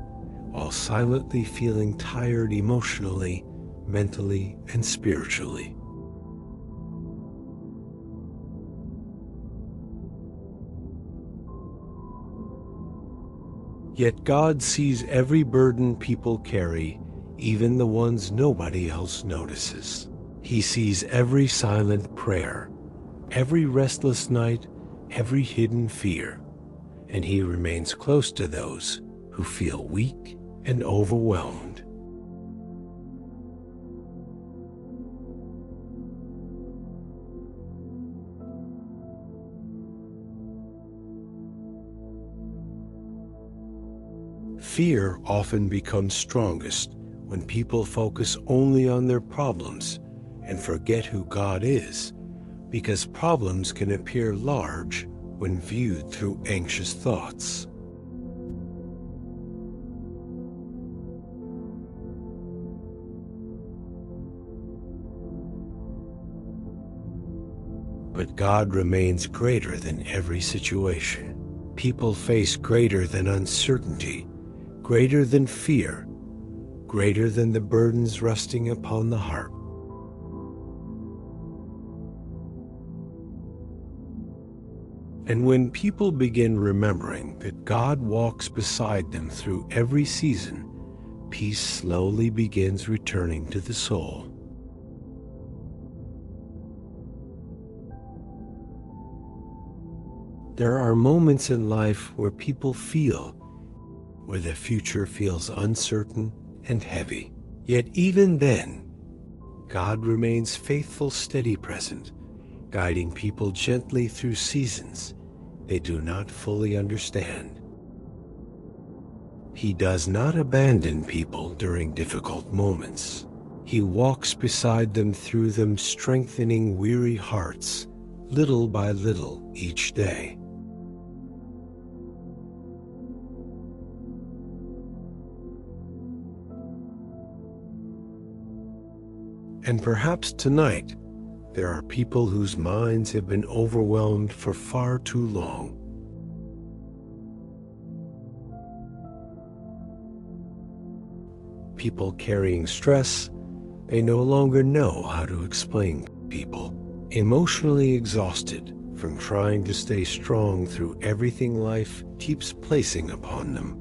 while silently feeling tired emotionally, mentally, and spiritually. Yet God sees every burden people carry, even the ones nobody else notices. He sees every silent prayer, every restless night, every hidden fear, and he remains close to those who feel weak and overwhelmed. Fear often becomes strongest when people focus only on their problems and forget who God is, because problems can appear large when viewed through anxious thoughts. But God remains greater than every situation. People face greater than uncertainty, greater than fear, greater than the burdens resting upon the heart. And when people begin remembering that God walks beside them through every season, peace slowly begins returning to the soul. There are moments in life where people feel, where the future feels uncertain and heavy. Yet even then, God remains faithful, steady present, guiding people gently through seasons they do not fully understand. He does not abandon people during difficult moments. He walks beside them through them, strengthening weary hearts, little by little each day. And perhaps tonight, there are people whose minds have been overwhelmed for far too long. people carrying stress may no longer know how to explain people. Emotionally exhausted from trying to stay strong through everything life keeps placing upon them.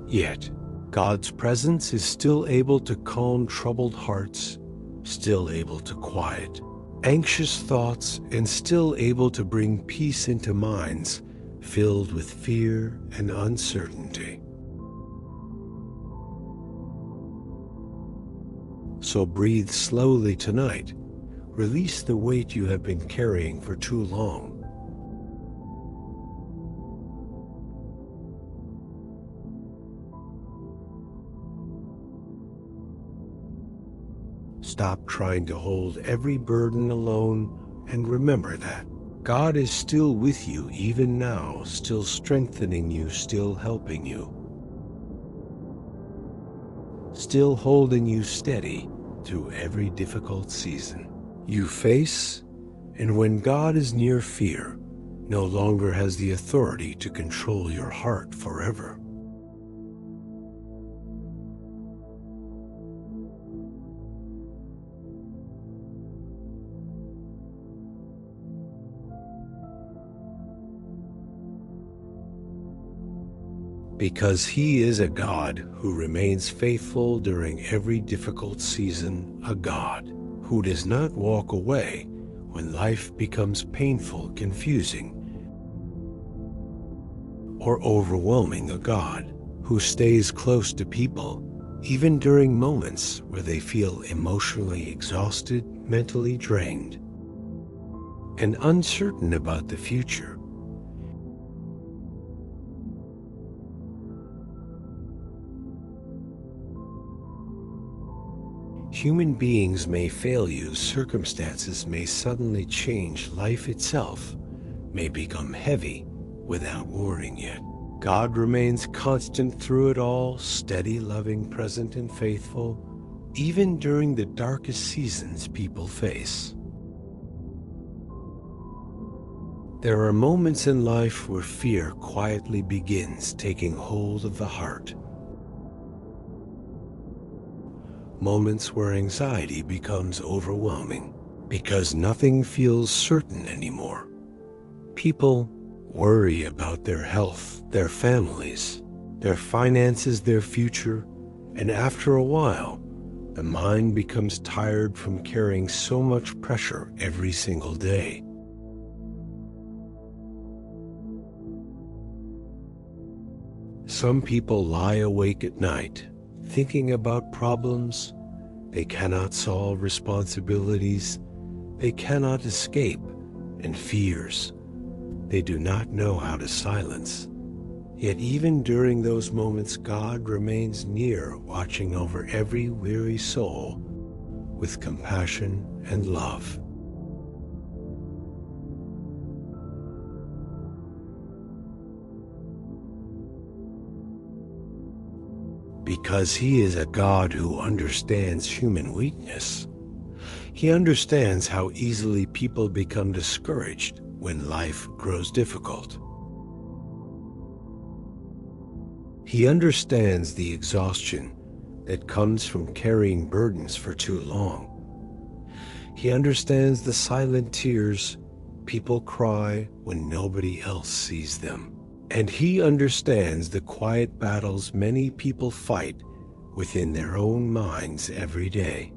Yet, God's presence is still able to calm troubled hearts, still able to quiet anxious thoughts, and still able to bring peace into minds filled with fear and uncertainty. So breathe slowly tonight. Release the weight you have been carrying for too long. Stop trying to hold every burden alone, and remember that God is still with you even now, still strengthening you, still helping you, still holding you steady through every difficult season you face. And when God is near, fear no longer has the authority to control your heart forever. Because He is a God who remains faithful during every difficult season, a God who does not walk away when life becomes painful, confusing, or overwhelming, a God who stays close to people even during moments where they feel emotionally exhausted, mentally drained, and uncertain about the future. Human beings may fail you, circumstances may suddenly change, life itself may become heavy without warning yet. God remains constant through it all, steady, loving, present, and faithful, even during the darkest seasons people face. There are moments in life where fear quietly begins taking hold of the heart. Moments where anxiety becomes overwhelming because nothing feels certain anymore. People worry about their health, their families, their finances, their future, and after a while, the mind becomes tired from carrying so much pressure every single day. Some people lie awake at night, thinking about problems they cannot solve, responsibilities they cannot escape, and fears they do not know how to silence. Yet even during those moments, God remains near, watching over every weary soul with compassion and love. Because He is a God who understands human weakness. He understands how easily people become discouraged when life grows difficult. He understands the exhaustion that comes from carrying burdens for too long. He understands the silent tears people cry when nobody else sees them. And He understands the quiet battles many people fight within their own minds every day.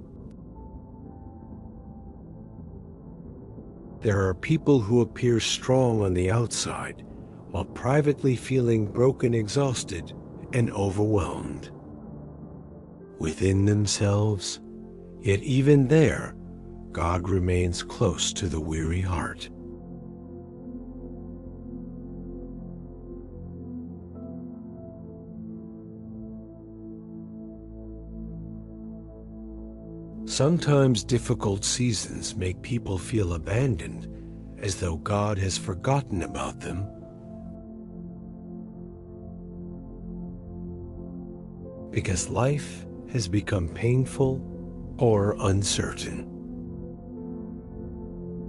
There are people who appear strong on the outside while privately feeling broken, exhausted, and overwhelmed within themselves. Yet even there, God remains close to the weary heart. Sometimes difficult seasons make people feel abandoned, as though God has forgotten about them. Because life has become painful or uncertain.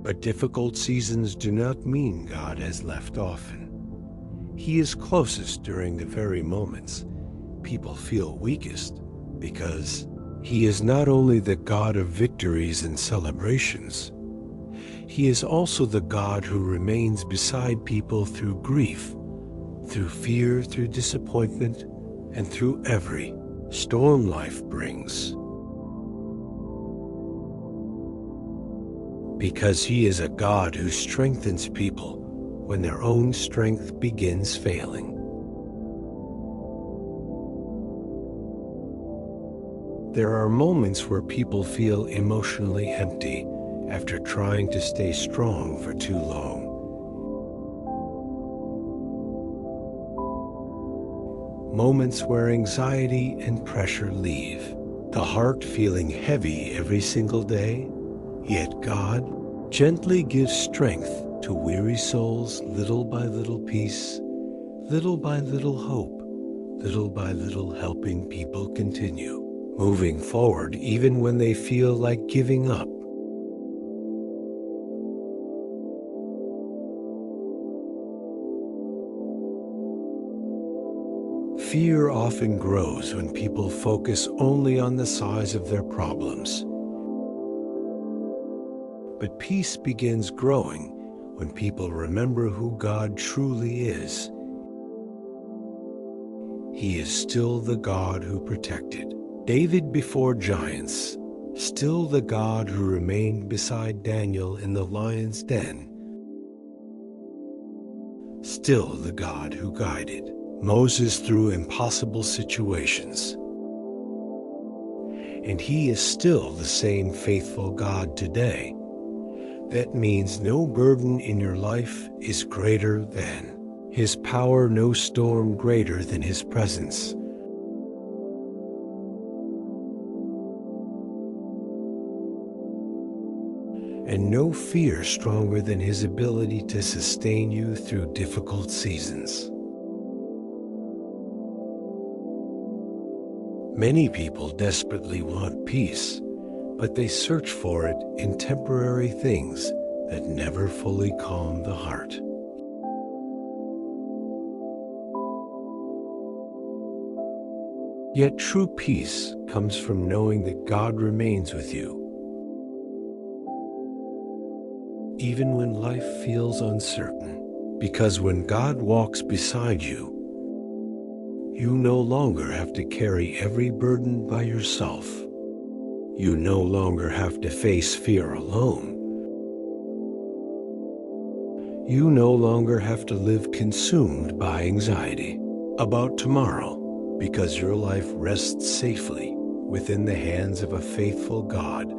But difficult seasons do not mean God has left often. He is closest during the very moments people feel weakest, because He is not only the God of victories and celebrations, He is also the God who remains beside people through grief, through fear, through disappointment, and through every storm life brings. Because He is a God who strengthens people when their own strength begins failing. There are moments where people feel emotionally empty after trying to stay strong for too long. Moments where anxiety and pressure leave, the heart feeling heavy every single day, yet God gently gives strength to weary souls, little by little peace, little by little hope, little by little helping people continue, moving forward even when they feel like giving up. Fear often grows when people focus only on the size of their problems. But peace begins growing when people remember who God truly is. He is still the God who protected David before giants, still the God who remained beside Daniel in the lion's den, still the God who guided Moses through impossible situations. And He is still the same faithful God today. That means no burden in your life is greater than His power, no storm greater than His presence. And no fear stronger than His ability to sustain you through difficult seasons. Many people desperately want peace, but they search for it in temporary things that never fully calm the heart. Yet true peace comes from knowing that God remains with you, even when life feels uncertain, because when God walks beside you, you no longer have to carry every burden by yourself. You no longer have to face fear alone. You no longer have to live consumed by anxiety about tomorrow, because your life rests safely within the hands of a faithful God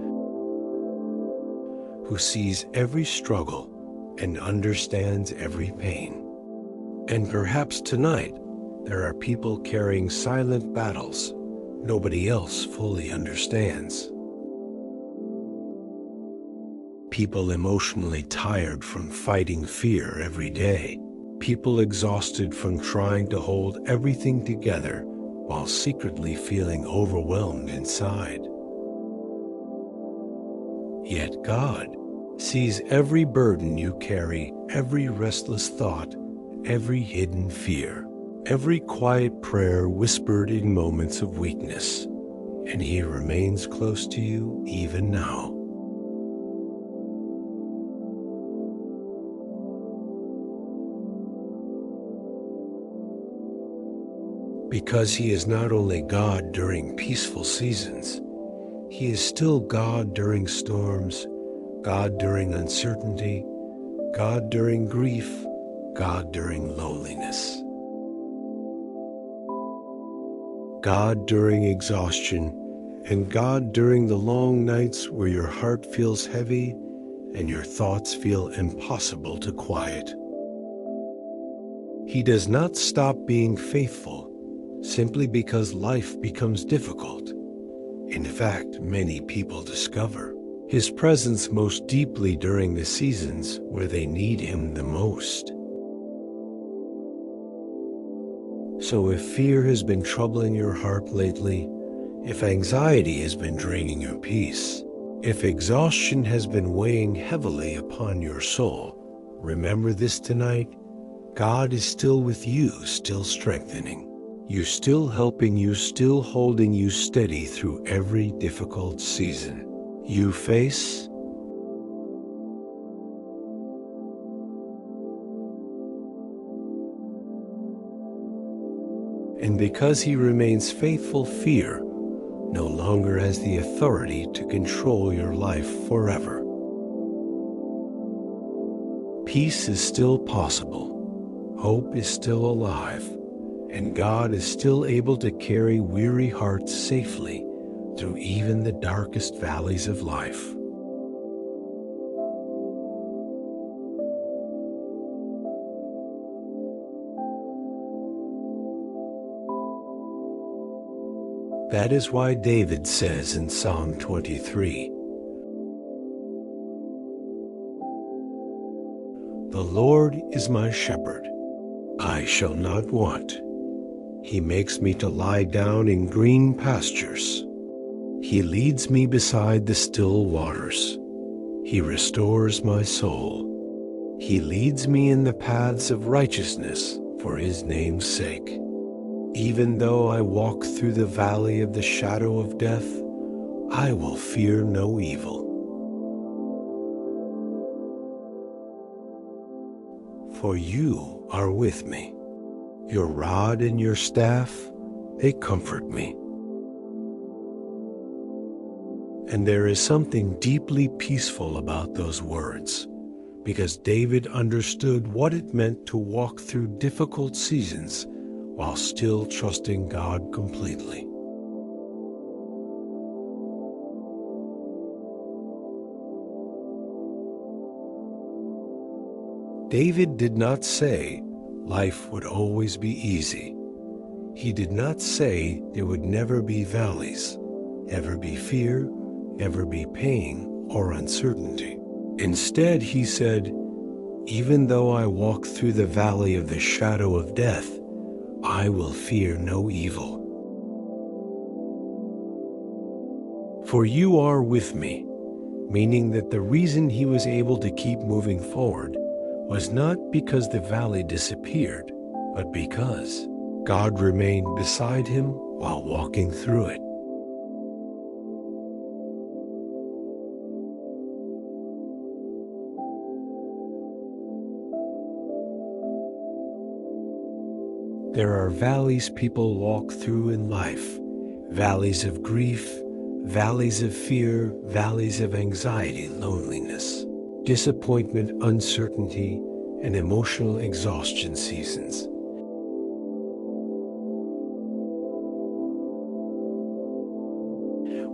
who sees every struggle and understands every pain. And perhaps tonight, there are people carrying silent battles nobody else fully understands. People emotionally tired from fighting fear every day. People exhausted from trying to hold everything together while secretly feeling overwhelmed inside. Yet God sees every burden you carry, every restless thought, every hidden fear, every quiet prayer whispered in moments of weakness, and He remains close to you even now. Because He is not only God during peaceful seasons, He is still God during storms, God during uncertainty, God during grief, God during loneliness, God during exhaustion, and God during the long nights where your heart feels heavy and your thoughts feel impossible to quiet. He does not stop being faithful simply because life becomes difficult. In fact, many people discover His presence most deeply during the seasons where they need Him the most. So if fear has been troubling your heart lately, if anxiety has been draining your peace, If exhaustion has been weighing heavily upon your soul, remember this tonight. God is still with you, still strengthening you, still helping you, still holding you steady through every difficult season you face. And because he remains faithful, fear no longer has the authority to control your life forever. Peace is still possible, hope is still alive, and God is still able to carry weary hearts safely through even the darkest valleys of life. That is why David says in Psalm 23, "The Lord is my shepherd, I shall not want. He makes me to lie down in green pastures. He leads me beside the still waters. He restores my soul. He leads me in the paths of righteousness for his name's sake. Even though I walk through the valley of the shadow of death, I will fear no evil. For you are with me. Your rod and your staff, they comfort me." And there is something deeply peaceful about those words, because David understood what it meant to walk through difficult seasons while still trusting God completely. David did not say life would always be easy. He did not say there would never be valleys, ever be fear, ever be pain or uncertainty. Instead, he said, "Even though I walk through the valley of the shadow of death, I will fear no evil. For you are with me," meaning that the reason he was able to keep moving forward was not because the valley disappeared, but because God remained beside him while walking through it. There are valleys people walk through in life, valleys of grief, valleys of fear, valleys of anxiety, loneliness, disappointment, uncertainty, and emotional exhaustion seasons.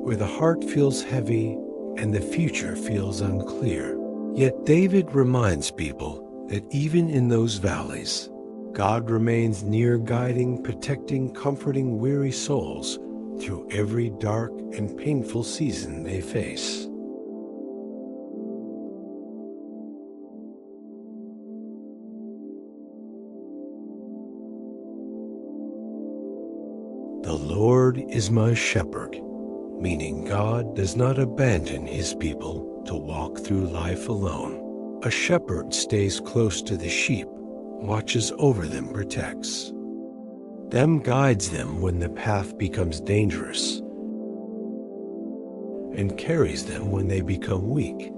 Where the heart feels heavy and the future feels unclear. Yet David reminds people that even in those valleys, God remains near, guiding, protecting, comforting weary souls through every dark and painful season they face. The Lord is my shepherd, meaning God does not abandon his people to walk through life alone. A shepherd stays close to the sheep, watches over them, protects them, guides them when the path becomes dangerous, and carries them when they become weak.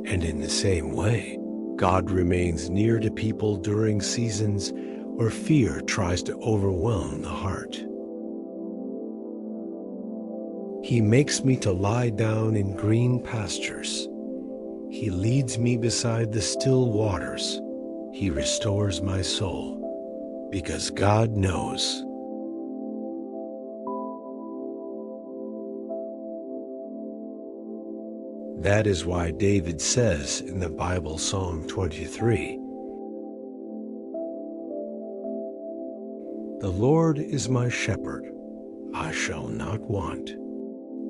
And in the same way, God remains near to people during seasons where fear tries to overwhelm the heart. He makes me to lie down in green pastures. He leads me beside the still waters. He restores my soul, because God knows. That is why David says in the Bible, Psalm 23, "The Lord is my shepherd, I shall not want.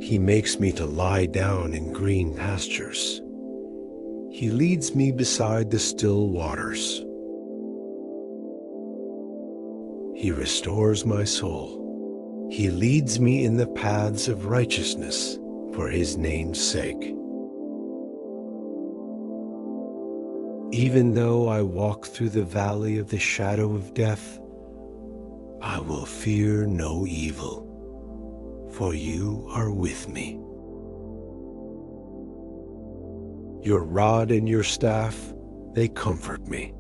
He makes me to lie down in green pastures. He leads me beside the still waters. He restores my soul. He leads me in the paths of righteousness for his name's sake. Even though I walk through the valley of the shadow of death, I will fear no evil, for you are with me. Your rod and your staff, they comfort me.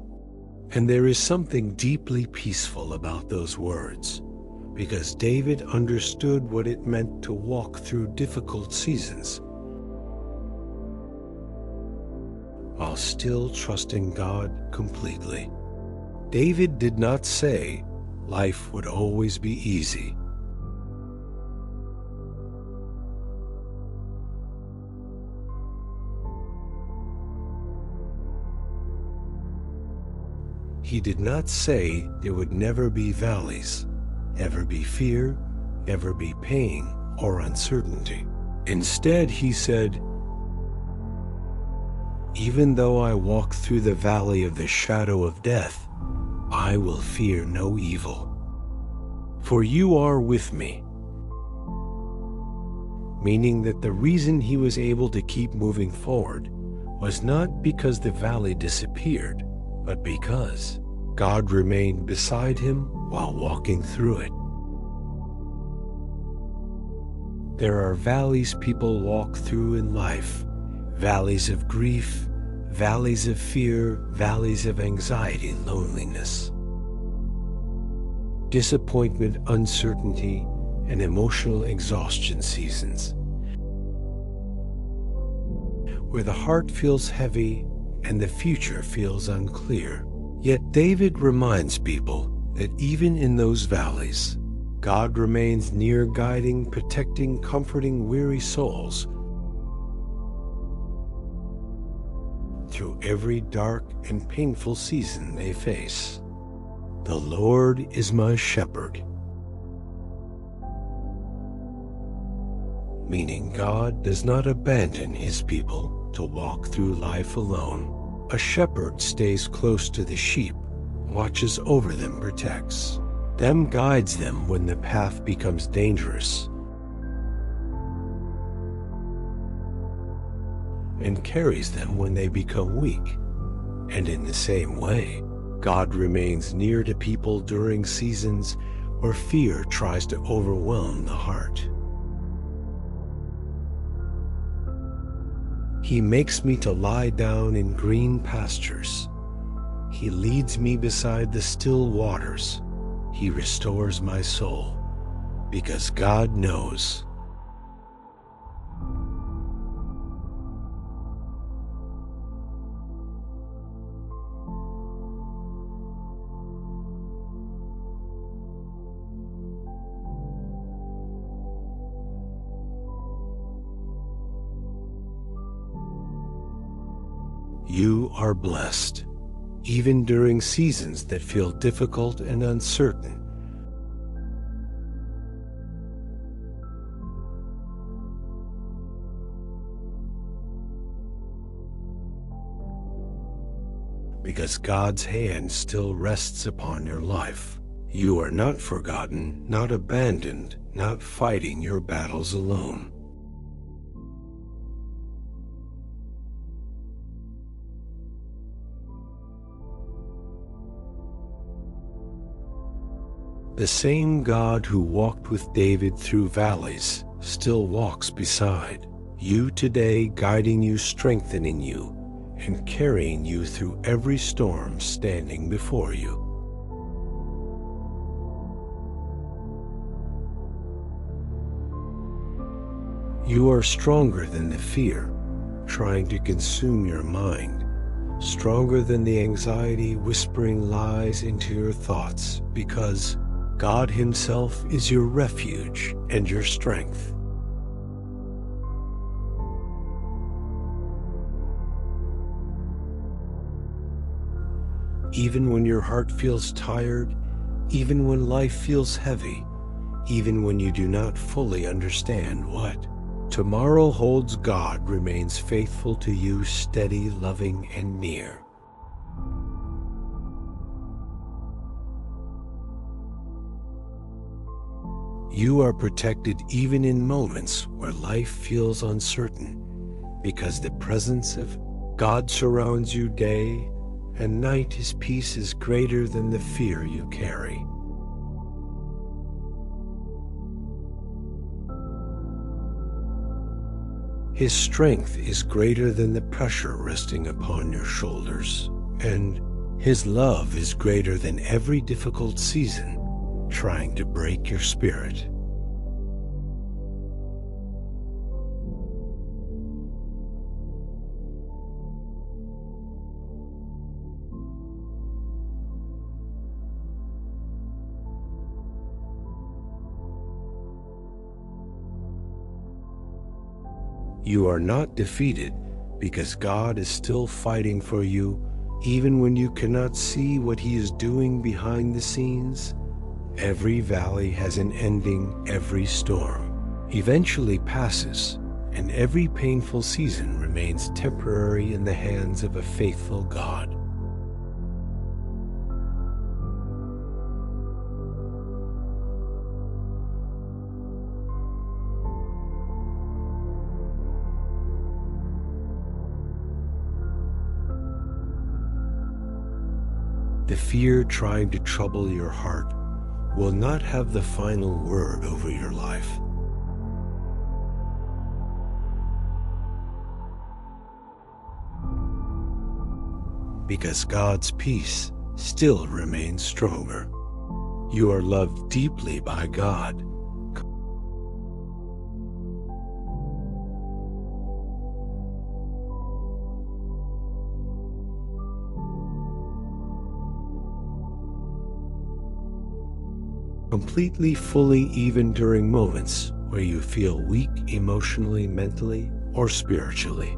And there is something deeply peaceful about those words, because David understood what it meant to walk through difficult seasons while still trusting God completely. David did not say life would always be easy. He did not say there would never be valleys, ever be fear, ever be pain or uncertainty. Instead, he said, even though I walk through the valley of the shadow of death, I will fear no evil, for you are with me. Meaning that the reason he was able to keep moving forward was not because the valley disappeared, but because God remained beside him while walking through it. There are valleys people walk through in life, valleys of grief, valleys of fear, valleys of anxiety, loneliness, disappointment, uncertainty, and emotional exhaustion seasons, where the heart feels heavy and the future feels unclear. Yet David reminds people that even in those valleys, God remains near, guiding, protecting, comforting weary souls through every dark and painful season they face. The Lord is my shepherd, meaning God does not abandon his people to walk through life alone. A shepherd stays close to the sheep, watches over them, protects them, guides them when the path becomes dangerous, and carries them when they become weak. And in the same way, God remains near to people during seasons where fear tries to overwhelm the heart. He makes me to lie down in green pastures. He leads me beside the still waters. He restores my soul, because God knows you are blessed, even during seasons that feel difficult and uncertain. Because God's hand still rests upon your life. You are not forgotten, not abandoned, not fighting your battles alone. The same God who walked with David through valleys still walks beside you today, guiding you, strengthening you, and carrying you through every storm standing before you. You are stronger than the fear trying to consume your mind, stronger than the anxiety whispering lies into your thoughts, because God Himself is your refuge and your strength. Even when your heart feels tired, even when life feels heavy, even when you do not fully understand what tomorrow holds, God remains faithful to you, steady, loving, and near. You are protected even in moments where life feels uncertain, because the presence of God surrounds you day and night. His peace is greater than the fear you carry. His strength is greater than the pressure resting upon your shoulders, and His love is greater than every difficult season trying to break your spirit. You are not defeated because God is still fighting for you, even when you cannot see what He is doing behind the scenes. Every valley has an ending, every storm eventually passes, and every painful season remains temporary in the hands of a faithful God. The fear trying to trouble your heart will not have the final word over your life. Because God's peace still remains stronger. You are loved deeply by God. Completely, fully, even during moments where you feel weak emotionally, mentally, or spiritually.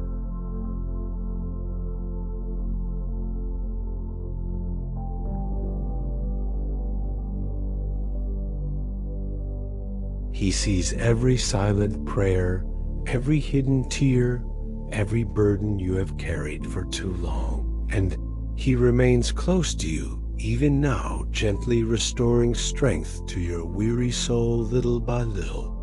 He sees every silent prayer, every hidden tear, every burden you have carried for too long, and He remains close to you even now, gently restoring strength to your weary soul little by little.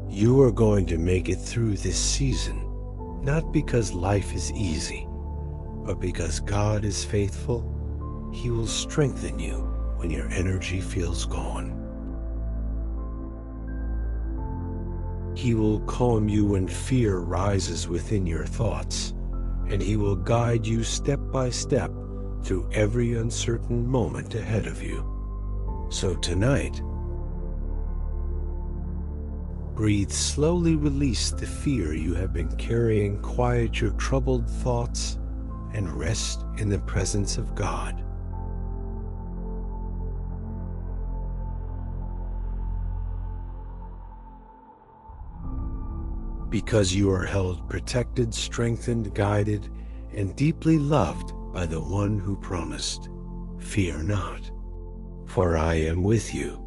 You are going to make it through this season, not because life is easy, but because God is faithful. He will strengthen you when your energy feels gone. He will calm you when fear rises within your thoughts, and He will guide you step by step through every uncertain moment ahead of you. So tonight, breathe slowly, release the fear you have been carrying, quiet your troubled thoughts, and rest in the presence of God. Because you are held protected, strengthened, guided, and deeply loved by the one who promised, "Fear not, for I am with you."